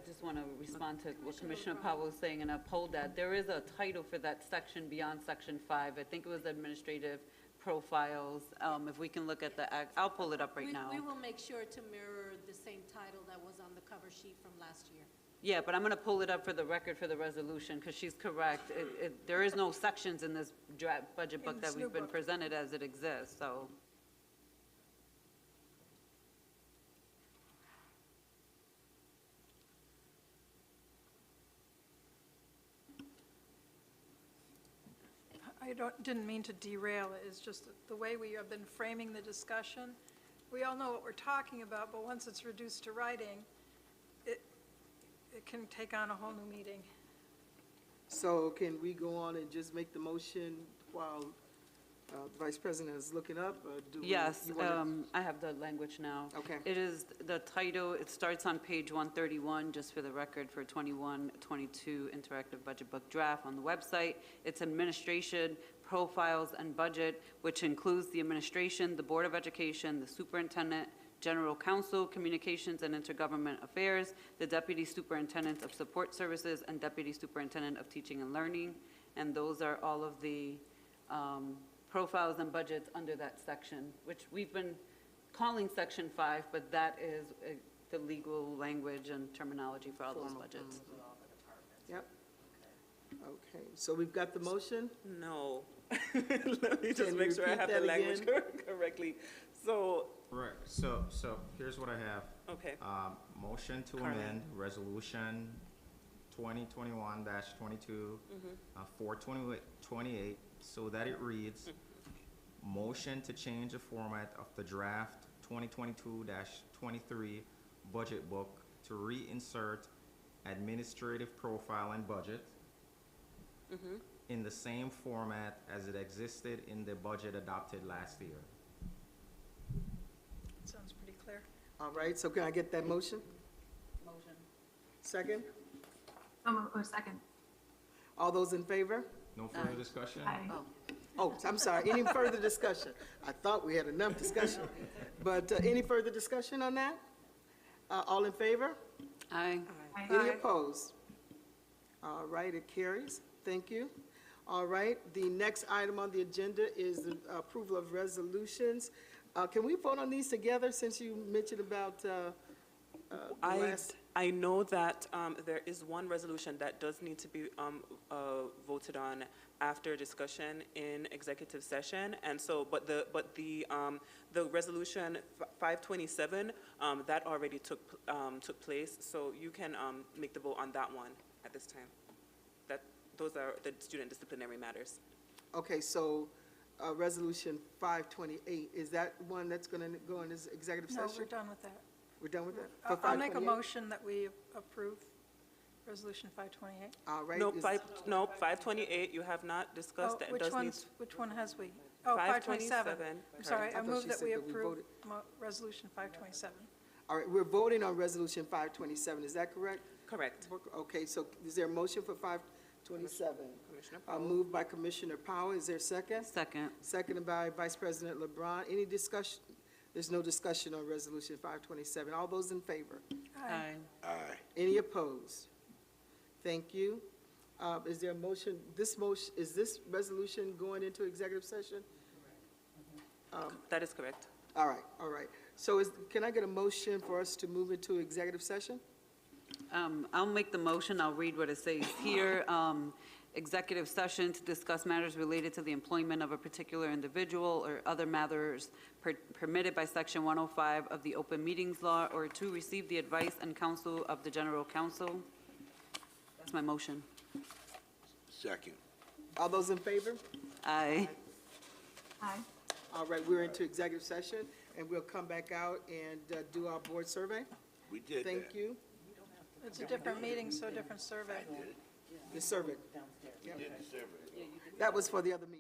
just want to respond to what Commissioner Powell was saying and uphold that. There is a title for that section beyond section 5. I think it was administrative profiles. If we can look at I'll pull it up right now. We will make sure to mirror the same title that was on the cover sheet from last year. Yeah, but I'm going to pull it up for the record for the resolution, because she's correct. There is no sections in this draft budget book that we've been presented as it exists, so. Didn't mean to derail it, it's just the way we have been framing the discussion. We all know what we're talking about, but once it's reduced to writing, it can take on a whole new meaning. So can we go on and just make the motion while the Vice President is looking up? Or Yes, I have the language now. Okay. It is the title, it starts on page 131, just for the record, for 21-22 Interactive Budget Book Draft on the website. It's Administration, Profiles, and Budget, which includes the administration, the Board of Education, the superintendent, General Counsel, Communications and Intergovernment Affairs, the Deputy Superintendent of Support Services, and Deputy Superintendent of Teaching and Learning. And those are all of the profiles and budgets under that section, which we've been calling section 5, but that is the legal language and terminology for all those budgets. Yep. Okay, so we've got the motion? No. Let me just make sure I have the language correctly. So. Right, so here's what I have. Okay. Motion to amend resolution 2021-22, 428, so that it reads, motion to change the format of the draft 2022-23 budget book to reinsert administrative profile and budget in the same format as it existed in the budget adopted last year. Sounds pretty clear. All right, so can I get that motion? Motion. Second? Second. All those in favor? No further discussion? Aye. Oh, I'm sorry, any further discussion? I thought we had enough discussion, but any further discussion on that? All in favor? Aye. Any opposed? All right, it carries. Thank you. All right, the next item on the agenda is the approval of resolutions. Can we vote on these together since you mentioned about the last? I know that there is one resolution that does need to be voted on after discussion in executive session, and so, but the resolution 527, that already took place, so you can make the vote on that one at this time. Those are the student disciplinary matters. Okay, so resolution 528, is that one that's going to go in this executive No, session? we're done with that. We're done with that? I'll make a motion that we approve Resolution 528. All right. No, is- 528, you have not discussed that. It does need Which one has we? Oh, 527. 527. I'm sorry, I I thought move she that said we that we approve voted. Resolution 527. All right, we're voting on resolution 527, is that correct? Correct. Okay, so is there a motion for 527? Commissioner Powell. Moved by Commissioner Powell, is there a second? Second. Seconded by Vice President LeBron. Any discussion? There's no discussion on resolution 527. All those in favor? Aye. Aye. Any opposed? Thank you. Is there a motion, is this resolution going into executive session? That is correct. All right, all right. So can I get a motion for us to move into executive session? I'll make the motion, I'll read what it says here. Executive session to discuss matters related to the employment of a particular individual or other matters permitted by Section 105 of the Open Meetings Law, or to receive the advice and counsel of the General Counsel. That's my motion. Second. All those in favor? Aye. Aye. All right, we're into executive session, and we'll come back out and do our board survey. We did that. Thank you. It's a different meeting, so a different survey. The survey. We did the survey. That was for the other meeting.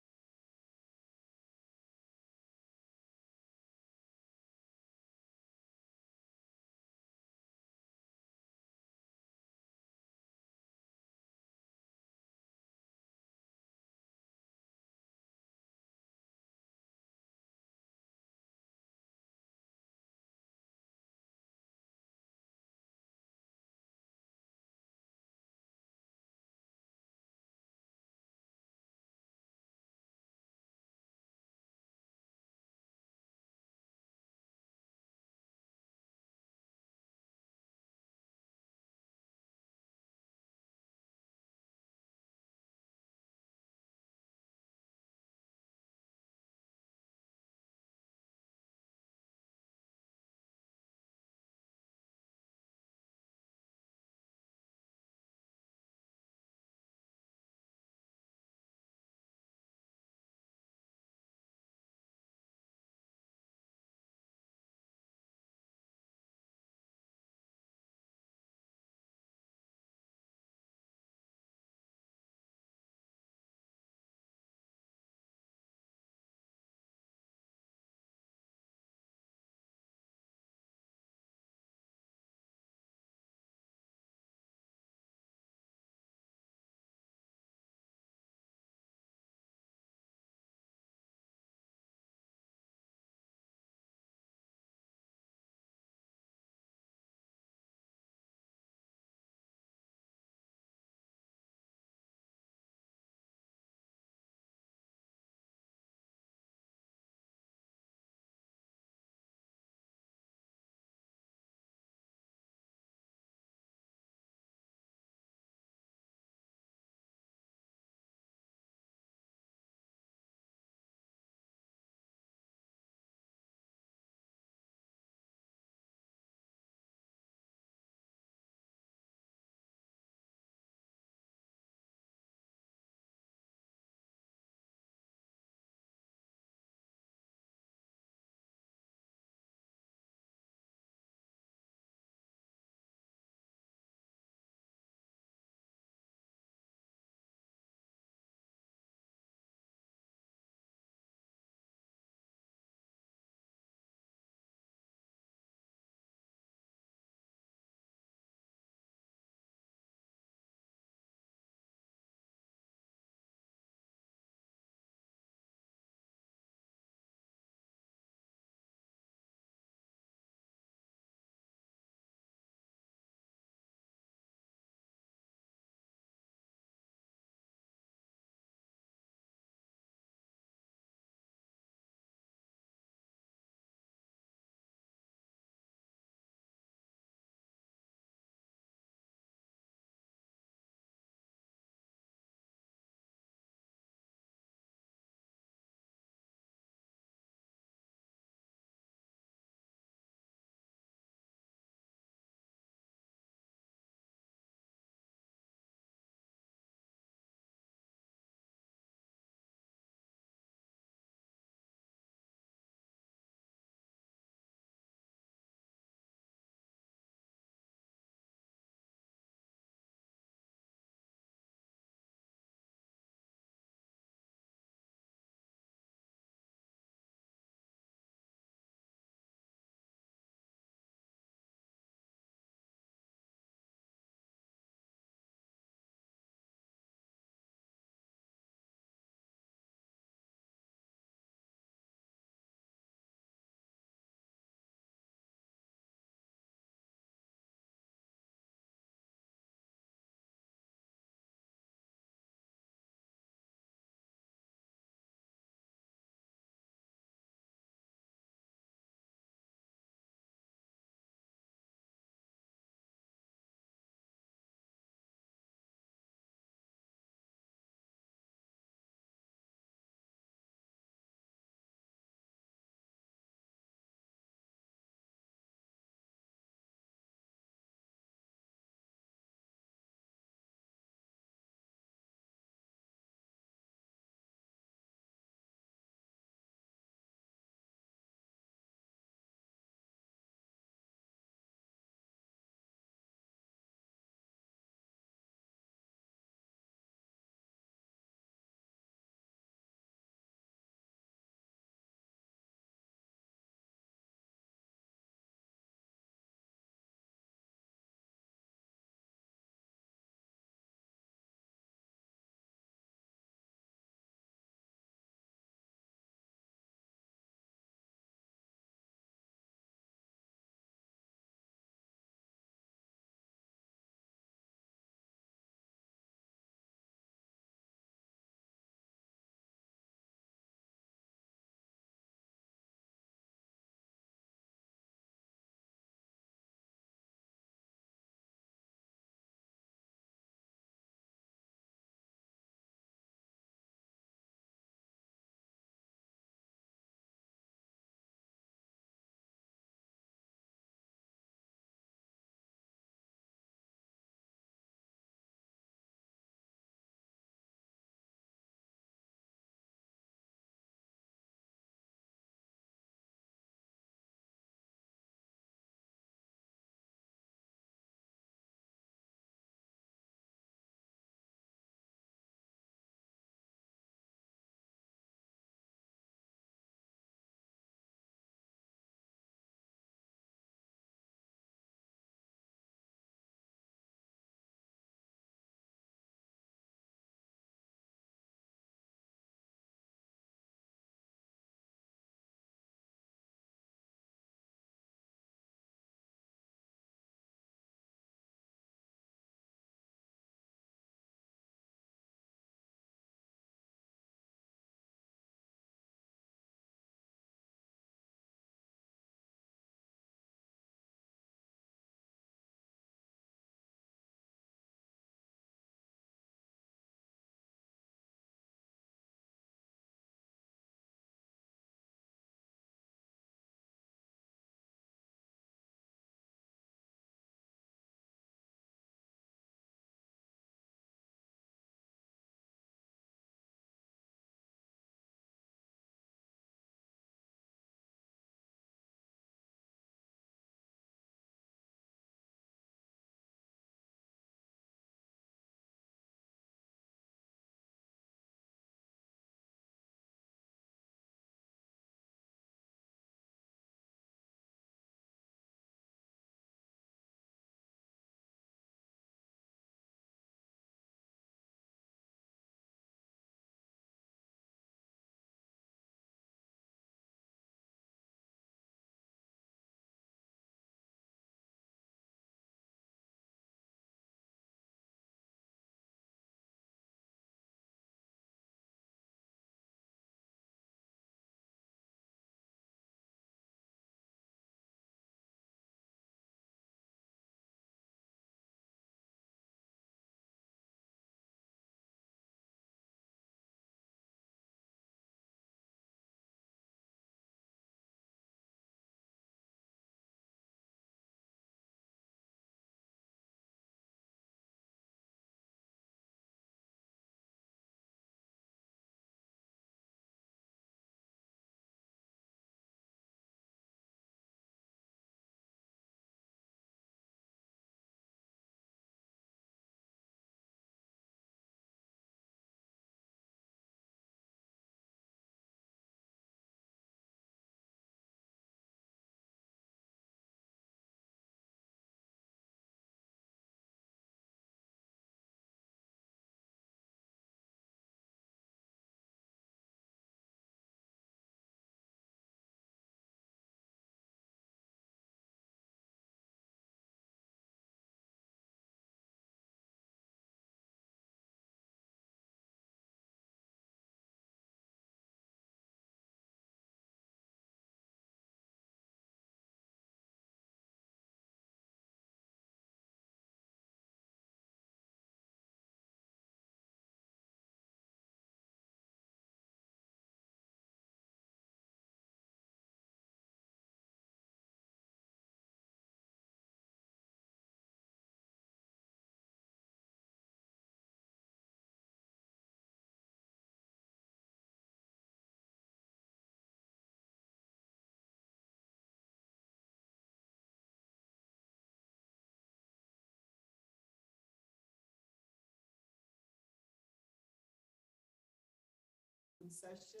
open session,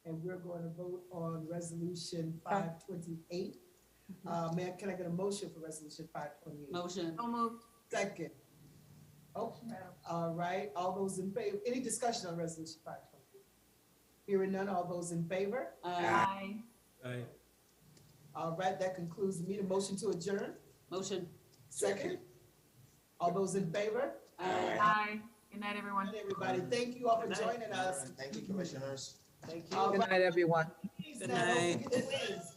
and we're going to vote on Resolution 528. Can I get a motion for Resolution 528? Motion. So moved. Second. Oh, all right, all those in favor, any discussion on Resolution 528? Hearing none, all those in favor? Aye. Aye. All right, that concludes the meeting. Motion to adjourn? Motion. Second. All those in favor? Aye. Good night, everyone. Good night, everybody. Thank you all for joining us. Thank you, commissioners. Thank Good night, everyone. Please, now, don't forget the quiz.